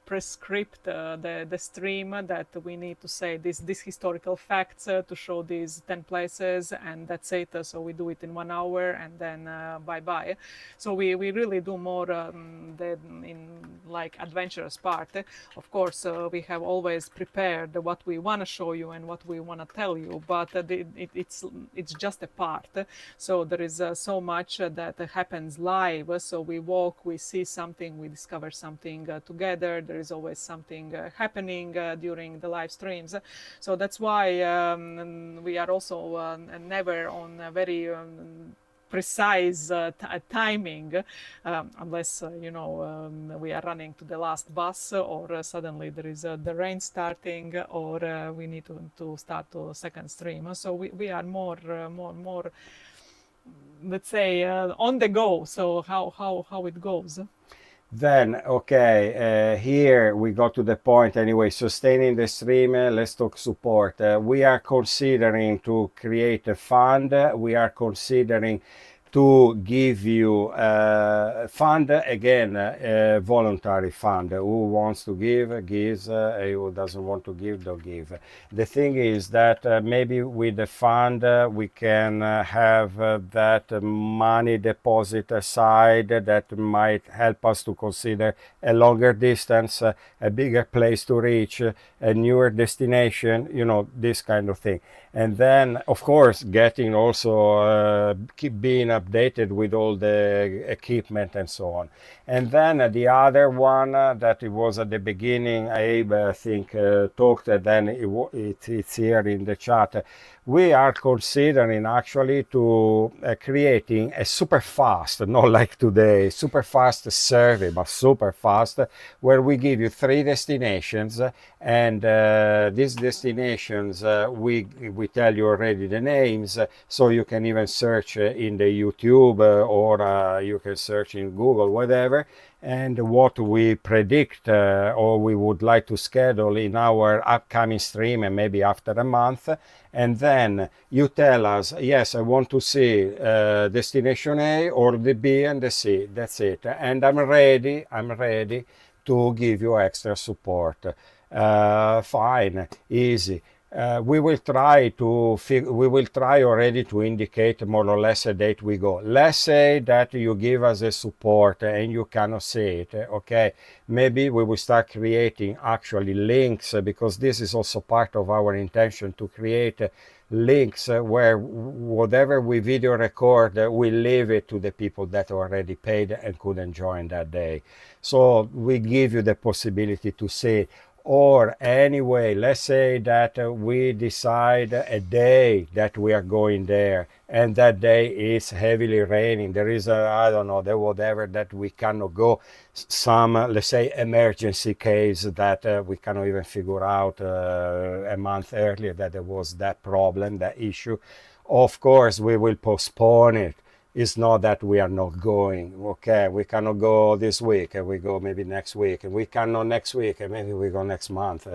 prescript the stream that we need to say this historical facts to show these 10 places, and that's it. So we do it in 1 hour and then bye bye. So we really do more in like adventurous part. Of course, we have always prepared what we want to show you and what we want to tell you, but it's just a part. So there is so much that happens live. So we walk, we see something, we discover something together. There is always something happening during the live streams. So that's why we are also never on a very precise timing, unless we are running to the last bus, or suddenly there is the rain starting, or we need to start a second stream. So we are more let's say on the go. So how it goes. Then, okay, here we got to the point anyway, sustaining the stream, let's talk support. We are considering to create a fund. We are considering to give you a fund, again, a voluntary fund. Who wants to give, gives. Who doesn't want to give, don't give. The thing is that maybe with the fund we can have that money deposit aside that might help us to consider a longer distance, a bigger place to reach, a newer destination, you know, this kind of thing. And then, of course, getting also keep being updated with all the equipment and so on. And then the other one that it was at the beginning, Abe, I think, talked, and then it's here in the chat. We are considering actually to creating a super fast, not like today, super fast survey, but super fast, where we give you 3 destinations, and these destinations we tell you already the names, so you can even search in the YouTube or you can search in Google, whatever, and what we predict or we would like to schedule in our upcoming stream, and maybe after a month. And then you tell us, yes, I want to see destination A or the B and the C. That's it. And I'm ready to give you extra support. Fine, easy. We will try to we will try already to indicate more or less a date we go. Let's say that you give us a support and you cannot see it. Okay, maybe we will start creating actually links, because this is also part of our intention to create links where whatever we video record, we leave it to the people that already paid and couldn't join that day. So we give you the possibility to see. Or anyway, let's say that we decide a day that we are going there, and that day is heavily raining. There is a, I don't know, there whatever that we cannot go. Some, let's say, emergency case that we cannot even figure out a month earlier that there was that problem, that issue. Of course, we will postpone it. It's not that we are not going. Okay, we cannot go this week, and we go maybe next week, and we cannot next week, and maybe we go next month.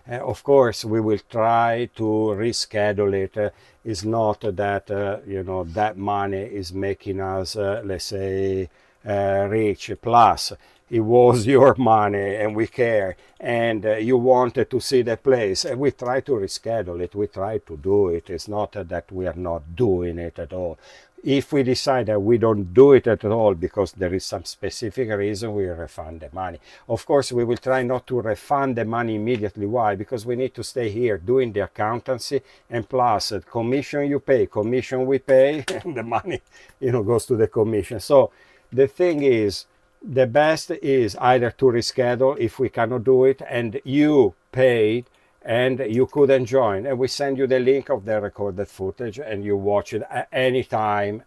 Of course, we will try to reschedule it. It's not that you know, that money is making us, let's say, rich. Plus, it was your money, and we care, and you wanted to see the place, and we try to reschedule it. We try to do it. It's not that we are not doing it at all. If we decide that we don't do it at all because there is some specific reason, we refund the money. Of course, we will try not to refund the money immediately. Why? Because we need to stay here doing the accountancy, and plus commission you pay, commission we pay, and the money, you know, goes to the commission. So the thing is, the best is either to reschedule if we cannot do it, and you paid and you couldn't join, and we send you the link of the recorded footage, and you watch it at any time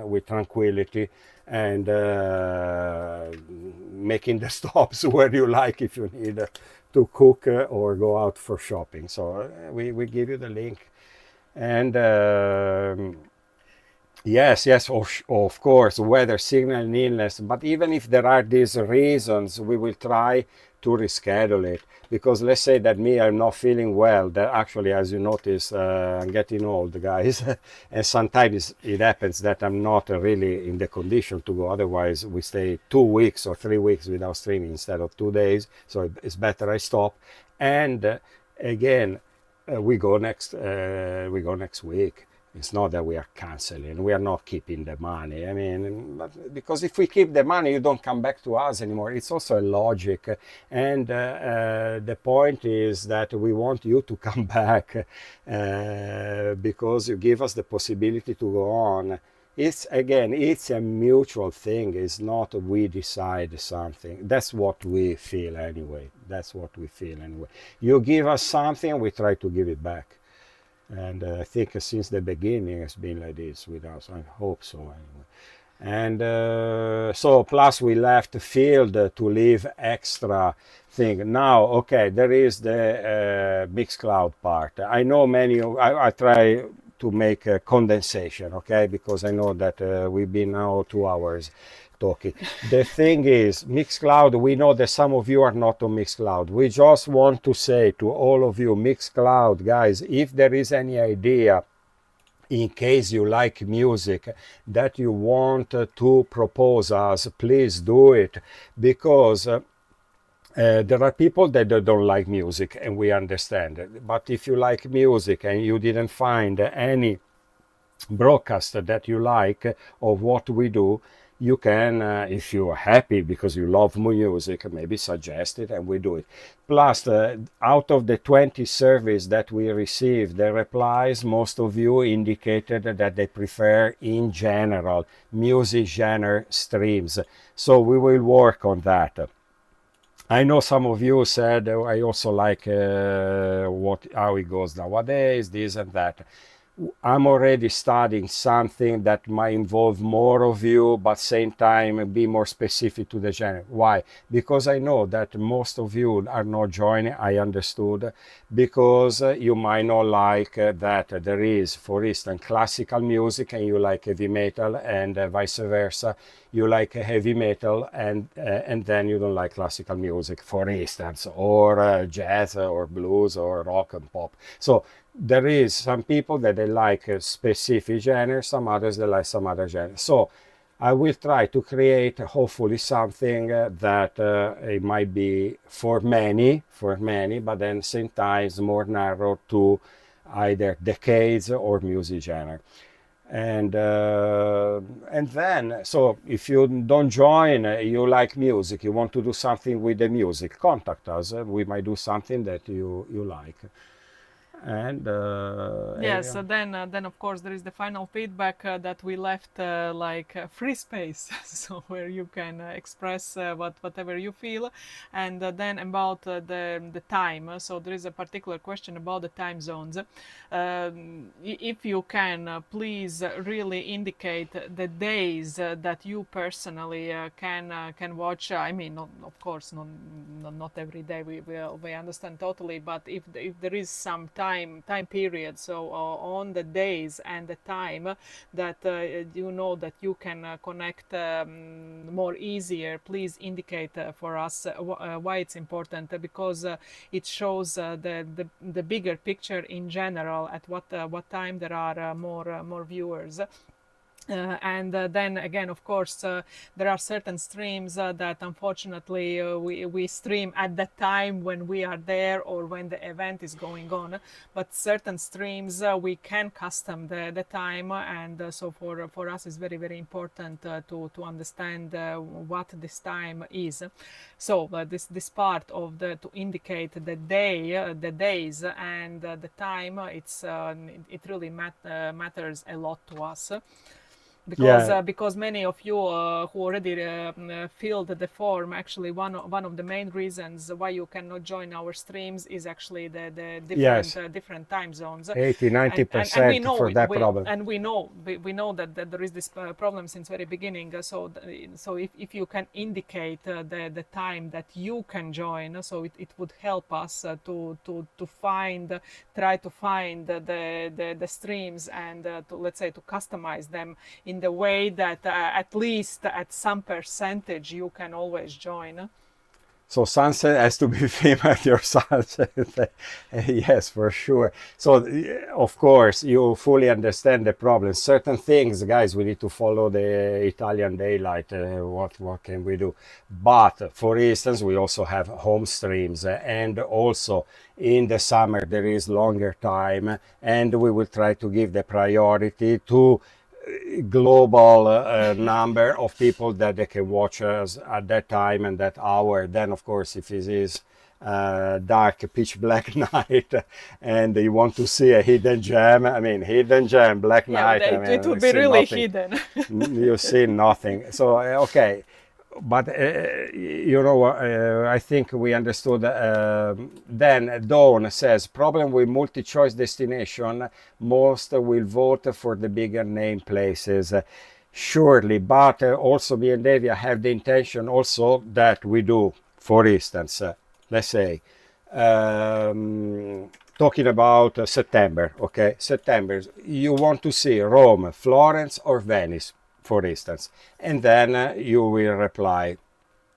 with tranquility, and making the stops where you like if you need to cook or go out for shopping. So we give you the link, and yes, of course, weather, signal, and illness. But even if there are these reasons, we will try to reschedule it. Because let's say that I'm not feeling well, that actually, as you notice, I'm getting old, guys. And sometimes it happens that I'm not really in the condition to go. Otherwise, we stay 2 weeks or 3 weeks without streaming instead of 2 days. So it's better I stop. And again, we go next week. It's not that we are canceling. We are not keeping the money. I mean, because if we keep the money, you don't come back to us anymore. It's also a logic. And the point is that we want you to come back because you give us the possibility to go on. It's a mutual thing. It's not we decide something. That's what we feel anyway. You give us something, we try to give it back. And I think since the beginning it's been like this with us. I hope so anyway. And so plus we left the field to leave extra thing. Now, okay, there is the Mixcloud part. I know I try to make a condensation, okay, because I know that we've been now 2 hours talking. The thing is, Mixcloud, we know that some of you are not on Mixcloud. We just want to say to all of you, Mixcloud guys, if there is any idea, in case you like music, that you want to propose us, please do it, because there are people that don't like music, and we understand it. But if you like music and you didn't find any broadcast that you like of what we do, you can, if you're happy because you love music, maybe suggest it and we do it. Plus, out of the 20 surveys that we received, the replies, most of you indicated that they prefer, in general, music genre streams. So we will work on that. I know some of you said, I also like how it goes nowadays, this and that. I'm already studying something that might involve more of you, but same time be more specific to the genre. Why? Because I know that most of you are not joining, I understood, because you might not like that there is, for instance, classical music and you like heavy metal, and vice versa. You like heavy metal and then you don't like classical music, for instance, or jazz or blues or rock and pop. So there is some people that they like a specific genre, some others they like some other genre. So I will try to create hopefully something that it might be for many, but then same times more narrow to either decades or music genre. And then, so if you don't join, you like music, you want to do something with the music, contact us. We might do something that you like. And Yes, then of course there is the final feedback that we left like free space, so where you can express whatever you feel, and then about the time. So there is a particular question about the time zones. If you can, please really indicate the days that you personally can watch. I mean, of course, not every day. We understand totally, but if there is some time period, so on the days and the time that you know that you can connect more easier, please indicate for us why it's important, because it shows the bigger picture in general, at what time there are more viewers. And then again, of course, there are certain streams that unfortunately we stream at the time when we are there or when the event is going on, but certain streams we can custom the time, and so for us it's very, very important to understand what this time is. So this part of to indicate the day, the days and the time, it really matters a lot to us. Because many of you who already filled the form, actually one of the main reasons why you cannot join our streams is actually the different time zones. 80-90% we know for that problem. And we know that there is this problem since very beginning. So if you can indicate the time that you can join, so it would help us to try to find the streams, and to, let's say, to customize them in the way that at least at some percentage you can always join. So sunset has to be filmed at your sunset. Yes, for sure. So of course you fully understand the problem. Certain things, guys, we need to follow the Italian daylight. What can we do? But for instance, we also have home streams, and also in the summer there is longer time, and we will try to give the priority to global number of people that they can watch us at that time and that hour. Then of course, if it is dark, pitch black night, and you want to see a hidden gem, I mean, hidden gem, black night, it would be really nothing. Hidden. You see nothing. So okay, but you know, I think we understood. Then Dawn says, problem with multi-choice destination, most will vote for the bigger name places. Surely, but also me and Davia have the intention also that we do, for instance, let's say, talking about September, okay? September, you want to see Rome, Florence or Venice, for instance, and then you will reply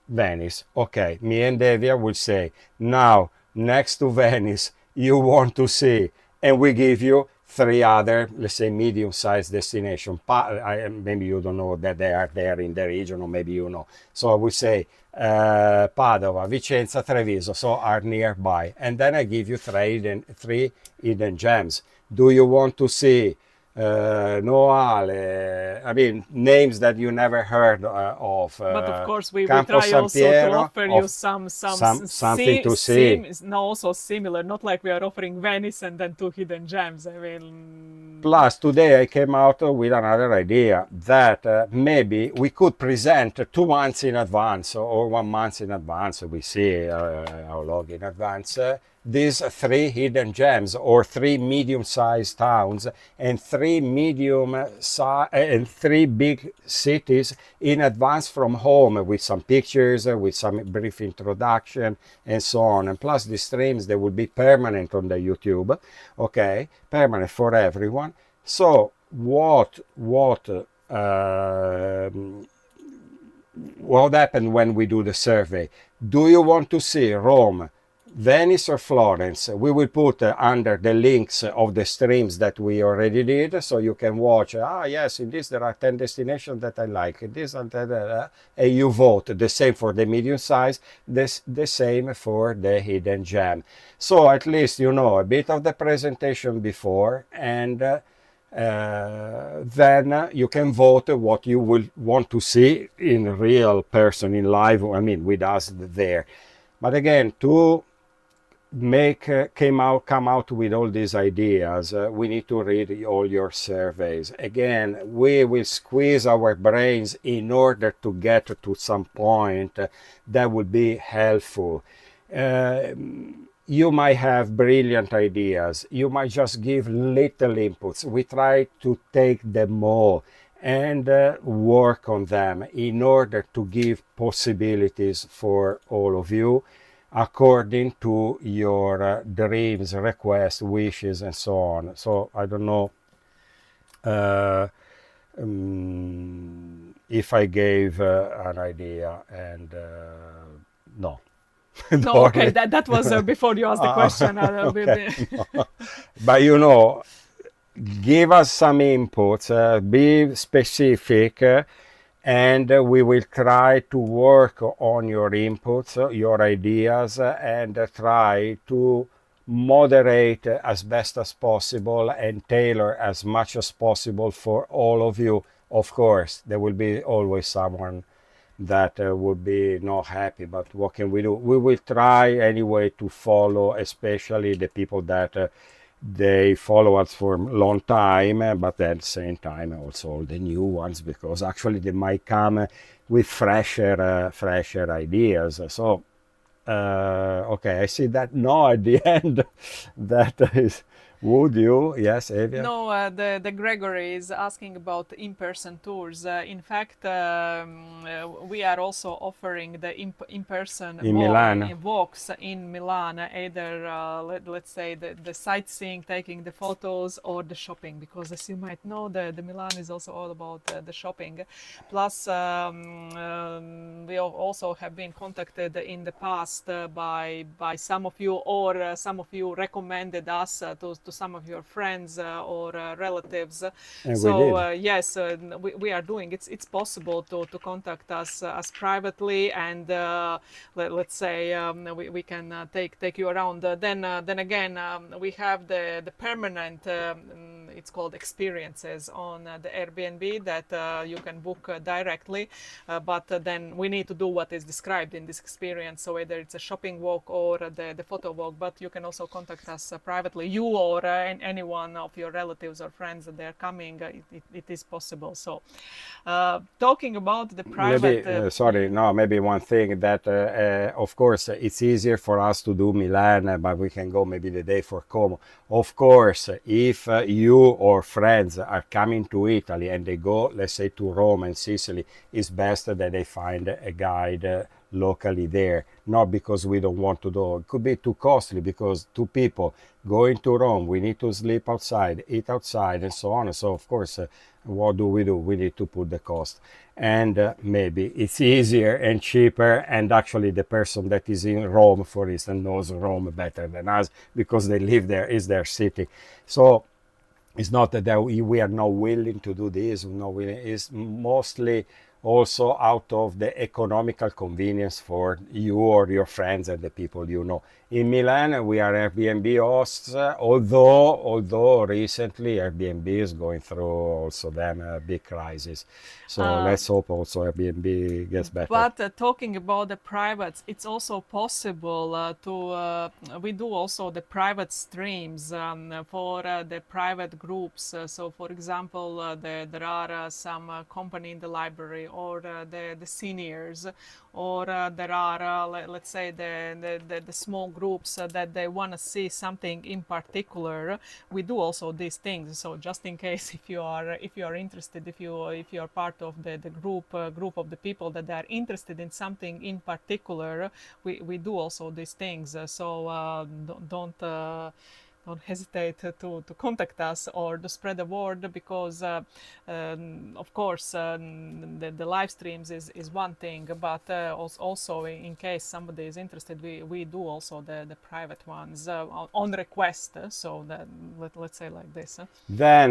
Venice. Okay, me and Davia will say, now next to Venice you want to see, and we give you 3 other, let's say, medium-sized destinations. Maybe you don't know that they are there in the region, or maybe you know. So I would say Padova, Vicenza, Treviso, so are nearby, and then I give you 3 hidden gems. Do you want to see Noale, I mean, names that you never heard of. But of course, we try also to offer you something to see. No, also similar, not like we are offering Venice and then 2 hidden gems. I mean, plus today I came out with another idea that maybe we could present 2 months in advance or 1 month in advance. We see how long in advance. These 3 hidden gems, or 3 medium-sized towns and 3 and 3 big cities in advance from home, with some pictures, with some brief introduction and so on. And plus the streams, they will be permanent on the YouTube, okay, permanent for everyone. So what happened when we do the survey? Do you want to see Rome, Venice or Florence, we will put under the links of the streams that we already did, so you can watch. Yes, in this there are 10 destinations that I like. This and that, and you vote. The same for the medium size. The same for the hidden gem. So at least you know a bit of the presentation before, and then you can vote what you will want to see in real person, in live. I mean, with us there. But again, to come out with all these ideas, we need to read all your surveys. Again, we will squeeze our brains in order to get to some point that would be helpful. You might have brilliant ideas. You might just give little inputs. We try to take them all and work on them in order to give possibilities for all of you according to your dreams, requests, wishes, and so on. So I don't know if I gave an idea, and no. No, okay, that was before you asked the question. Okay. But you know, give us some inputs, be specific, and we will try to work on your inputs, your ideas, and try to moderate as best as possible and tailor as much as possible for all of you. Of course, there will be always someone that would be not happy, but what can we do? We will try anyway to follow, especially the people that they follow us for a long time, but at the same time also all the new ones, because actually they might come with fresher ideas. So okay, I see that no at the end. That is, would you? Yes, Evia? No, the Gregory is asking about in-person tours. In fact, we are also offering the in-person In Milan. walks in Milan, either let's say the sightseeing, taking the photos, or the shopping, because as you might know, the Milan is also all about the shopping. Plus, we also have been contacted in the past by some of you, or some of you recommended us to some of your friends or relatives. And so we did. yes, we are doing it's possible to contact us privately, and let's say we can take you around. Then again, we have the permanent it's called experiences on the Airbnb that you can book directly, but then we need to do what is described in this experience, so whether it's a shopping walk or the photo walk. But you can also contact us privately, you or any one of your relatives or friends that they're coming. It is possible. So talking about the private maybe one thing that of course it's easier for us to do Milan, but we can go maybe the day for Como. Of course, if you or friends are coming to Italy and they go, let's say, to Rome and Sicily, it's best that they find a guide locally there, not because we don't want to do. It could be too costly, because two people going to Rome, we need to sleep outside, eat outside, and so on. So of course, what do? We need to put the cost, and maybe it's easier and cheaper, and actually the person that is in Rome, for instance, knows Rome better than us because they live there, is their city. So it's not that we are not willing to do this, it's mostly also out of the economical convenience for you or your friends and the people you know. In Milan, we are Airbnb hosts, although recently Airbnb is going through also then a big crisis. So let's hope also Airbnb gets better. But talking about the privates, it's also possible we do also the private streams for the private groups. So for example, there are some company in the library, or the seniors, or there are let's say the small groups that they want to see something in particular. We do also these things. So just in case, if you are interested, if you are part of the group of the people that they are interested in something in particular, we do also these things. So don't don't hesitate to contact us or to spread the word, because of course the live streams is one thing, but also in case somebody is interested, we do also the private ones on request. So that, let's say like this. Then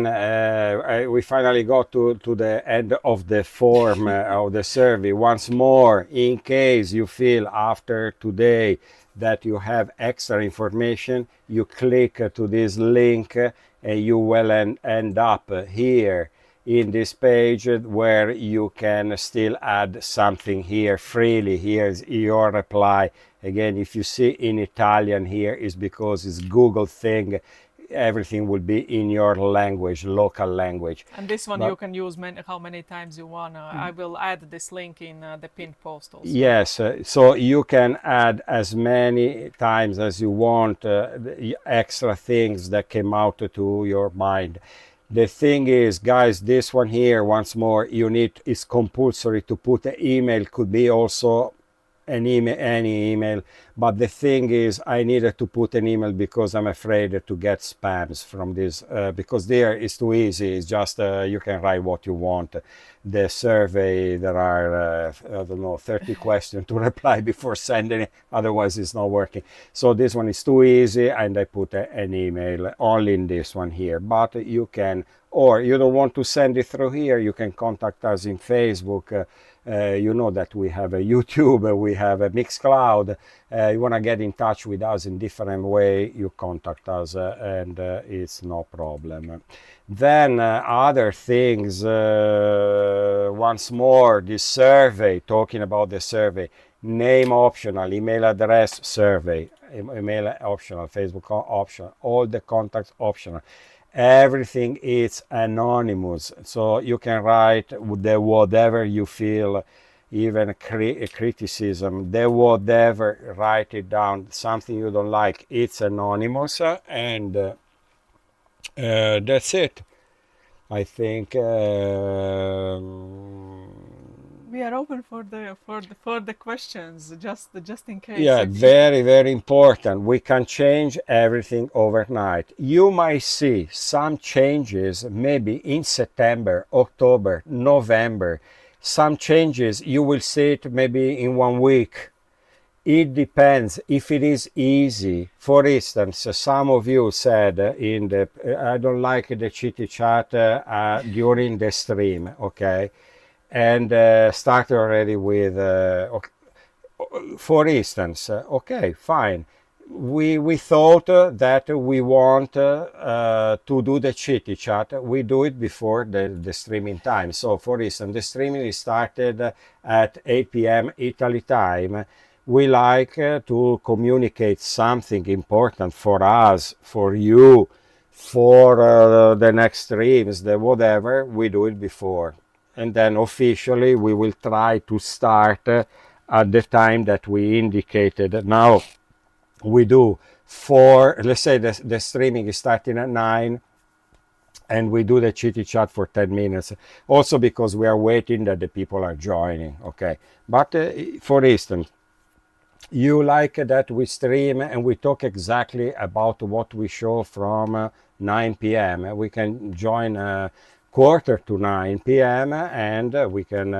we finally got to the end of the form of the survey. Once more, in case you feel after today that you have extra information, you click to this link and you will end up here in this page where you can still add something here freely. Here's your reply. Again, if you see in Italian here, is because it's Google thing. Everything will be in your language, local language. And this one you can use how many times you want. I will add this link in the pinned post also. Yes, so you can add as many times as you want the extra things that came out to your mind. The thing is, guys, this one here, once more, it's compulsory to put an email. Could be also an email, any email, but the thing is, I needed to put an email because I'm afraid to get spams from this, because there is too easy. It's just you can write what you want. The survey, there are I don't know, 30 questions to reply before sending it, otherwise it's not working. So this one is too easy, and I put an email only in this one here. But you can, or you don't want to send it through here, you can contact us in Facebook. You know that we have a YouTube, we have a Mixcloud. You want to get in touch with us in different way, you contact us and it's no problem. Then other things, once more, this survey, talking about the survey, name optional, email address survey, email optional, Facebook optional, all the contacts optional. Everything is anonymous, so you can write the whatever you feel, even criticism, the whatever, write it down. Something you don't like, it's anonymous, and that's it. I think we are open for the questions, just in case. Yeah, very, very important. We can change everything overnight. You might see some changes maybe in September, October, November. Some changes you will see it maybe in 1 week. It depends if it is easy. For instance, some of you said in the I don't like the chitty chat during the stream, okay, and started already with okay. For instance, okay, fine. We thought that we want to do the chitty chat. We do it before the streaming time. So, for instance, the streaming is started at 8 p.m. Italy time. We like to communicate something important for us, for you, for the next streams, the whatever. We do it before, and then officially we will try to start at the time that we indicated. Now we do for, let's say the streaming is starting at 9, and we do the chitty chat for 10 minutes, also because we are waiting that the people are joining, okay. But for instance, you like that we stream and we talk exactly about what we show from 9 p.m. We can join 8:45 p.m. and we can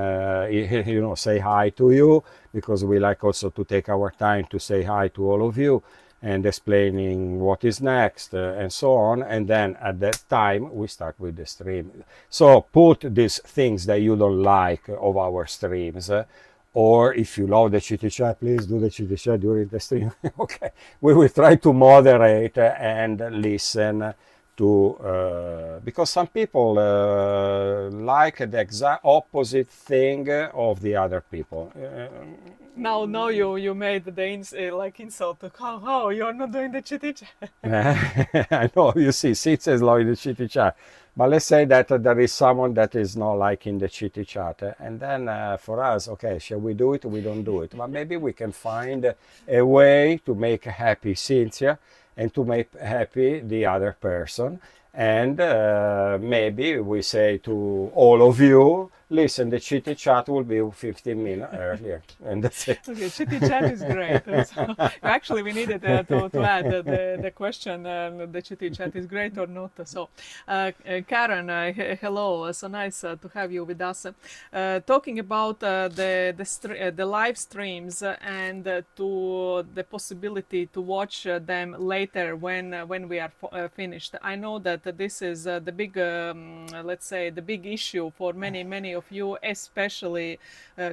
say hi to you, because we like also to take our time to say hi to all of you and explaining what is next and so on. And then at that time we start with the stream. So put these things that you don't like of our streams, or if you love the chitty chat, please do the chitty chat during the stream. Okay, we will try to moderate and listen to, because some people like the exact opposite thing of the other people. Now you made the like insult. How you're not doing the chitty chat? I know, you see, Sid says like the chitty chat, but let's say that there is someone that is not liking the chitty chat, and then for us, okay, shall we do it? We don't do it, but maybe we can find a way to make happy Cynthia and to make happy the other person. And maybe we say to all of you, listen, the chitty chat will be 15 minutes earlier, and that's it. Okay, chitty chat is great. So, actually, we needed to add the question: the chitty chat is great or not? So, Karen, hello. So nice to have you with us. Talking about the live streams and to the possibility to watch them later when we are finished. I know that this is the big, let's say, the big issue for many of you, especially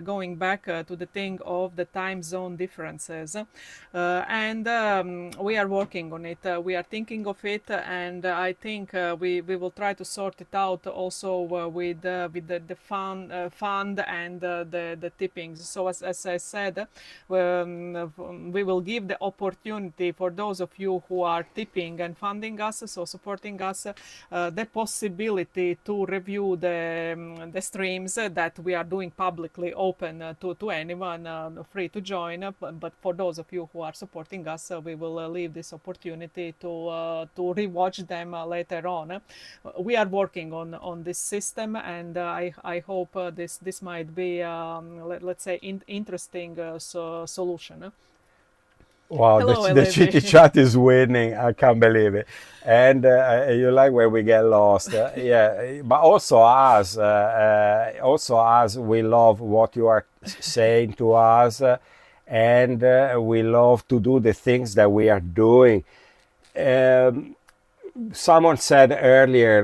going back to the thing of the time zone differences. And we are working on it. We are thinking of it, and I think we will try to sort it out also with the fund and the tippings. So as I said, we will give the opportunity for those of you who are tipping and funding us, so supporting us, the possibility to review the streams that we are doing publicly, open to anyone, free to join. But for those of you who are supporting us, we will leave this opportunity to rewatch them later on. We are working on this system, and I hope this might be let's say interesting solution. Wow, Hello, the chitty Elodie. chat is winning. I can't believe it. And you like where we get lost. Yeah, but also us, we love what you are saying to us, and we love to do the things that we are doing. Um, Someone said earlier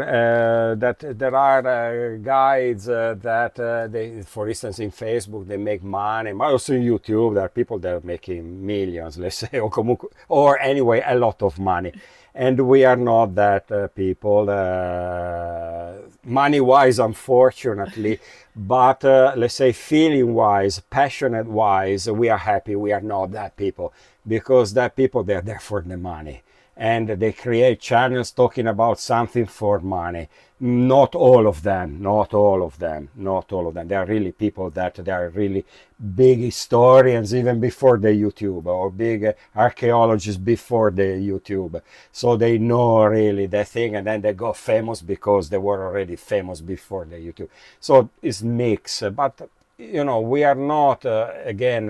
that there are guides that they, for instance, in Facebook they make money, but also in YouTube there are people that are making millions, let's say, or anyway a lot of money, and we are not that people, money-wise, unfortunately, but let's say feeling-wise, passionate-wise, we are happy. We are not that people, because that people, they're there for the money, and they create channels talking about something for money. Not all of them, not all of them, not all of them. There are really people that they are really big historians even before the YouTube, or big archaeologists before the YouTube. So they know really the thing, and then they got famous because they were already famous before the YouTube. So it's mixed, but you know, we are not, again,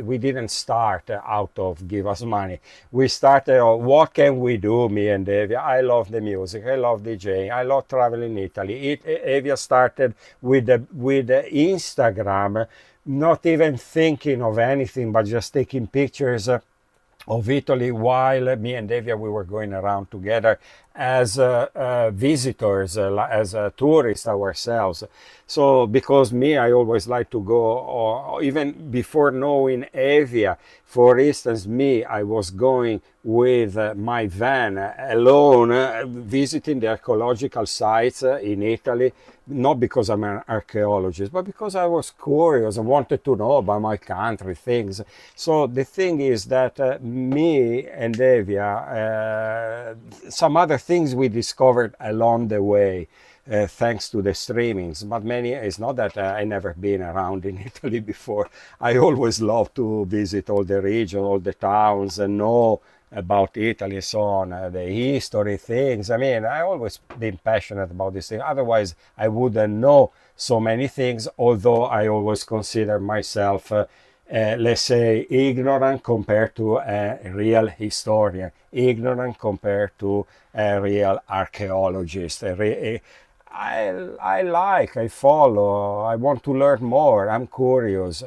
we didn't start out of give us money. We started, what can we do, me and Evia? I love the music, I love DJing, I love traveling in Italy. Evia started with the Instagram, not even thinking of anything, but just taking pictures of Italy, while me and Evia, we were going around together as visitors, as tourists ourselves. So because me, I always like to go, or even before knowing Evia, for instance, me, I was going with my van alone, visiting the archaeological sites in Italy, not because I'm an archaeologist, but because I was curious and wanted to know about my country, things. So the thing is that me and Evia, some other things we discovered along the way, thanks to the streamings. But many, it's not that I never been around in Italy before. I always love to visit all the region, all the towns, and know about Italy, so on, the history, things. I mean, I always been passionate about this thing. Otherwise, I wouldn't know so many things, although I always consider myself, let's say, ignorant compared to a real historian, ignorant compared to a real archaeologist. I follow, I want to learn more, I'm curious.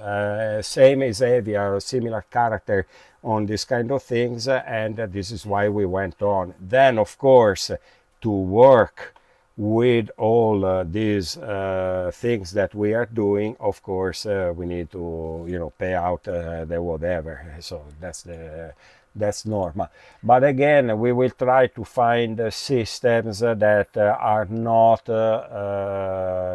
Same as Evia, a similar character on this kind of things, and this is why we went on. Then, of course, to work with all these things that we are doing, of course, we need to, you know, pay out the whatever. So that's normal. But again, we will try to find systems that are not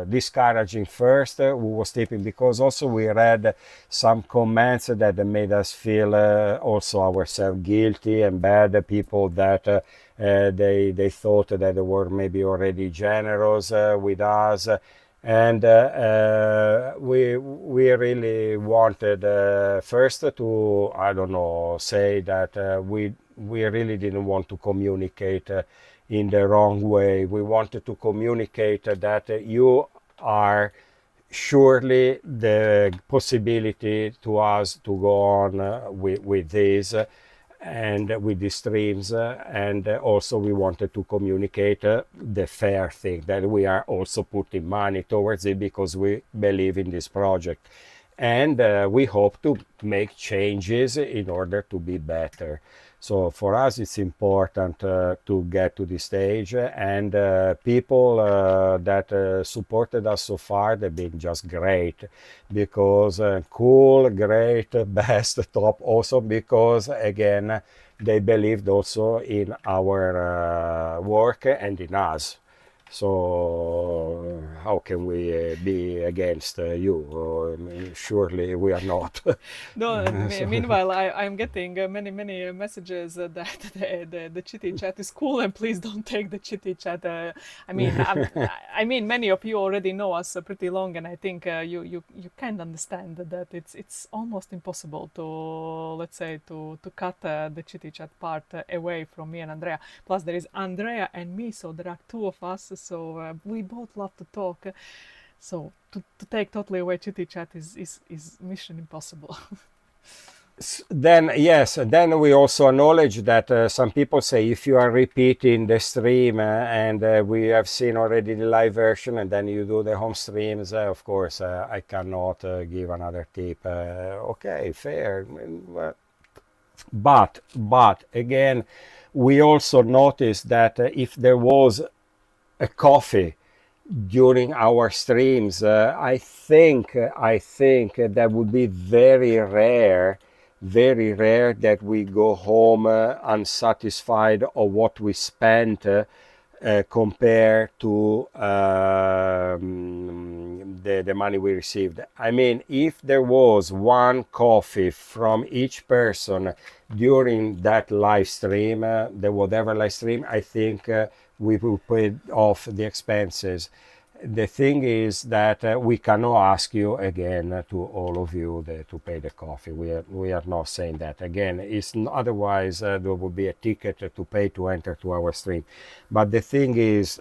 discouraging first, who was tipping, because also we read some comments that made us feel also ourselves guilty and bad, people that they thought that they were maybe already generous with us, and we really wanted first to, I don't know, say that we really didn't want to communicate in the wrong way. We wanted to communicate that you are surely the possibility to us to go on with this and with the streams, and also we wanted to communicate the fair thing that we are also putting money towards it because we believe in this project, and we hope to make changes in order to be better. So for us, it's important to get to this stage, and people that supported us so far, they've been just great, because cool, great, best, top, awesome, because again, they believed also in our work and in us. So how can we be against you? Surely we are not. No, So- meanwhile, I'm getting many messages that the chitty chat is cool, and please don't take the chitty chat. I mean, I mean, many of you already know us pretty long, and I think you can understand that it's almost impossible to, let's say, to cut the chitty chat part away from me and Andrea. Plus, there is Andrea and me, so there are two of us. So we both love to talk. So to take totally away chitty chat is mission impossible. Then yes, then we also acknowledge that some people say if you are repeating the stream and we have seen already the live version and then you do the home streams, of course I cannot give another tip. Okay, fair. But again, we also noticed that if there was a coffee during our streams, I think that would be very rare that we go home unsatisfied of what we spent compared to the money we received. I mean, if there was one coffee from each person during that live stream, the whatever live stream, I think we will pay off the expenses. The thing is that we cannot ask you again to all of you to pay the coffee. We are not saying that again. It's otherwise there would be a ticket to pay to enter to our stream. But the thing is,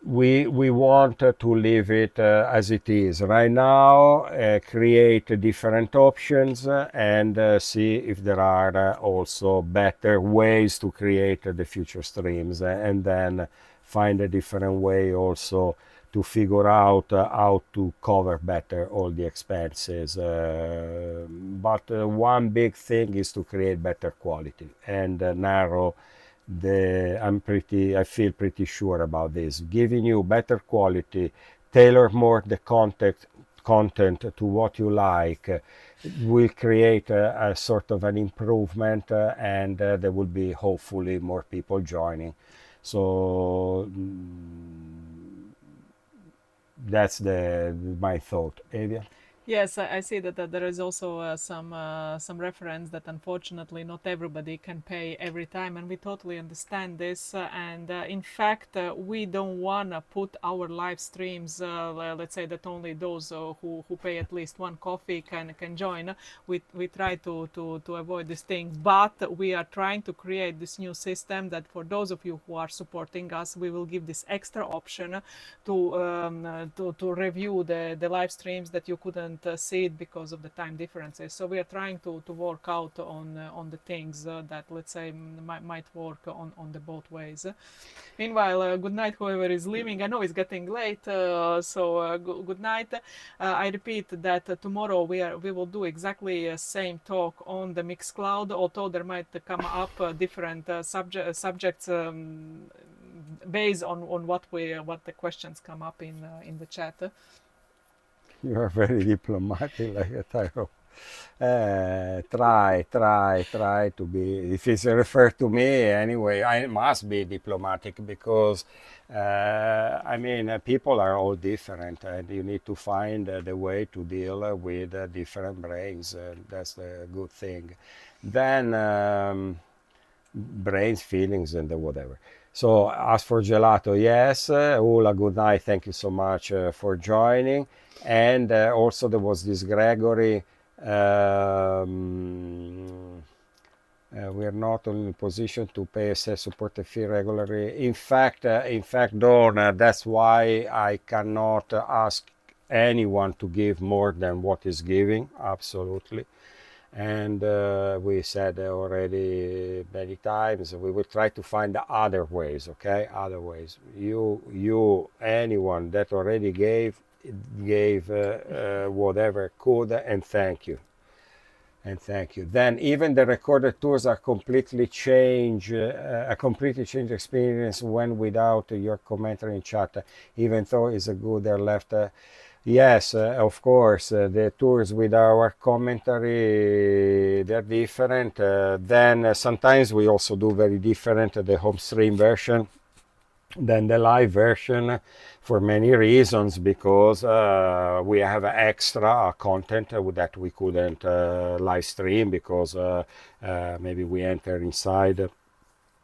we want to leave it as it is right now. Create different options and see if there are also better ways to create the future streams, and then find a different way also to figure out how to cover better all the expenses. But one big thing is to create better quality and narrow I feel pretty sure about this. Giving you better quality, tailor more the content to what you like, will create a sort of an improvement, and there will be hopefully more people joining. So that's my thought. Evia? Yes, I see that there is also some reference that unfortunately not everybody can pay every time, and we totally understand this. And in fact, we don't want to put our live streams. Let's say that only those who pay at least one coffee can join. We try to avoid this thing, but we are trying to create this new system that for those of you who are supporting us, we will give this extra option to review the live streams that you couldn't see it because of the time differences. So we are trying to work out on the things that, let's say, might work on the both ways. Meanwhile, good night whoever is leaving. I know it's getting late, so good night. I repeat that tomorrow we will do exactly same talk on the Mixcloud, although there might come up different subjects based on what the questions come up in the chat. You are very diplomatic, like a tyro. Try to be. If it's referred to me anyway, I must be diplomatic because I mean people are all different, and you need to find the way to deal with different brains. That's the good thing. Then brains, feelings, and whatever. So as for gelato, yes. Ula, good night. Thank you so much for joining. And also there was this Gregory. We are not in a position to pay SS support fee regularly. In fact, Dawn, that's why I cannot ask anyone to give more than what is giving. Absolutely. And we said already many times we will try to find other ways. Okay, other ways. Anyone that already gave whatever could, and thank you. And thank you. Then even the recorded tours are completely change, a completely changed experience when without your commentary in chat. Even though it's a good they're left. Yes, of course, the tours with our commentary they're different. Then sometimes we also do very different the home stream version than the live version for many reasons, because we have extra content that we couldn't live stream because maybe we enter inside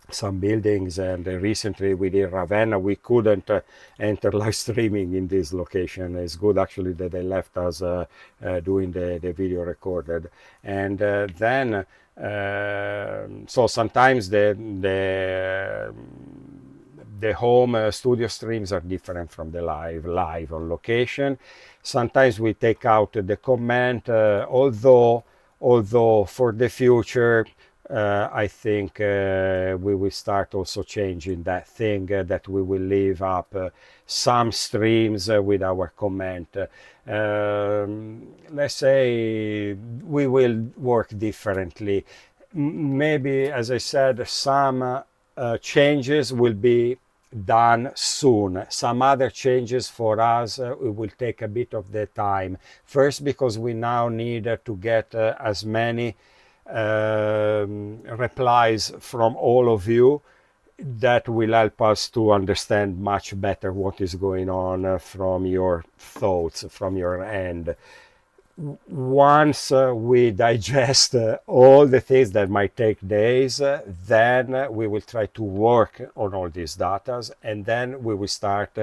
some buildings, and recently we did Ravenna, we couldn't enter live streaming in this location. It's good actually that they left us doing the video recorded. And then so sometimes the home studio streams are different from the live on location. Sometimes we take out the comment, although for the future I think we will start also changing that thing, that we will leave up some streams with our comment. Let's say we will work differently. Maybe, as I said, some changes will be done soon. Some other changes for us it will take a bit of the time. First, because we now need to get as many replies from all of you. That will help us to understand much better what is going on from your thoughts, from your end. Once we digest all the things that might take days, then we will try to work on all these data, and then we will start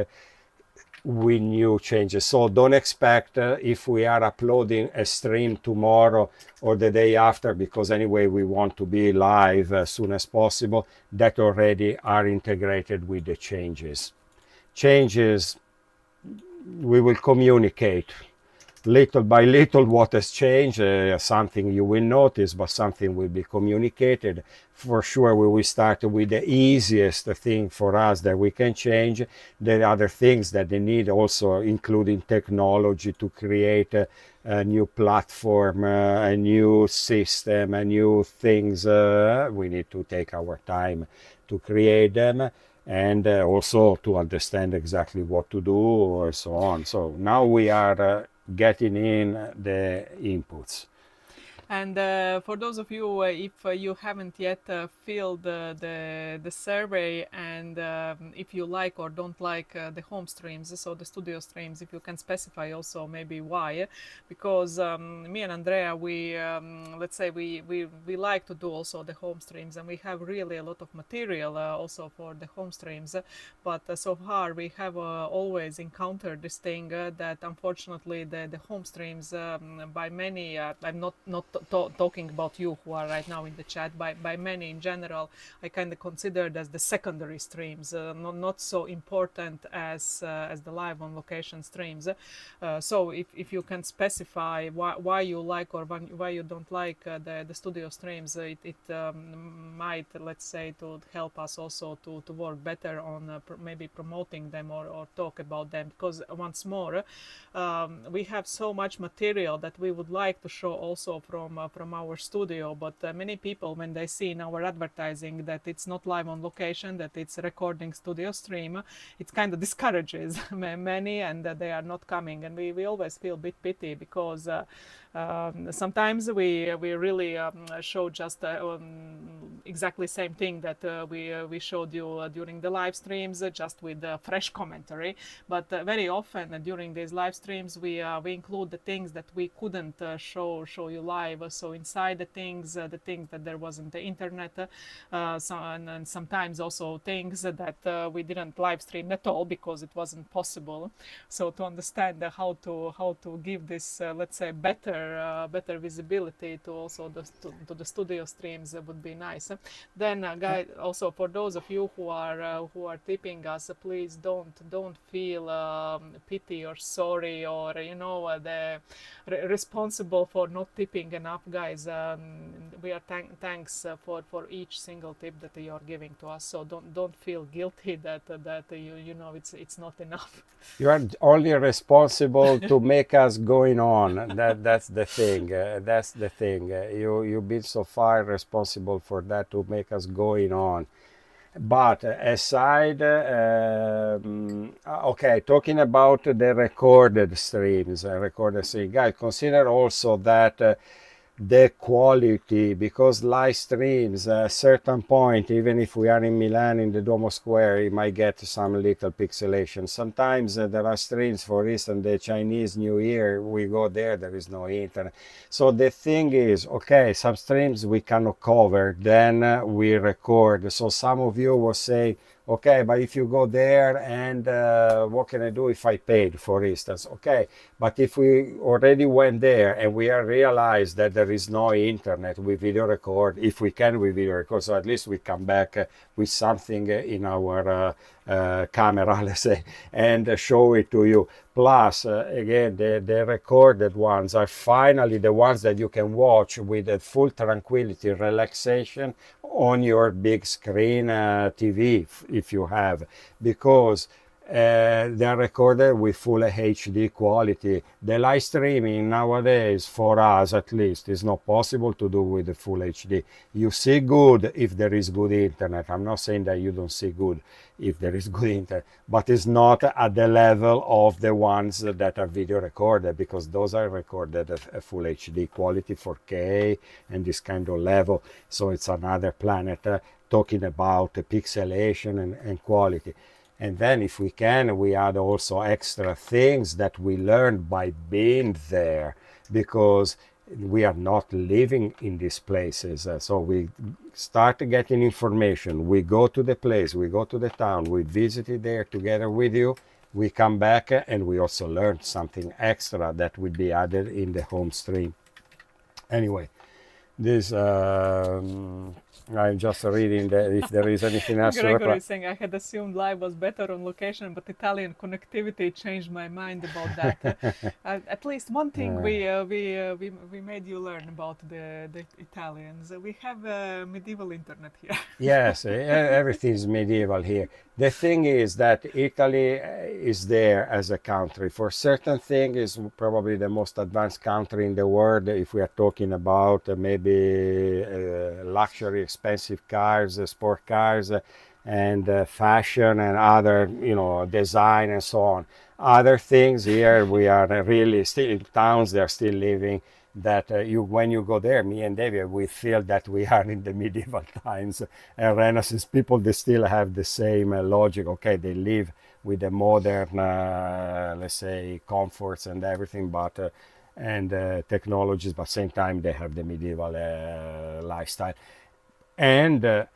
with new changes. So don't expect if we are uploading a stream tomorrow or the day after, because anyway we want to be live as soon as possible, that already are integrated with the changes. Changes we will communicate little by little what has changed. Something you will notice, but something will be communicated. For sure we will start with the easiest thing for us that we can change. The other things that they need also, including technology to create a new platform, a new system, a new things, we need to take our time to create them, and also to understand exactly what to do or so on. So now we are getting in the inputs. And for those of you, if you haven't yet filled the survey, and if you like or don't like the home streams, so the studio streams, if you can specify also maybe why, because me and Andrea, we let's say we like to do also the home streams, and we have really a lot of material also for the home streams, but so far we have always encountered this thing that unfortunately the home streams by many, I'm not talking about you who are right now in the chat, by many in general, I kind of considered as the secondary streams, not so important as the live on location streams. So if you can specify why you like or why you don't like the studio streams, it might, let's say, to help us also to work better on maybe promoting them or talk about them, because once more we have so much material that we would like to show also from our studio, but many people, when they see in our advertising that it's not live on location, that it's a recording studio stream, it kind of discourages many, and they are not coming, and we always feel a bit pity, because sometimes we really show just exactly same thing that we showed you during the live streams, just with fresh commentary, but very often during these live streams we include the things that we couldn't show you live, so inside the things that there wasn't the internet, and sometimes also things that that we didn't live stream at all because it wasn't possible. So to understand how to give this let's say better visibility to also to the studio streams would be nice. Then guys, also for those of you who are tipping us, please don't feel pity or sorry or the responsible for not tipping enough, guys. We are thanks for each single tip that you are giving to us, so don't feel guilty that it's not enough. You are only responsible to make us going on. That's the thing. That's the thing. You've been so far responsible for that, to make us going on. But aside, okay, talking about the recorded streams, guys, consider also that the quality, because live streams at a certain point, even if we are in Milan in the Duomo Square, you might get some little pixelation. Sometimes there are streams, for instance, the Chinese New Year, we go there is no internet. So the thing is, okay, some streams we cannot cover, then we record. So some of you will say, okay, but if you go there and what can I do if I paid, for instance? Okay, but if we already went there and we realized that there is no internet, we video record. If we can, we video record. So at least we come back with something in our camera, let's say, and show it to you. Plus, again, the recorded ones are finally the ones that you can watch with a full tranquility, relaxation on your big screen TV, if you have, because they are recorded with full HD quality. The live streaming nowadays, for us at least, is not possible to do with the full HD. You see good if there is good internet. I'm not saying that you don't see good if there is good internet, but it's not at the level of the ones that are video recorded, because those are recorded at full HD quality, 4K, and this kind of level. So it's another planet talking about pixelation and quality. And then if we can, we add also extra things that we learned by being there, because we are not living in these places. So we start getting information. We go to the place, we go to the town, we visit it there together with you. We come back and we also learn something extra that will be added in the home stream. Anyway, this I'm just reading if there is anything else to Gregory reply. is saying, I had assumed live was better on location, but Italian connectivity changed my mind about that. At least one thing we made you learn about the Italians. We have medieval internet here. Yes, everything is medieval here. The thing is that Italy is there as a country. For certain things, is probably the most advanced country in the world. If we are talking about maybe luxury, expensive cars, sport cars, and fashion and other, design and so on. Other things here, we are really still in towns. They are still living. That when you go there, me and David, we feel that we are in the medieval times and Renaissance. People, they still have the same logic. Okay, they live with the modern, let's say, comforts and everything, but and technologies, but at the same time they have the medieval lifestyle. And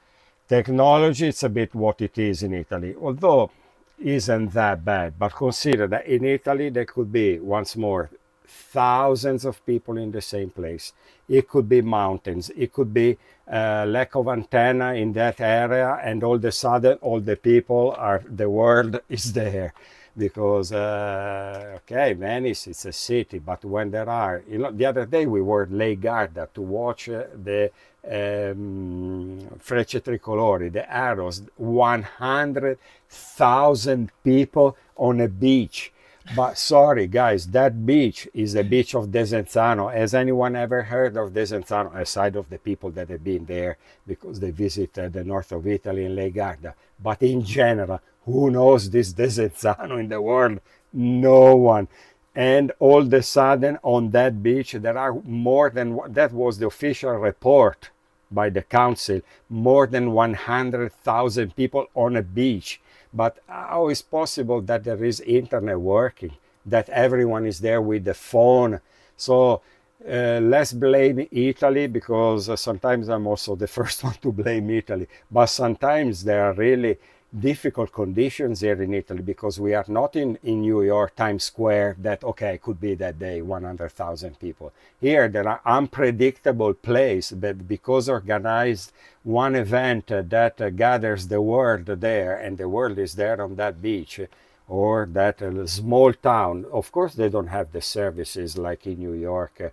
technology, it's a bit what it is in Italy, although isn't that bad. But consider that in Italy there could be, once more, thousands of people in the same place. It could be mountains, it could be lack of antenna in that area, and all of a sudden all the people the world is there. Because okay, Venice, it's a city, but when there are, the other day we were at Lake Garda to watch the Frecce Tricolori, the arrows, 100,000 people on a beach. But sorry, guys, that beach is the beach of Desenzano. Has anyone ever heard of Desenzano, aside of the people that have been there because they visit the north of Italy in Lake Garda? But in general, who knows this Desenzano in the world? No one. And all of a sudden, on that beach, there are more than, that was the official report by the council, more than 100,000 people on a beach. But how is possible that there is internet working, that everyone is there with the phone? So let's blame Italy, because sometimes I'm also the first one to blame Italy. But sometimes they are really difficult conditions here in Italy, because we are not in New York, Times Square, that, okay, could be that day 100,000 people. Here, there are unpredictable place, but because organized one event that gathers the world there, and the world is there on that beach, or that small town. Of course, they don't have the services like in New York,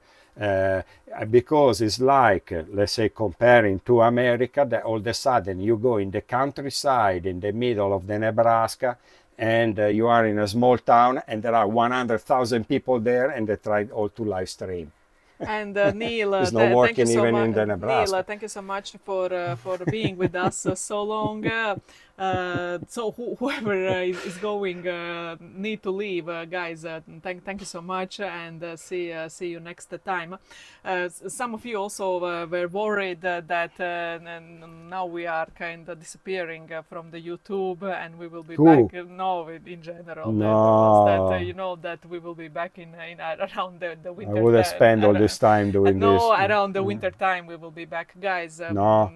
because it's like, let's say, comparing to America, that all of a sudden you go in the countryside in the middle of the Nebraska, and you are in a small town, and there are 100,000 people there, and they try all to live stream. And Neil, It's not thank you working so even much. in the Nebraska. Neil, thank you so much for being with us so long. So whoever is going need to leave, guys. Thank you so much, and see you next time. Some of you also were worried that now we are kind of disappearing from the YouTube, and we will be Who? back. No, in general, that No, you know that we will be back in around the I winter. would have spent all this time doing No, this. around the winter time we will be back, guys. No.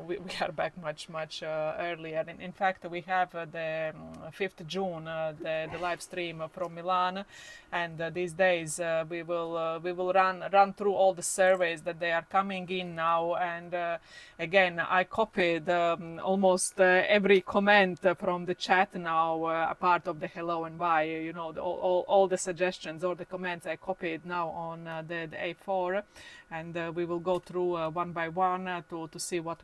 We are back much earlier. In fact, we have the 5th June the live stream from Milan, and these days we will run through all the surveys that they are coming in now. And again, I copied almost every comment from the chat now, a part of the hello and bye. You know, all the suggestions or the comments I copied now on the A4, and we will go through one by one to see what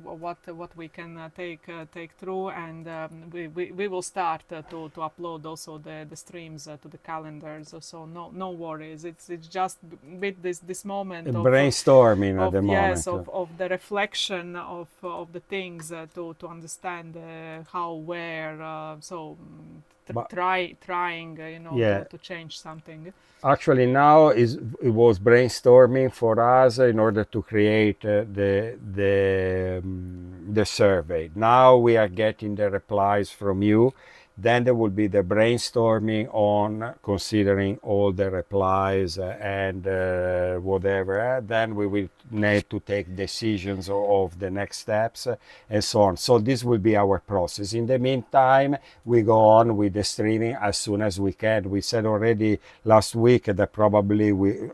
we can take through, and we will start to upload also the streams to the calendars. So no worries. It's just with this moment of Brainstorming at the yes, moment. of the reflection of the things to understand how, where, trying you know, Yeah. to change something. Actually, now it was brainstorming for us in order to create the survey. Now we are getting the replies from you. Then there will be the brainstorming on considering all the replies and whatever. Then we will need to take decisions of the next steps and so on. So this will be our process. In the meantime, we go on with the streaming as soon as we can. We said already last week that probably we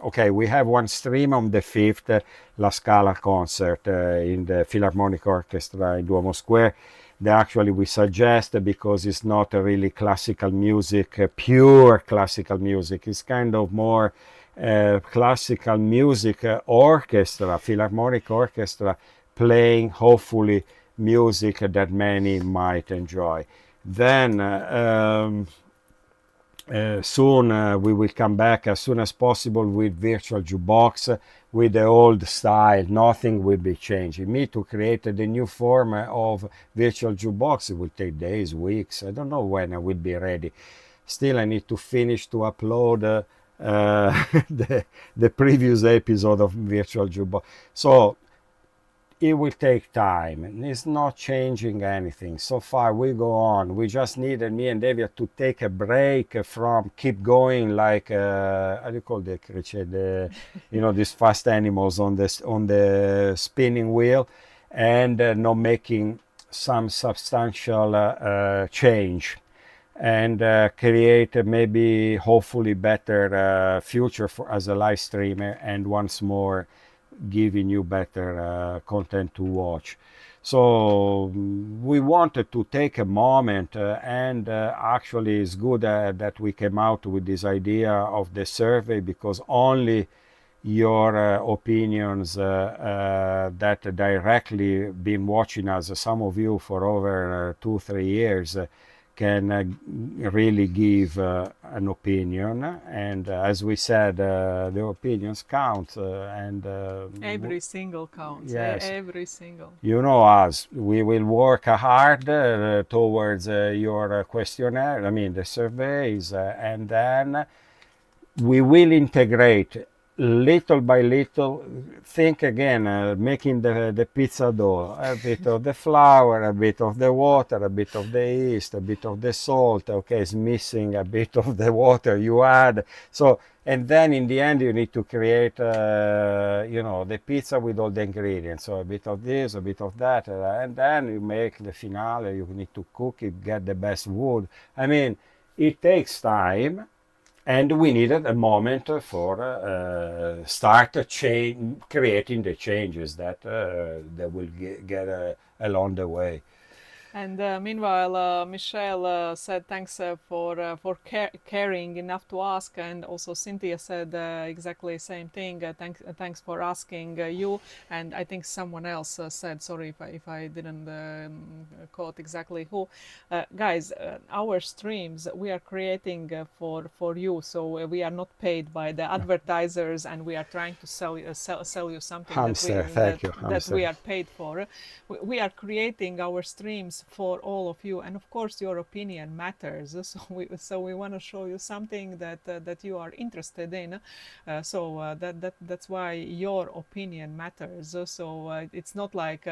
have one stream on the 5th, La Scala concert in the Philharmonic Orchestra in Duomo Square. Actually we suggest, because it's not a really classical music, pure classical music. It's kind of more classical music orchestra, Philharmonic Orchestra, playing hopefully music that many might enjoy. Then soon we will come back as soon as possible with virtual jukebox, with the old style. Nothing will be changing. Me to create the new form of virtual jukebox, it will take days, weeks. I don't know when I will be ready. Still, I need to finish to upload the previous episode of virtual jukebox. So it will take time. It's not changing anything. So far we go on. We just needed, me and David, to take a break from keep going like how do you call the creature, these fast animals on the spinning wheel, and not making some substantial change, and create maybe hopefully better future as a live streamer, and once more giving you better content to watch. So we wanted to take a moment, and actually it's good that we came out with this idea of the survey, because only your opinions that directly been watching us, some of you for over 2-3 years, can really give an opinion. And as we said, the opinions count, and Every single counts. Yes. Every single. You know us, we will work hard towards your questionnaire, I mean the surveys, and then we will integrate little by little, think again, making the pizza dough, a bit of the flour, a bit of the water, a bit of the yeast, a bit of the salt. Okay, it's missing a bit of the water you add. So, and then in the end, you need to create, the pizza with all the ingredients. So a bit of this, a bit of that, and then you make the finale. You need to cook it, get the best wood. I mean, it takes time, and we needed a moment for start creating the changes that will get along the way. And meanwhile, Michelle said thanks for caring enough to ask, and also Cynthia said exactly same thing. Thanks for asking you, and I think someone else said, sorry if I didn't quote exactly who. Guys, our streams we are creating for you, so we are not paid by the advertisers, and we are trying to sell you something Hamster, thank you, that we Hamster. are paid for. We are creating our streams for all of you, and of course your opinion matters. So we want to show you something that you are interested in. That's why your opinion matters. It's not like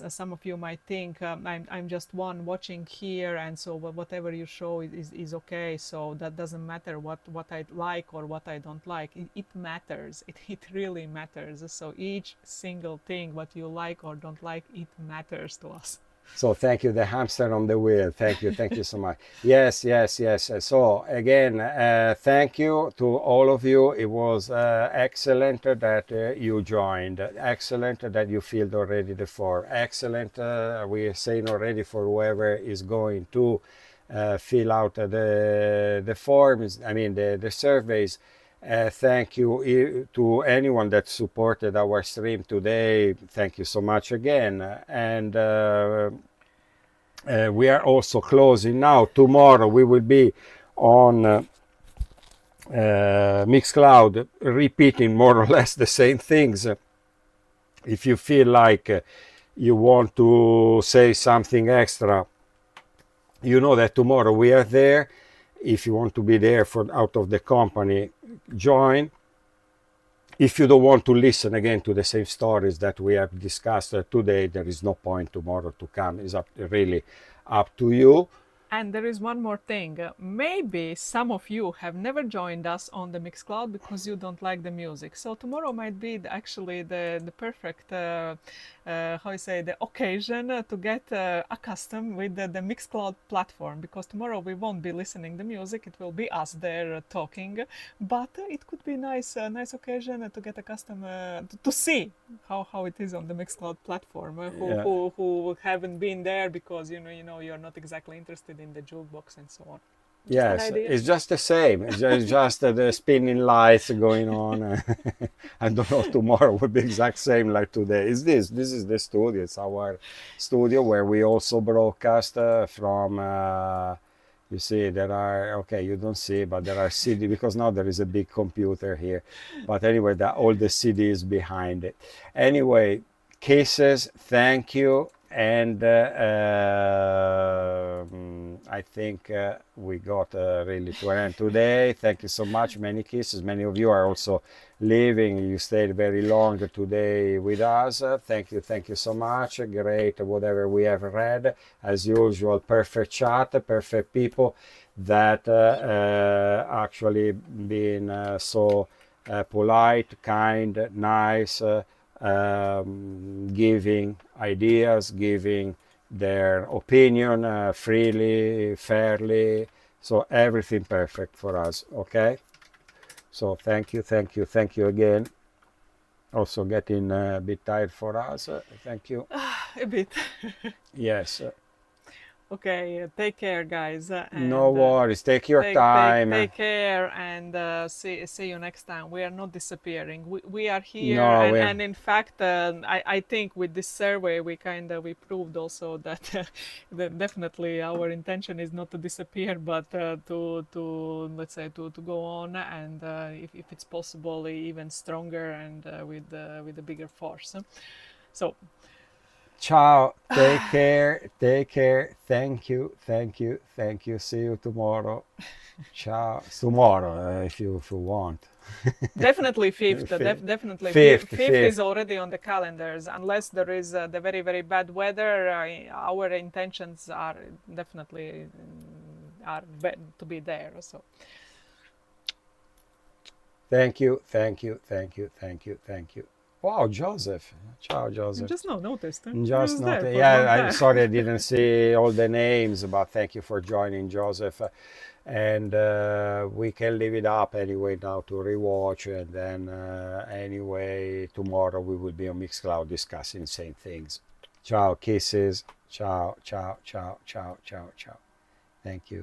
some of you might think I'm just one watching here, and so whatever you show is okay. So that doesn't matter what I like or what I don't like. It matters. It really matters. So each single thing what you like or don't like, it matters to us. So thank you, the hamster on the wheel. Thank you so much. Yes. So again, thank you to all of you. It was excellent that you joined. Excellent that you filled already the form. Excellent. We are saying already for whoever is going to fill out the forms. I mean the surveys. Thank you to anyone that supported our stream today. Thank you so much again. And we are also closing now. Tomorrow we will be on Mixcloud, repeating more or less the same things. If you feel like you want to say something extra, you know that tomorrow we are there. If you want to be there out of the company, join. If you don't want to listen again to the same stories that we have discussed today, there is no point tomorrow to come. It's really up to you. And there is one more thing. Maybe some of you have never joined us on the Mixcloud because you don't like the music. So tomorrow might be actually the perfect, the occasion to get accustomed with the Mixcloud platform. Because tomorrow we won't be listening the music; it will be us there talking. But it could be nice occasion to get accustomed to see how it is on the Mixcloud platform. Who haven't been there because you know you're not exactly interested in the jukebox and so on. Yes, it's just the same. It's just the spinning lights going on. I don't know, tomorrow will be exact same like today. This is the studio. It's our studio where we also broadcast from. You see, there are, okay, you don't see, but there are CD, because now there is a big computer here. But anyway, all the CDs behind it. Anyway, kisses, thank you. And I think we got really to an end today. Thank you so much. Many kisses. Many of you are also leaving. You stayed very long today with us. Thank you so much. Great, whatever we have read. As usual, perfect chat, perfect people that actually been so polite, kind, nice, giving ideas, giving their opinion freely, fairly. So everything perfect for us. Okay. So thank you again. Also getting a bit tired for us. Thank you. A bit. Yes. Okay, take care, guys. And, no worries. Take your time. Take care, and see you next time. We are not disappearing. We are here, No, and in fact, I think with this survey we proved also that, that definitely our intention is not to disappear, but to let's say to go on, and if it's possible, even stronger and with a bigger force. So. Ciao, take care, thank you. See you tomorrow. Ciao, tomorrow if you want. Definitely fifth. Fifth. Definitely Fifth, fifth fifth. is already on the calendars. Unless there is the very very bad weather, our intentions are definitely to be there. So Thank you, thank you, thank you, thank you, thank you. Wow, Joseph. Ciao, I Joseph. just now noticed. Just was not, there for a yeah, long I'm time. sorry I didn't see all the names, but thank you for joining, Joseph. And we can leave it up anyway now to rewatch, and then anyway, tomorrow we will be on Mixcloud discussing same things. Ciao, kisses. Ciao, ciao, ciao, ciao, ciao, ciao. Thank you.